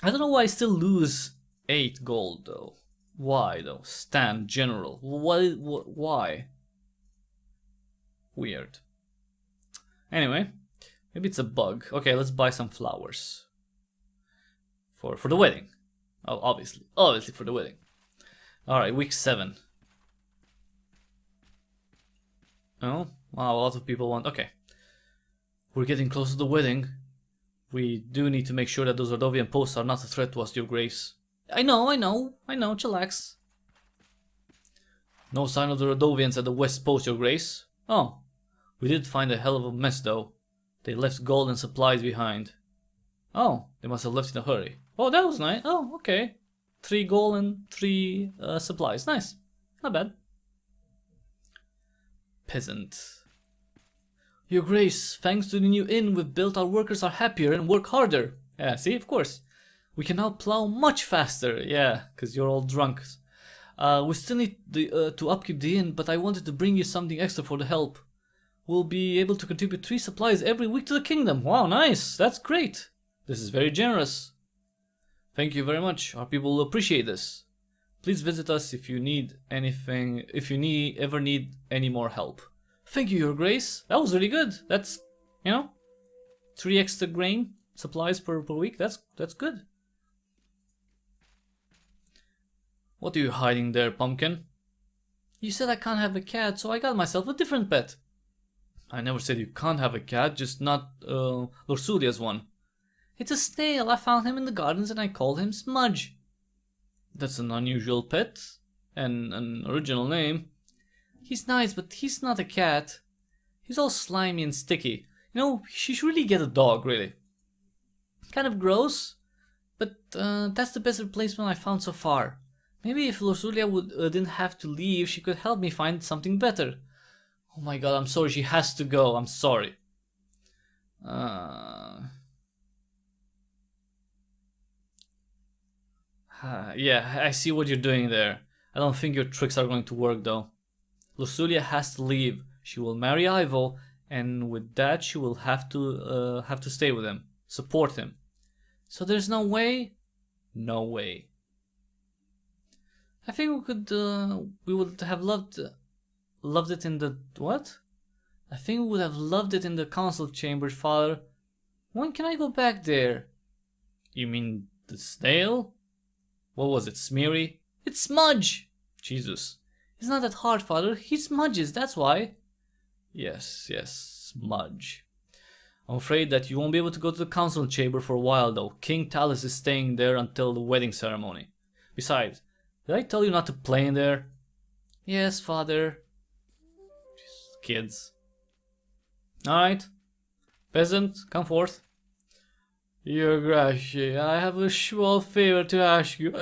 I don't know why I still lose 8 gold though. Why though? Stand general. Why? Weird. Anyway, maybe it's a bug. Okay, let's buy some flowers for the wedding. Oh, obviously for the wedding. All right, week 7. Oh, wow, a lot of people want. Okay, we're getting close to the wedding. We do need to make sure that those Rodovian posts are not a threat to us, Your Grace. I know, chillax. No sign of the Rodovians at the west post, Your Grace. Oh, We did find a hell of a mess though. They left gold and supplies behind. Oh, they must have left in a hurry. Oh, that was nice. Oh, okay. 3 gold and 3 supplies. Nice. Not bad. Peasant. Your Grace, thanks to the new inn we've built, our workers are happier and work harder. Yeah, see, of course. We can now plow much faster. Yeah, because you're all drunk. We still need to upkeep the inn, but I wanted to bring you something extra for the help. We'll be able to contribute 3 supplies every week to the kingdom. Wow, nice. That's great. This is very generous. Thank you very much. Our people will appreciate this. Please visit us if you need anything, if you ever need any more help. Thank you, Your Grace. That was really good. That's, 3 extra grain supplies per week. That's good. What are you hiding there, pumpkin? You said I can't have a cat, so I got myself a different pet. I never said you can't have a cat, just not Lorsulia's one. It's a snail. I found him in the gardens and I called him Smudge. That's an unusual pet and an original name. He's nice, but he's not a cat. He's all slimy and sticky. She should really get a dog, really. Kind of gross, but that's the best replacement I found so far. Maybe if Lorsulia didn't have to leave, she could help me find something better. Oh my god, I'm sorry, she has to go. I'm sorry. Yeah, I see what you're doing there. I don't think your tricks are going to work though. Lorsulia has to leave. She will marry Ivo, and with that she will have to stay with him, support him. So there's no way? No way. I think we would have loved it in the what? I think we would have loved it in the council chambers, Father. When can I go back there? You mean the snail? What was it, Smeary? It's Smudge! Jesus. It's not that hard, Father. He smudges, that's why. Yes, Smudge. I'm afraid that you won't be able to go to the council chamber for a while, though. King Talus is staying there until the wedding ceremony. Besides, did I tell you not to play in there? Yes, Father. Jeez, kids. Alright. Peasant, come forth. Your Grace, I have a small favor to ask you.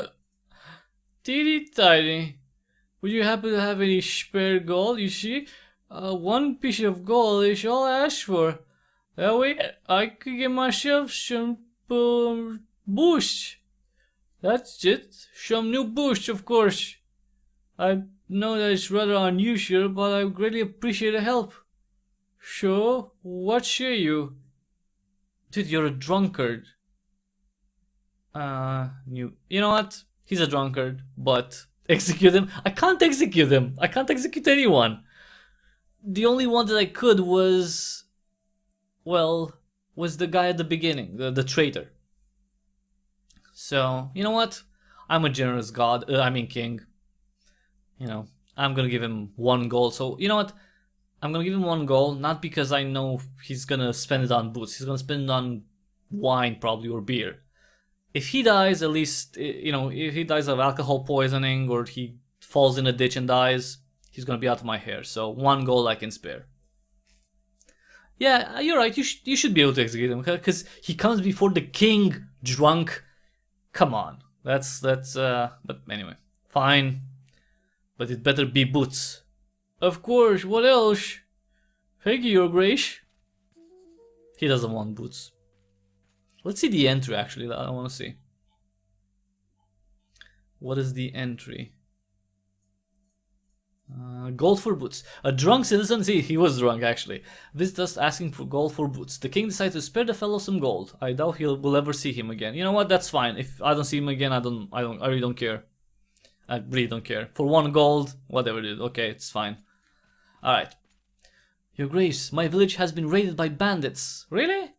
Teeny tiny. Would you happen to have any spare gold? You see, 1 piece of gold is all I ask for. That way, I could get myself some boost. That's it. Some new boost, of course. I know that it's rather unusual, but I greatly appreciate the help. So, what say you? Dude, you're a drunkard. You know what? He's a drunkard, but execute him. I can't execute him. I can't execute anyone. The only one that I could was the guy at the beginning, the traitor. So, you know what? I'm a generous god, king. I'm gonna give him 1 gold. So, you know what? I'm gonna give him 1 gold, not because I know he's gonna spend it on boots. He's gonna spend it on wine, probably, or beer. If he dies, at least, if he dies of alcohol poisoning or he falls in a ditch and dies, he's gonna be out of my hair. So 1 gold I can spare. Yeah, you're right. You should be able to execute him because he comes before the king drunk. Come on, that's. But anyway, fine. But it better be boots. Of course. What else? Thank you, Your Grace. He doesn't want boots. Let's see the entry. Actually, I want to see. What is the entry? Gold for boots. A drunk citizen, see, he was drunk actually, visits us asking for gold for boots. The king decides to spare the fellow some gold. I doubt we'll ever see him again. You know what? That's fine. If I don't see him again, I really don't care. I really don't care. For 1 gold, whatever it is. Okay, it's fine. Alright. Your Grace, my village has been raided by bandits. Really?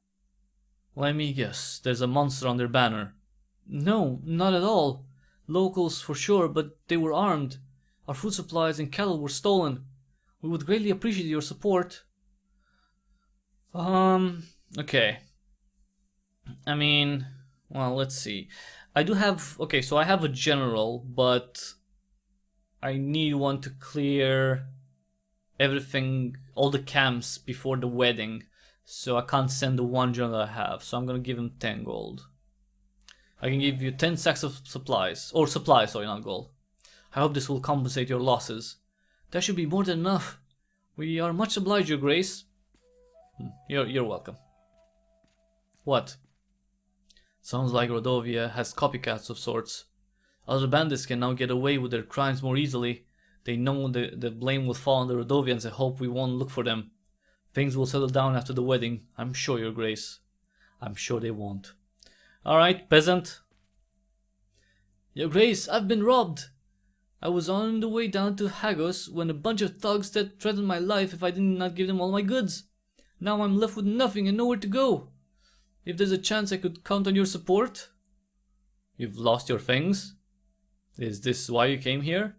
Let me guess. There's a monster on their banner. No, not at all. Locals for sure, but they were armed. Our food supplies and cattle were stolen. We would greatly appreciate your support. Okay. I mean, well, let's see. I do have, okay, so I have a general, but I need one to clear everything, all the camps before the wedding, so I can't send the one general that I have. So I'm gonna give him 10 gold. I can give you 10 sacks of supplies, or supplies, sorry, not gold. I hope this will compensate your losses. That should be more than enough. We are much obliged, Your Grace. You're welcome. What? Sounds like Rodovia has copycats of sorts. Other bandits can now get away with their crimes more easily. They know the blame will fall on the Rodovians and hope we won't look for them. Things will settle down after the wedding, I'm sure, Your Grace. I'm sure they won't. Alright, peasant. Your Grace, I've been robbed. I was on the way down to Hagos when a bunch of thugs that threatened my life if I did not give them all my goods. Now I'm left with nothing and nowhere to go. If there's a chance I could count on your support. You've lost your things? Is this why you came here?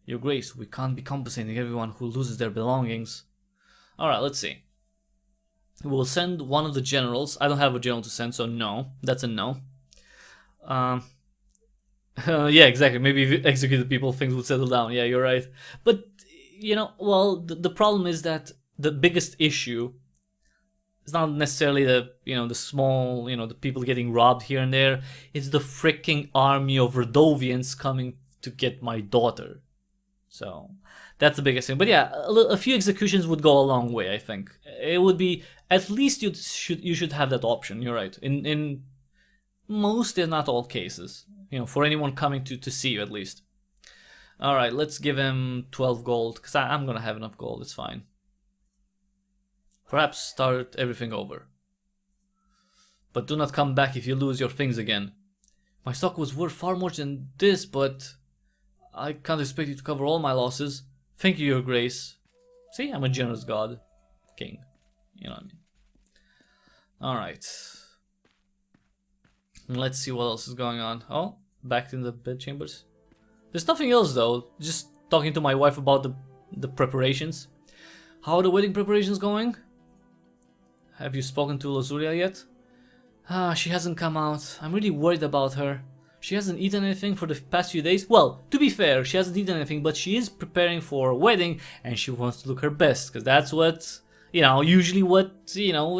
Your Grace, we can't be compensating everyone who loses their belongings. Alright, let's see. We'll send one of the generals. I don't have a general to send, so no. That's a no. Yeah, exactly. Maybe if you execute the people, things would settle down. Yeah, you're right. But, you know, well, the problem is that the biggest issue is not necessarily the small, the people getting robbed here and there. It's the freaking army of Rodovians coming to get my daughter. So, that's the biggest thing. But yeah, a few executions would go a long way, I think. It would be, at least you should have that option. You're right. In most, if not all cases. For anyone coming to see you, at least. Alright, let's give him 12 gold, because I'm gonna have enough gold, it's fine. Perhaps start everything over. But do not come back if you lose your things again. My stock was worth far more than this, but I can't expect you to cover all my losses. Thank you, Your Grace. See, I'm a generous god. King. You know what I mean. Alright. Let's see what else is going on. Oh, back in the bedchambers. There's nothing else though. Just talking to my wife about the preparations. How are the wedding preparations going? Have you spoken to Lazuria yet? She hasn't come out. I'm really worried about her. She hasn't eaten anything for the past few days. Well, to be fair, she hasn't eaten anything, but she is preparing for a wedding and she wants to look her best, because that's what, usually what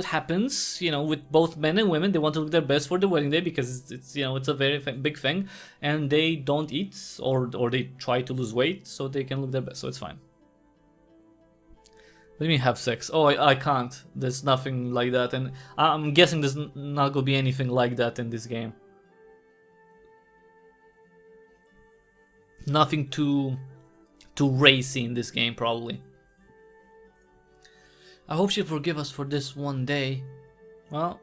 happens, with both men and women. They want to look their best for the wedding day because it's a very big thing, and they don't eat or they try to lose weight so they can look their best, so it's fine. Let me have sex. Oh, I can't. There's nothing like that, and I'm guessing there's not gonna be anything like that in this game. Nothing too racy in this game, probably. I hope she'll forgive us for this one day. Well,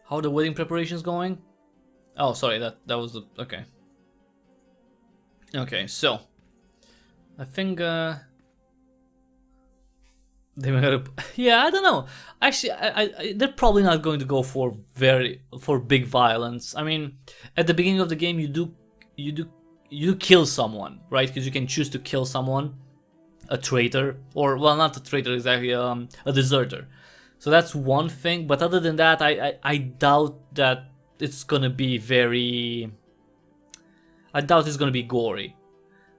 how are the wedding preparations going? Oh, sorry, that was the... okay. Okay, so I think they were gonna... yeah, I don't know. Actually, they're probably not going to go for big violence. I mean, at the beginning of the game, you do kill someone, right? Because you can choose to kill someone, a traitor, or, well, not a traitor exactly, a deserter. So that's one thing. But other than that, I doubt that it's gonna be very... I doubt it's gonna be gory.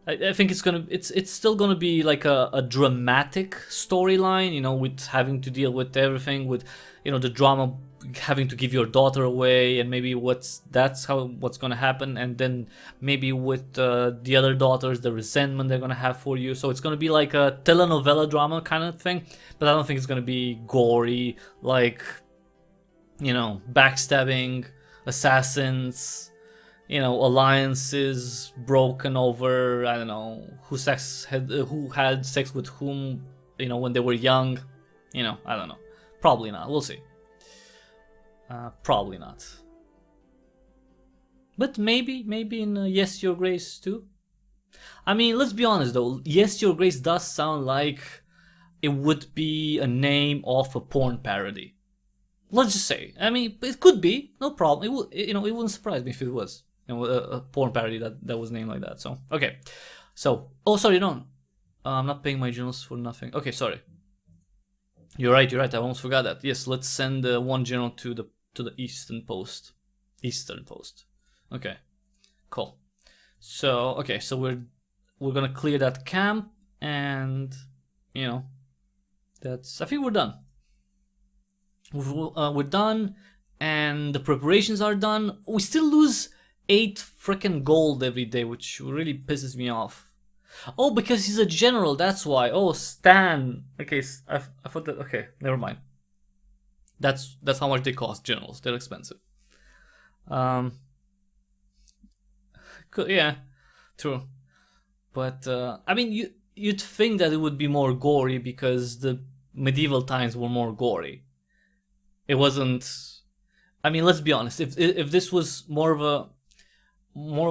I think it's still gonna be like a dramatic storyline, with having to deal with everything, with the drama, having to give your daughter away, and maybe what's gonna happen, and then maybe with the other daughters, the resentment they're gonna have for you. So it's gonna be like a telenovela drama kind of thing, but I don't think it's gonna be gory, like backstabbing, assassins, alliances broken over, I don't know, who had sex with whom, when they were young, I don't know. Probably not. We'll see. Probably not. But maybe in Yes, Your Grace too. I mean, let's be honest though. Yes, Your Grace does sound like it would be a name of a porn parody. Let's just say. I mean, it could be, no problem. It wouldn't surprise me if it was. A porn parody that was named like that. So okay, so oh sorry, no, I'm not paying my generals for nothing. Okay, sorry. You're right. I almost forgot that. Yes, let's send one general to the Eastern Post. Okay, cool. So okay, so we're gonna clear that camp, and you know, I think we're done. We're done, and the preparations are done. We still lose 8 freaking gold every day, which really pisses me off. Oh, because he's a general, that's why. Oh, Stan. Okay, I thought that. Okay, never mind. That's how much they cost. Generals, they're expensive. Um, yeah, true. But I mean, you'd think that it would be more gory because the medieval times were more gory. It wasn't. I mean, let's be honest. If this was more of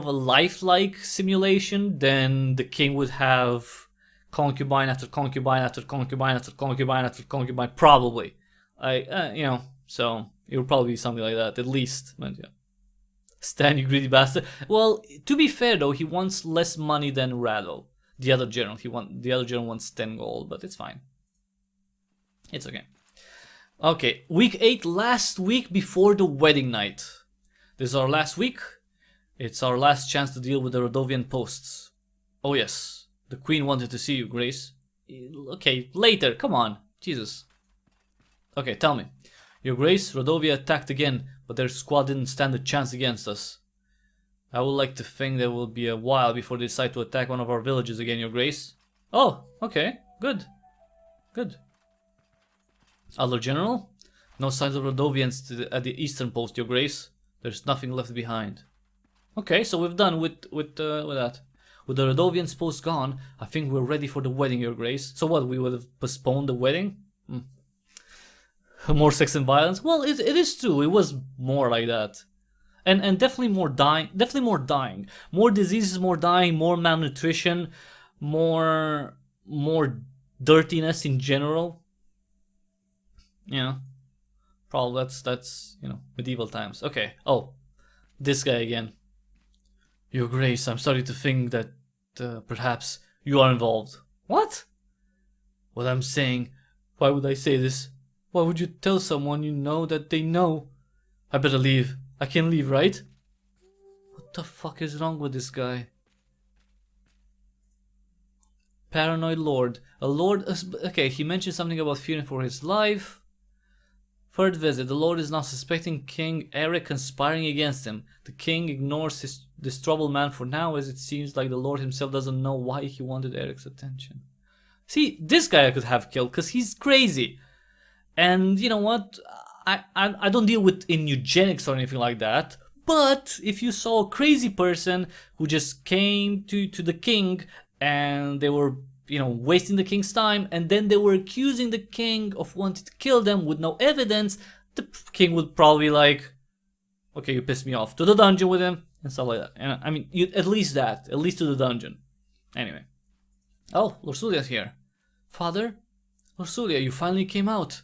a lifelike simulation, then the king would have concubine after concubine after concubine after concubine after concubine, probably. So it would probably be something like that at least. But yeah, Stan, you greedy bastard. Well, to be fair though, he wants less money than Rado, the other general. The other general wants 10 gold, but it's fine. It's okay. Okay, week 8, last week before the wedding night. This is our last week. It's our last chance to deal with the Rodovian posts. Oh yes, the queen wanted to see you, Grace. Okay, later, come on, Jesus. Okay, tell me. Your Grace, Rodovia attacked again, but their squad didn't stand a chance against us. I would like to think there will be a while before they decide to attack one of our villages again, Your Grace. Oh, okay, good. Good. Other General? No signs of Rodovians at the eastern post, Your Grace. There's nothing left behind. Okay, so we've done with that. With the Rodovians post gone, I think we're ready for the wedding, Your Grace. So what, we would have postponed the wedding? More sex and violence? Well, it is true. It was more like that. And definitely more dying. Definitely more dying. More diseases, more dying, more malnutrition, more dirtiness in general. You know, probably that's medieval times. Okay. Oh, this guy again. Your Grace, I'm sorry to think that perhaps you are involved. What? What I'm saying. Why would I say this? Why would you tell someone you know that they know? I better leave. I can leave, right? What the fuck is wrong with this guy? Paranoid Lord. A Lord. Okay, he mentioned something about fearing for his life. Third visit. The Lord is now suspecting King Eric conspiring against him. The king ignores this troubled man for now, as it seems like the Lord himself doesn't know why he wanted Eric's attention. See, this guy I could have killed because he's crazy. And you know what? I don't deal with in eugenics or anything like that. But if you saw a crazy person who just came to the king and they were wasting the king's time, and then they were accusing the king of wanting to kill them with no evidence, the king would probably be like, okay, you pissed me off, to the dungeon with him and stuff like that. And I mean, at least to the dungeon. Anyway. Oh, Lorsulia's here. Father? Lorsulia, you finally came out.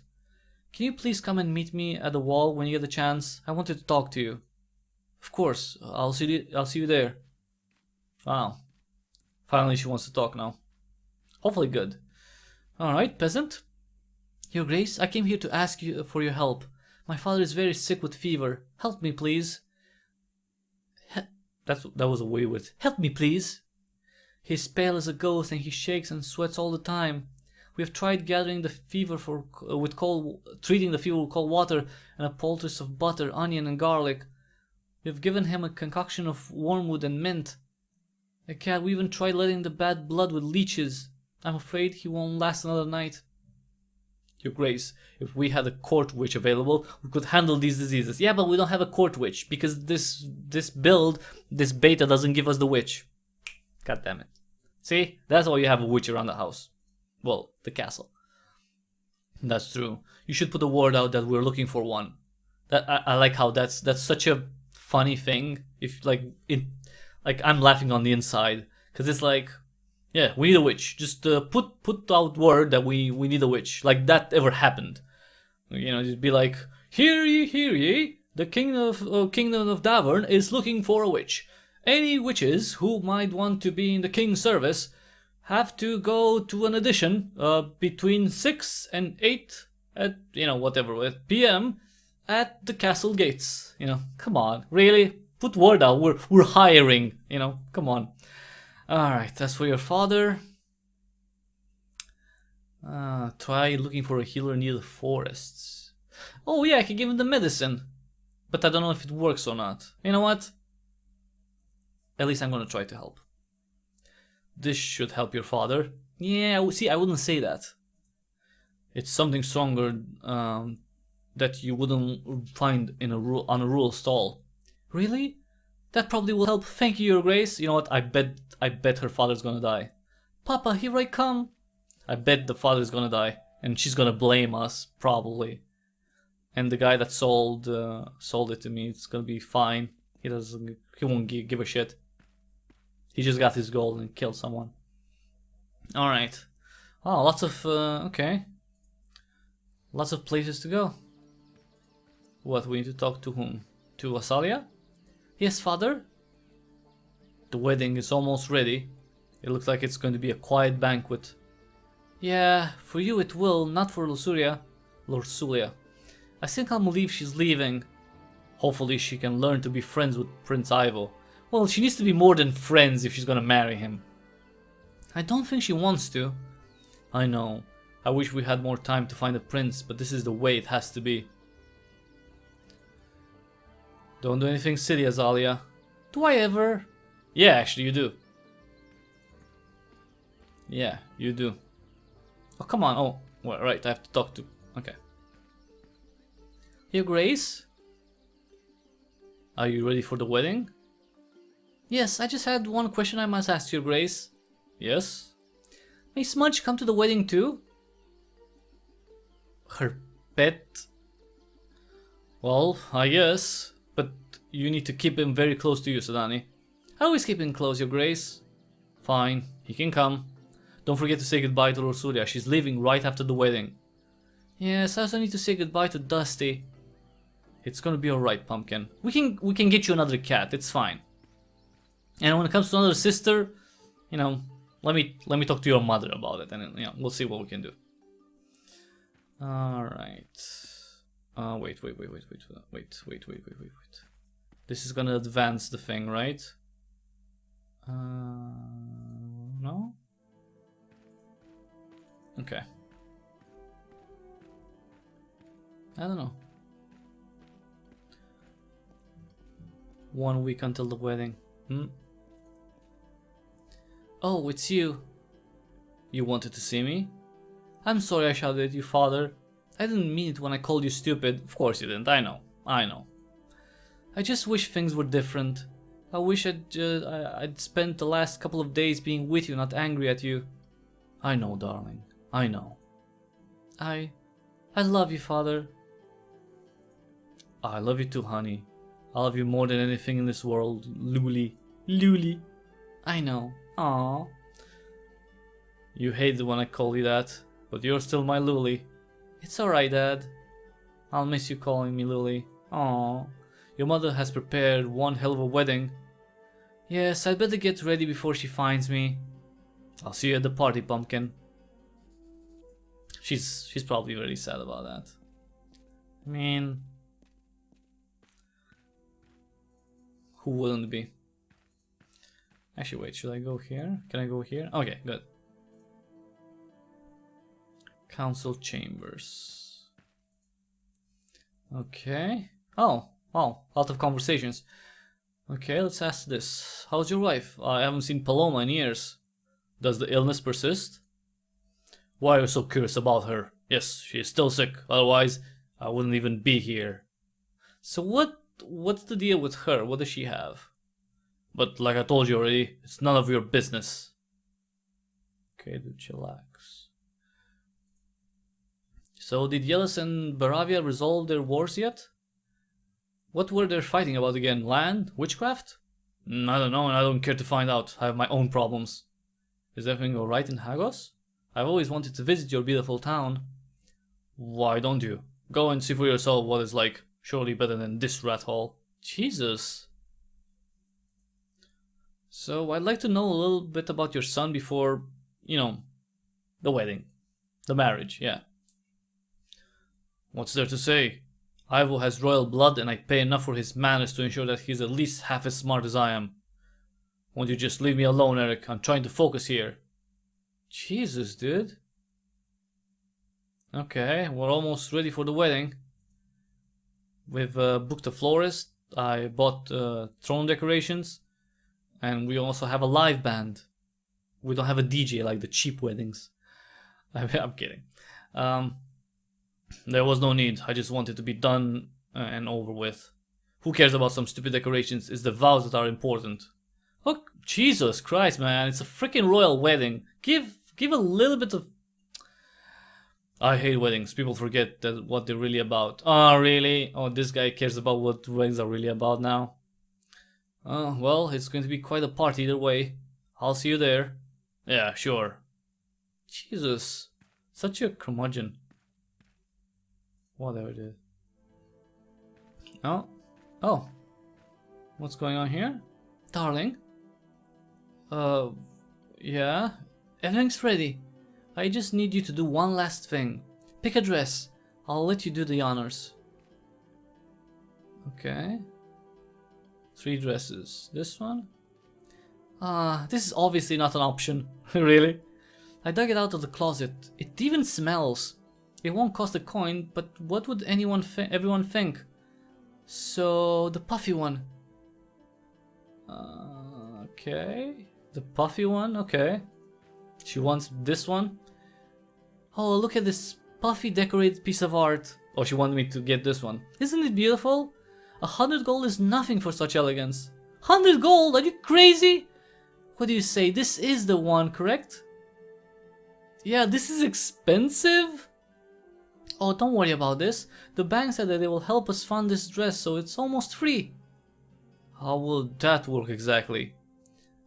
Can you please come and meet me at the wall when you get the chance? I wanted to talk to you. Of course, I'll see you there. Wow. Finally she wants to talk now. Hopefully good. Alright, peasant. Your Grace, I came here to ask you for your help. My father is very sick with fever. Help me, please. That was a weird word. Help me, please. He's pale as a ghost and he shakes and sweats all the time. We have tried gathering the fever treating the fever with cold water and a poultice of butter, onion, and garlic. We have given him a concoction of wormwood and mint. We even tried letting the bad blood with leeches. I'm afraid he won't last another night. Your Grace, if we had a court witch available, we could handle these diseases. Yeah, but we don't have a court witch because this beta doesn't give us the witch. God damn it. See? That's why you have a witch around the house. Well, the castle. That's true. You should put a word out that we're looking for one. I like how that's such a funny thing. If I'm laughing on the inside because it's like, yeah, we need a witch. Just put out word that we need a witch. Like that ever happened. Just be like, hear ye, the kingdom of Davern is looking for a witch. Any witches who might want to be in the king's service have to go to an audition between 6 and 8 at p.m. at the castle gates. Come on, really? Put word out. We're hiring. Come on. All right, that's for your father. Try looking for a healer near the forests. Oh yeah, I can give him the medicine. But I don't know if it works or not. You know what? At least I'm gonna try to help. This should help your father. Yeah, see, I wouldn't say that. It's something stronger that you wouldn't find in on a rural stall. Really? That probably will help. Thank you, Your Grace. You know what? I bet her father's gonna die. Papa, here I come. I bet the father's gonna die, and she's gonna blame us probably. And the guy that sold it to me, it's gonna be fine. He won't give a shit. He just got his gold and killed someone. All right. Oh, lots of okay. Lots of places to go. What, we need to talk to whom? To Asalia? Yes, father? The wedding is almost ready. It looks like it's going to be a quiet banquet. Yeah, for you it will, not for Lusuria. Lorsulia. I think I'll believe she's leaving. Hopefully she can learn to be friends with Prince Ivo. Well, she needs to be more than friends if she's gonna marry him. I don't think she wants to. I know. I wish we had more time to find a prince, but this is the way it has to be. Don't do anything silly, Azalia. Do I ever? Yeah, actually you do. Yeah, you do. Oh, come on. Oh, well, right, I have to talk to... Okay. Your Grace? Are you ready for the wedding? Yes, I just had one question I must ask, Your Grace. Yes? May Smudge come to the wedding too? Her pet? Well, I guess. But you need to keep him very close to you, Sadani. I always keep him close, Your Grace. Fine, he can come. Don't forget to say goodbye to Lorsuria. She's leaving right after the wedding. Yes, I also need to say goodbye to Dusty. It's gonna be alright, Pumpkin. We can get you another cat, it's fine. And when it comes to another sister, you know, let me talk to your mother about it, and you know, we'll see what we can do. Alright. Wait. This is gonna advance the thing, right? No? Okay. I don't know. 1 week until the wedding. Oh, it's you. You wanted to see me? I'm sorry I shouted at you, father. I didn't mean it when I called you stupid. Of course you didn't, I know. I just wish things were different. I wish I'd spent the last couple of days being with you, not angry at you. I know, darling. I know. I love you, father. I love you too, honey. I love you more than anything in this world, Luli. Luli. I know. Aww. You hate it when I call you that, but you're still my Luli. It's alright, Dad. I'll miss you calling me Luli. Aww. Your mother has prepared one hell of a wedding. Yes, I'd better get ready before she finds me. I'll see you at the party, Pumpkin. She's probably very sad about that. I mean, who wouldn't be? Actually, wait, should I go here? Can I go here? Okay, good. Council chambers. Okay. Oh, wow, a lot of conversations. Okay, let's ask this. How's your wife? I haven't seen Paloma in years. Does the illness persist? Why are you so curious about her? Yes, she is still sick, otherwise I wouldn't even be here. So what's the deal with her? What does she have? But like I told you already, it's none of your business. Okay, dude, chillax. So did Yelis and Baravia resolve their wars yet? What were they fighting about again? Land? Witchcraft? I don't know, and I don't care to find out. I have my own problems. Is everything alright in Hagos? I've always wanted to visit your beautiful town. Why don't you? Go and see for yourself what it's like. Surely better than this rat hole. Jesus. So I'd like to know a little bit about your son before, you know, the wedding. The marriage, yeah. What's there to say? Ivo has royal blood and I pay enough for his manners to ensure that he's at least half as smart as I am. Won't you just leave me alone, Eric? I'm trying to focus here. Jesus, dude. Okay, we're almost ready for the wedding. We've booked a florist. I bought throne decorations. And we also have a live band. We don't have a DJ like the cheap weddings. I'm kidding. There was no need. I just wanted to be done and over with. Who cares about some stupid decorations? It's the vows that are important. Oh, Jesus Christ, man. It's a freaking royal wedding. Give a little bit of... I hate weddings. People forget that what they're really about. Oh, really? Oh, this guy cares about what weddings are really about now. Well, it's going to be quite a party either way. I'll see you there. Yeah, sure. Jesus. Such a curmudgeon. Whatever it is. Oh. Oh. What's going on here? Darling? Yeah? Everything's ready. I just need you to do one last thing. Pick a dress. I'll let you do the honors. Okay. 3 dresses. This one? This is obviously not an option. Really? I dug it out of the closet. It even smells. It won't cost a coin, but what would everyone think? So, the puffy one. Okay. The puffy one? Okay. She wants this one. Oh, look at this puffy decorated piece of art. Oh, she wanted me to get this one. Isn't it beautiful? 100 gold is nothing for such elegance. 100 gold? Are you crazy? What do you say? This is the one, correct? Yeah, this is expensive? Oh, don't worry about this. The bank said that they will help us fund this dress, so it's almost free. How will that work exactly?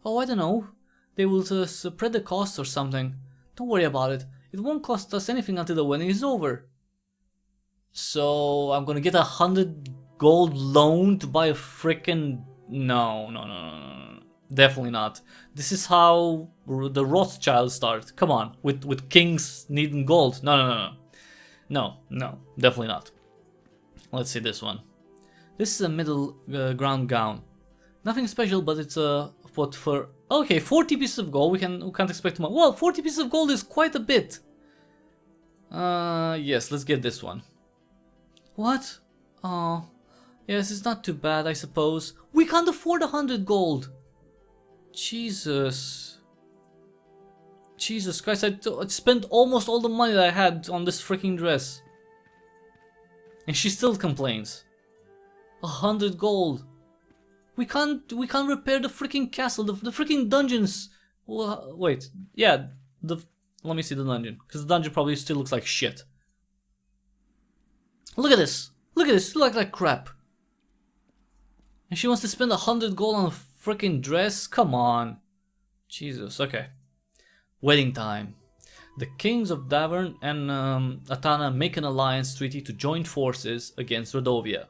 Oh, I don't know. They will spread the costs or something. Don't worry about it. It won't cost us anything until the wedding is over. So, I'm gonna get 100 gold loan to buy a frickin'... No. Definitely not. This is how the Rothschilds start. Come on, with kings needing gold. No, definitely not. Let's see this one. This is a middle ground gown. Nothing special, but it's a what for? Okay, 40 pieces of gold. We can't expect more. Well, 40 pieces of gold is quite a bit. Yes, let's get this one. What? Oh, yes, it's not too bad, I suppose. We can't afford 100 gold. Jesus Christ, I spent almost all the money that I had on this freaking dress. And she still complains. 100 gold. We can't repair the freaking castle, the freaking dungeons. Well, wait, yeah, let me see the dungeon, because the dungeon probably still looks like shit. Look at this, it looks like crap. And she wants to spend 100 gold on a freaking dress? Come on. Jesus, okay. Wedding time. The kings of Davern and Atana make an alliance treaty to join forces against Rodovia.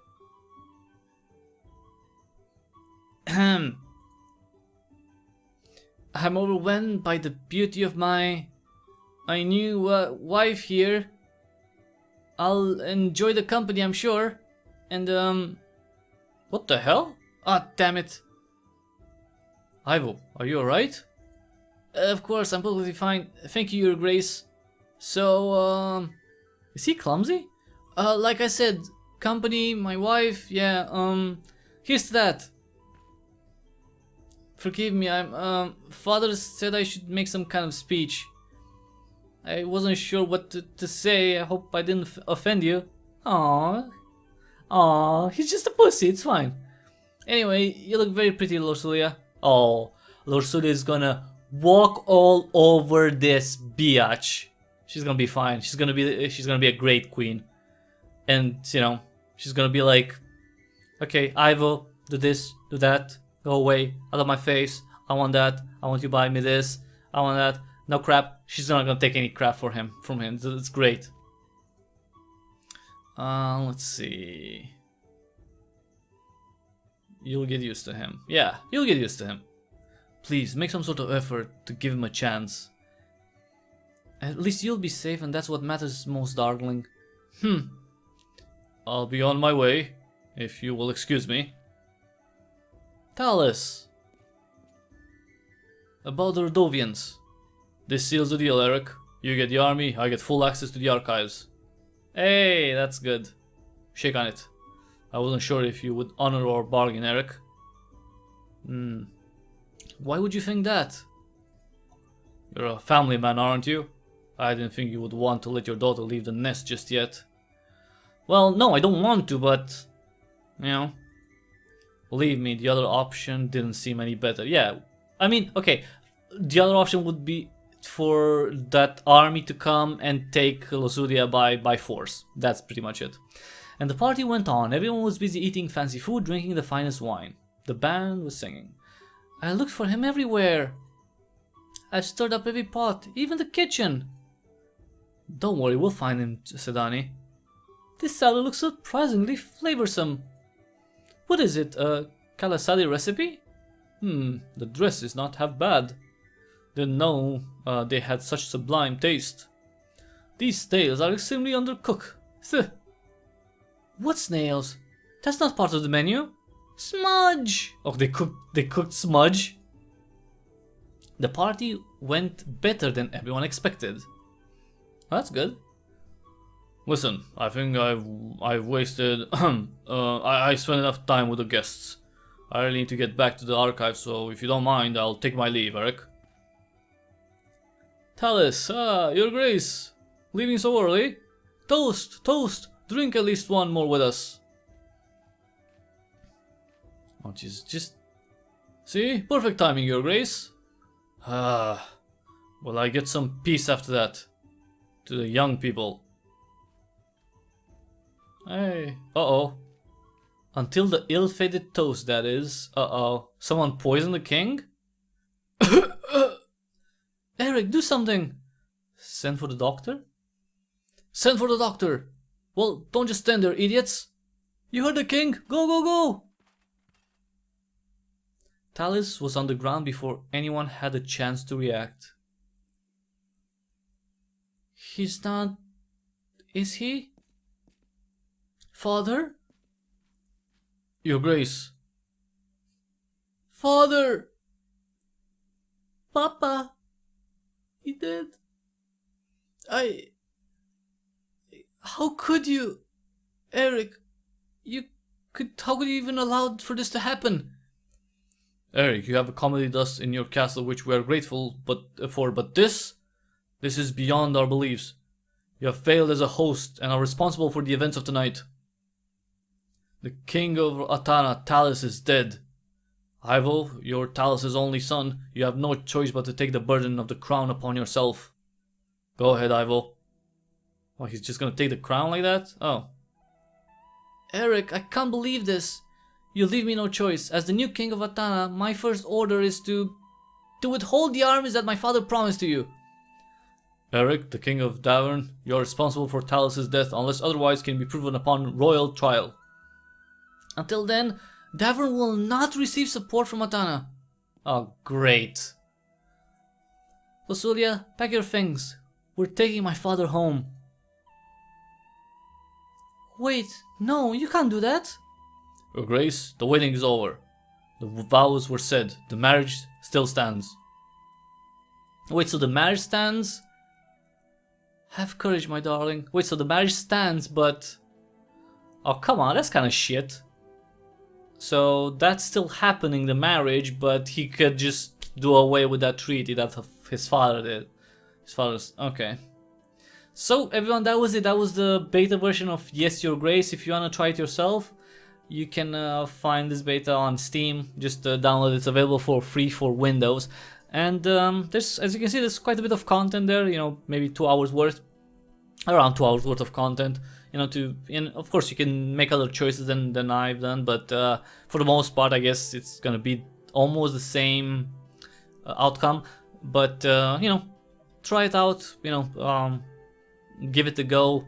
I'm overwhelmed by the beauty of my new wife here. I'll enjoy the company, I'm sure. And what the hell? Ah, damn it. Ivo, are you alright? Of course, I'm perfectly fine. Thank you, Your Grace. So, is he clumsy? Like I said, company, my wife, yeah, here's to that. Forgive me, father said I should make some kind of speech. I wasn't sure what to say. I hope I didn't offend you. Aww, he's just a pussy, it's fine. Anyway, you look very pretty, Lorsulia. Oh, Lorsulia is gonna walk all over this biatch. She's gonna be fine. She's gonna be a great queen. And, you know, she's gonna be like, okay, Ivo, do this, do that, go away, out of my face, I want that, I want you to buy me this, I want that, no crap. She's not gonna take any crap from him. It's great. Let's see. You'll get used to him. Yeah, you'll get used to him. Please, make some sort of effort to give him a chance. At least you'll be safe, and that's what matters most, darling. I'll be on my way, if you will excuse me. Talus. About the Rodovians. This seals the deal, Eric. You get the army, I get full access to the archives. Hey, that's good. Shake on it. I wasn't sure if you would honor our bargain, Eric. Why would you think that? You're a family man, aren't you? I didn't think you would want to let your daughter leave the nest just yet. Well, no, I don't want to, but... You know... Believe me, the other option didn't seem any better. Yeah, I mean, okay, the other option would be for that army to come and take Losuria by force. That's pretty much it. And the party went on. Everyone was busy eating fancy food, drinking the finest wine. The band was singing. I looked for him everywhere. I've stirred up every pot, even the kitchen. Don't worry, we'll find him, said Annie. This salad looks surprisingly flavorsome. What is it, a Kalasadi recipe? The dress is not half bad. Didn't know they had such sublime taste. These snails are extremely undercooked. What snails? That's not part of the menu. Smudge! Oh, they cooked smudge? The party went better than everyone expected. That's good. Listen, I think I've wasted I spent enough time with the guests. I really need to get back to the archive, so if you don't mind, I'll take my leave, Eric. Talus, your grace, leaving so early? Toast, toast, drink at least one more with us. Oh, just see, perfect timing, your grace. Will I get some peace after that? To the young people. Hey, uh-oh. Until the ill-fated toast, that is. Uh-oh. Someone poisoned the king? Eric, do something. Send for the doctor? Send for the doctor. Well, don't just stand there, idiots. You heard the king. Go, go, go. Talus was on the ground before anyone had a chance to react. He's not... Is he? Father? Your Grace. Father! Papa! He did. How could you? Eric, how could you even allow for this to happen? Eric, you have accommodated us in your castle, which we are grateful but this is beyond our beliefs. You have failed as a host and are responsible for the events of tonight. The king of Atana, Talus, is dead. Ivo, your Talus' only son, you have no choice but to take the burden of the crown upon yourself. Go ahead, Ivo. Oh, he's just gonna take the crown like that? Oh. Eric, I can't believe this. You leave me no choice. As the new king of Atana, my first order is to withhold the armies that my father promised to you. Eric, the king of Davern, you are responsible for Talus' death unless otherwise can be proven upon royal trial. Until then, Davern will not receive support from Atana. Oh, great. Losulia, pack your things. We're taking my father home. Wait, no, you can't do that. Your Grace, the wedding is over. The vows were said. The marriage still stands. Wait, so the marriage stands? Have courage, my darling. Wait, so the marriage stands, but... Oh, come on, that's kind of shit. So, that's still happening, the marriage, but he could just do away with that treaty that his father did. His father's... Okay. So, everyone, that was it. That was the beta version of Yes, Your Grace. If you want to try it yourself, you can find this beta on Steam. Just download it. It's available for free for Windows. And there's, as you can see, there's quite a bit of content there. You know, maybe 2 hours worth. Around 2 hours worth of content. You know, and of course you can make other choices than I've done. But for the most part, I guess it's going to be almost the same outcome. But, you know, try it out. You know, give it a go.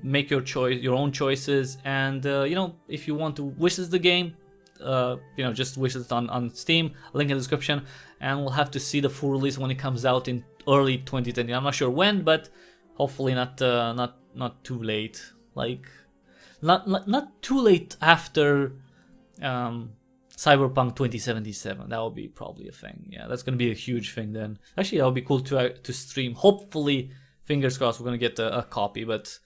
Make your choice, your own choices, and you know, if you want to wishlist the game, you know, just wishlist on Steam. Link in the description, and we'll have to see the full release when it comes out in early 2020. I'm not sure when, but hopefully not too late. Like not too late after Cyberpunk 2077. That would be probably a thing. Yeah, that's gonna be a huge thing then. Actually, that would be cool to stream. Hopefully, fingers crossed, we're gonna get a copy, but.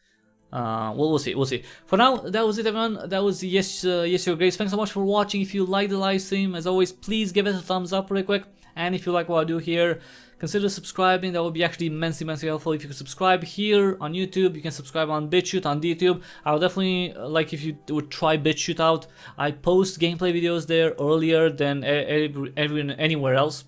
We'll see. We'll see. For now, that was it, everyone. That was yes, your grace. Thanks so much for watching. If you like the live stream, as always, please give it a thumbs up real quick. And if you like what I do here, consider subscribing. That would be actually immensely helpful. If you could subscribe here on YouTube, you can subscribe on BitChute, on DTube. I would definitely like if you would try BitChute out. I post gameplay videos there earlier than anywhere else.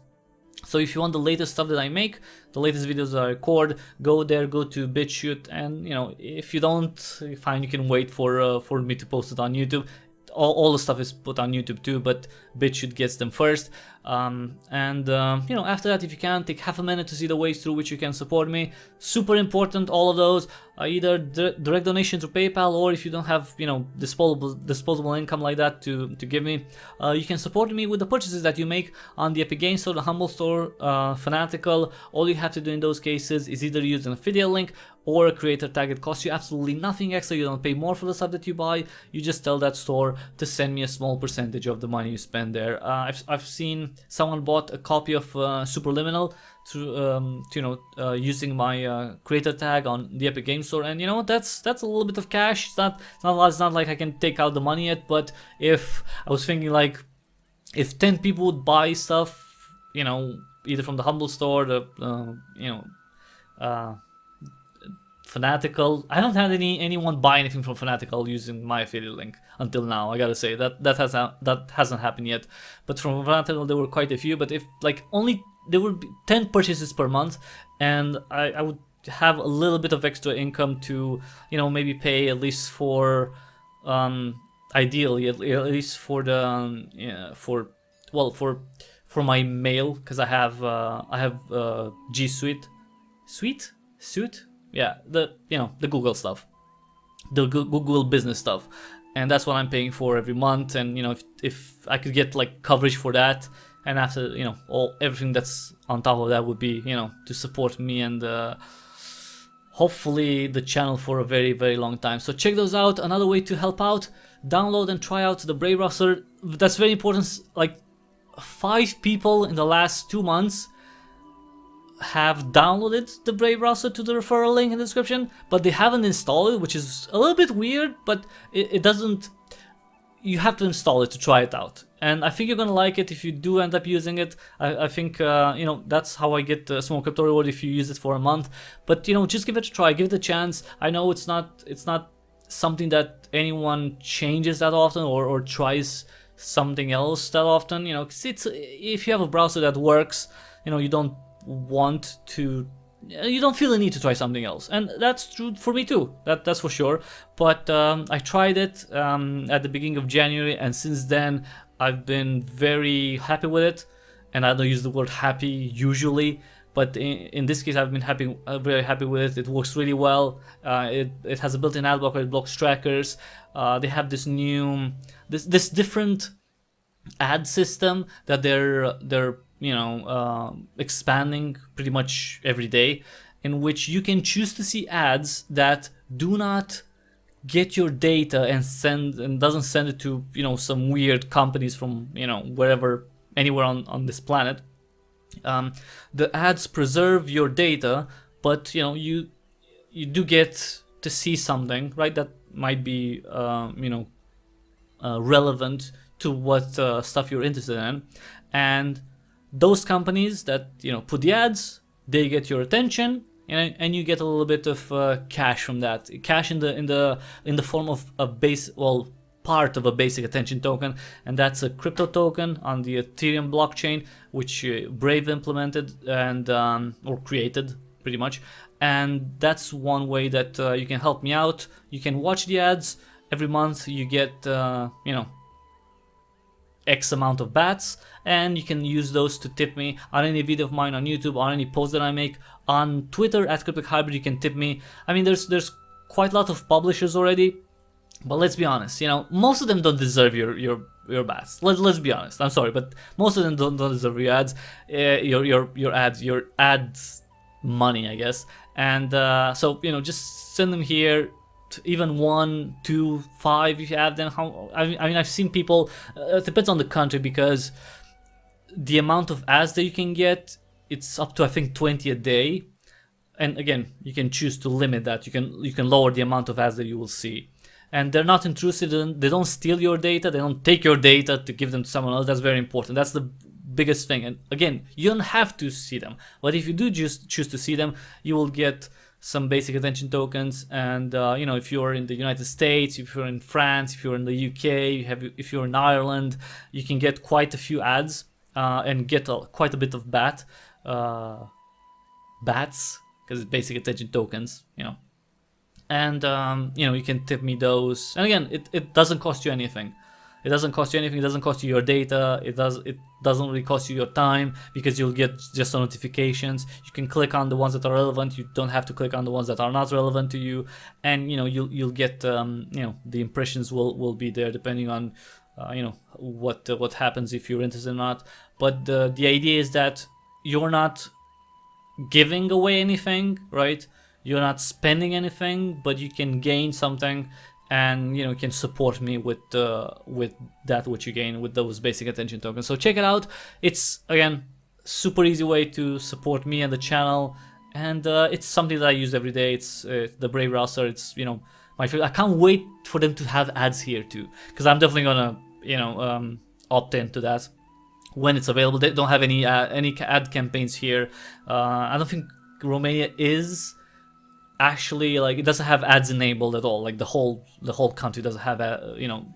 So if you want the latest stuff that I make, the latest videos that I record, go there, go to BitChute, and you know, if you don't, fine, you can wait for me to post it on YouTube. All the stuff is put on YouTube too, but BitChute gets them first. You know, after that, if you can, take half a minute to see the ways through which you can support me. Super important, all of those. Either direct donation through PayPal, or if you don't have, you know, disposable income like that to give me, you can support me with the purchases that you make on the Epic Games Store, the Humble Store, Fanatical. All you have to do in those cases is either use an affiliate link or a creator tag. It costs you absolutely nothing extra. You don't pay more for the stuff that you buy. You just tell that store to send me a small percentage of the money you spend there. I've seen someone bought a copy of Superliminal through you know, using my creator tag on the Epic Games Store, and you know, that's a little bit of cash. It's not a lot. It's not like I can take out the money yet, but if I was thinking, like, if 10 people would buy stuff, you know, either from the Humble Store, the you know, Fanatical. I haven't had anyone buy anything from Fanatical using my affiliate link until now. I gotta say that hasn't happened yet. But from Fanatical there were quite a few. But if like only there would be 10 purchases per month, and I would have a little bit of extra income to, you know, maybe pay at least for ideally at least for the yeah, for my mail, because I have G Suite. Yeah, the, you know, the Google stuff, the Google business stuff, and that's what I'm paying for every month. And you know, if I could get like coverage for that, and after, you know, everything that's on top of that would be, you know, to support me and hopefully the channel for a very long time. So check those out. Another way to help out: download and try out the Brave Browser. That's very important. Like 5 people in the last 2 months have downloaded the Brave Browser to the referral link in the description, but they haven't installed it, which is a little bit weird, but it doesn't, you have to install it to try it out. And I think you're gonna like it if you do end up using it. I think you know, that's how I get a small crypto reward if you use it for a month. But you know, just give it a try, give it a chance. I know it's not something that anyone changes that often or tries something else that often, you know, 'cause it's, if you have a browser that works, you know, you don't feel the need to try something else, and that's true for me too, that's for sure. But I tried it at the beginning of January, and since then I've been very happy with it. And I don't use the word happy usually, but in this case I've been very happy with it. It works really well. It has a built-in ad blocker, it blocks trackers. They have this new this different ad system that they're you know, expanding pretty much every day, in which you can choose to see ads that do not get your data and doesn't send it to, you know, some weird companies from, you know, wherever, anywhere on this planet. The ads preserve your data, but you know, you do get to see something, right, that might be you know, relevant to what stuff you're interested in. And those companies that, you know, put the ads, they get your attention, and you get a little bit of cash from that. Cash in the form of a part of a basic attention token, and that's a crypto token on the Ethereum blockchain, which Brave implemented and or created pretty much. And that's one way that you can help me out. You can watch the ads every month. You get you know, X amount of bats, and you can use those to tip me on any video of mine on YouTube, on any post that I make. On Twitter at Cryptic Hybrid, you can tip me. I mean, there's quite a lot of publishers already, but let's be honest, you know, most of them don't deserve your bats. Let's be honest. I'm sorry, but most of them don't deserve your ads, your ads money, I guess. And so, you know, just send them here. Even 1, 2, 5 if you have them. I mean, I've seen people, it depends on the country, because the amount of ads that you can get, it's up to I think 20 a day. and again, you can choose to limit that. You can lower the amount of ads that you will see, and they're not intrusive. They don't steal your data. They don't take your data to give them to someone else. That's very important. That's the biggest thing. And again, you don't have to see them, but if you do just choose to see them, you will get some basic attention tokens. And you know, if you're in the United States, if you're in France, if you're in the UK, if you're in Ireland, you can get quite a few ads and get quite a bit of bats, because it's basic attention tokens, you know. And you know, you can tip me those. And again, it doesn't cost you anything. It doesn't cost you anything. It doesn't cost you your data. It doesn't really cost you your time, because you'll get just the notifications. You can click on the ones that are relevant. You don't have to click on the ones that are not relevant to you. And you know, you'll get you know, the impressions will be there depending on you know, what happens, if you're interested or not. But the idea is that you're not giving away anything, right? You're not spending anything, but you can gain something, and you know, you can support me with that which you gain with those basic attention tokens. So check it out. It's, again, super easy way to support me and the channel, and it's something that I use every day. It's the Brave browser. It's, you know, my favorite. I can't wait for them to have ads here too, because I'm definitely gonna, you know, opt into that when it's available. They don't have any ad campaigns here. I don't think Romania is actually, like, it doesn't have ads enabled at all. Like the whole country doesn't have you know,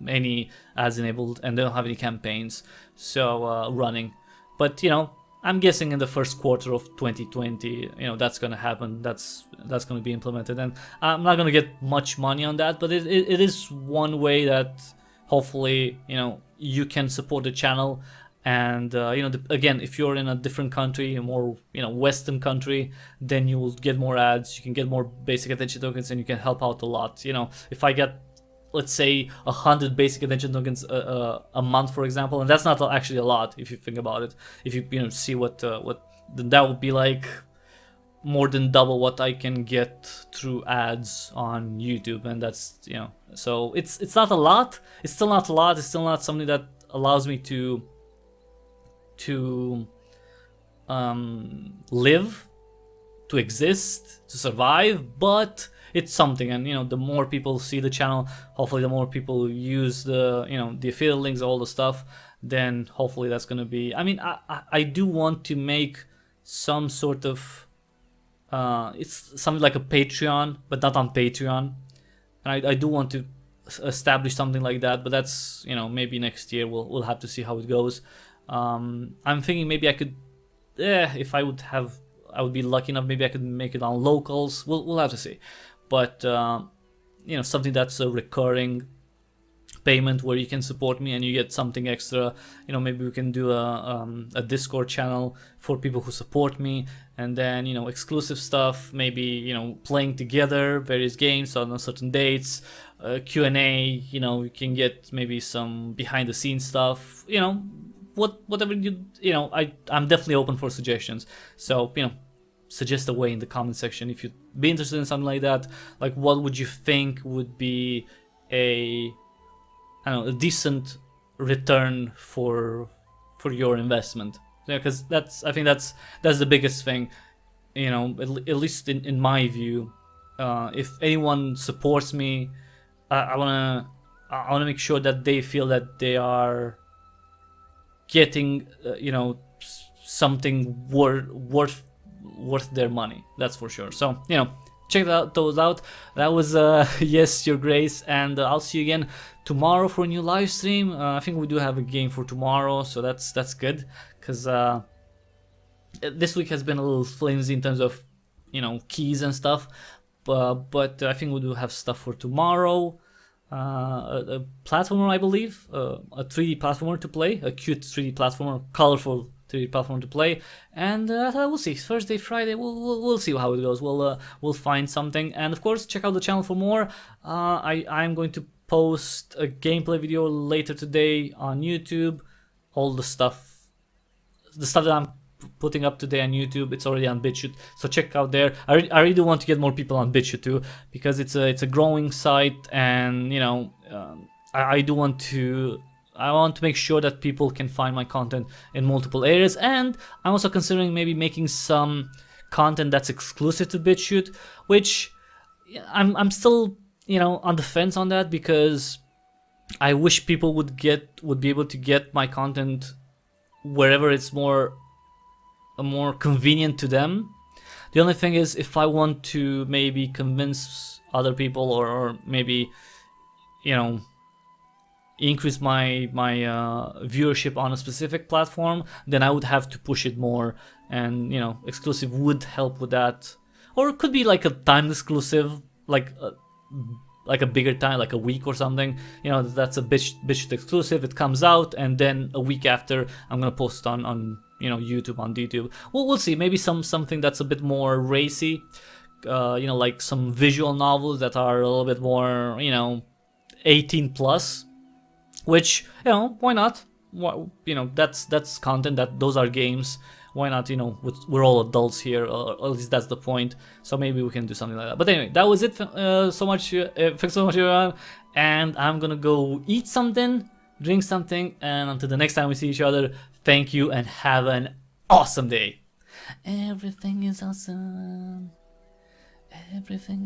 any ads enabled, and they don't have any campaigns so running. But you know, I'm guessing in the first quarter of 2020, you know, that's gonna happen. That's gonna be implemented, and I'm not gonna get much money on that, but it is one way that hopefully, you know, you can support the channel. And you know, again, if you're in a different country, a more, you know, Western country, then you will get more ads. You can get more basic attention tokens, and you can help out a lot. You know, if I get, let's say, 100 basic attention tokens a month, for example, and that's not actually a lot if you think about it. If you know, see what then that would be like more than double what I can get through ads on YouTube, and that's, you know, so it's not a lot. It's still not a lot. It's still not something that allows me to live, to exist, to survive, but it's something. And you know, the more people see the channel, hopefully the more people use the, you know, the affiliate links, all the stuff, then hopefully that's gonna be, I mean, I do want to make some sort of it's something like a Patreon, but not on Patreon. And I do want to establish something like that, but that's, you know, maybe next year. We'll have to see how it goes. I'm thinking maybe I could, if I would be lucky enough, maybe I could make it on locals. We'll have to see. But you know, something that's a recurring payment where you can support me and you get something extra. You know, maybe we can do a Discord channel for people who support me, and then, you know, exclusive stuff, maybe, you know, playing together various games on certain dates, Q&A. You know, you can get maybe some behind the scenes stuff, you know, whatever you know, I'm definitely open for suggestions. So, you know, suggest a way in the comment section if you'd be interested in something like that. Like, what would you think would be a decent return for your investment? Yeah, because I think that's the biggest thing. You know, at least in my view, if anyone supports me, I wanna make sure that they feel that they are getting you know, something worth their money. That's for sure. So, you know, check those out. That was Yes, Your Grace, and I'll see you again tomorrow for a new live stream. I think we do have a game for tomorrow, so that's good, because this week has been a little flimsy in terms of, you know, keys and stuff, but I think we do have stuff for tomorrow. A platformer, I believe, a 3D platformer to play, a cute 3D platformer, colorful 3D platformer to play, and we'll see. Thursday, Friday, we'll see how it goes. We'll find something, and of course, check out the channel for more. I'm going to post a gameplay video later today on YouTube. All the stuff that I'm putting up today on YouTube, it's already on BitChute, so check out there. I really do want to get more people on BitChute too, because it's a growing site, and you know, I want to make sure that people can find my content in multiple areas. And I'm also considering maybe making some content that's exclusive to BitChute, which I'm still, you know, on the fence on that, because I wish people would be able to get my content wherever it's more convenient to them. The only thing is, if I want to maybe convince other people, or maybe, you know, increase my viewership on a specific platform, then I would have to push it more, and you know, exclusive would help with that. Or it could be like a timed exclusive, like a bigger time, like a week or something. You know, that's a BitChute exclusive. It comes out, and then a week after, I'm gonna post on you know, YouTube, on YouTube. We'll see. Maybe something that's a bit more racy. You know, like some visual novels that are a little bit more, you know, 18 plus. Which, you know, why not? You know, that's content. Those are games. Why not? You know, we're all adults here, or at least that's the point. So maybe we can do something like that. But anyway, that was it. Thanks so much, everyone. And I'm gonna go eat something, drink something, and until the next time we see each other, thank you and have an awesome day. Everything is awesome. Everything.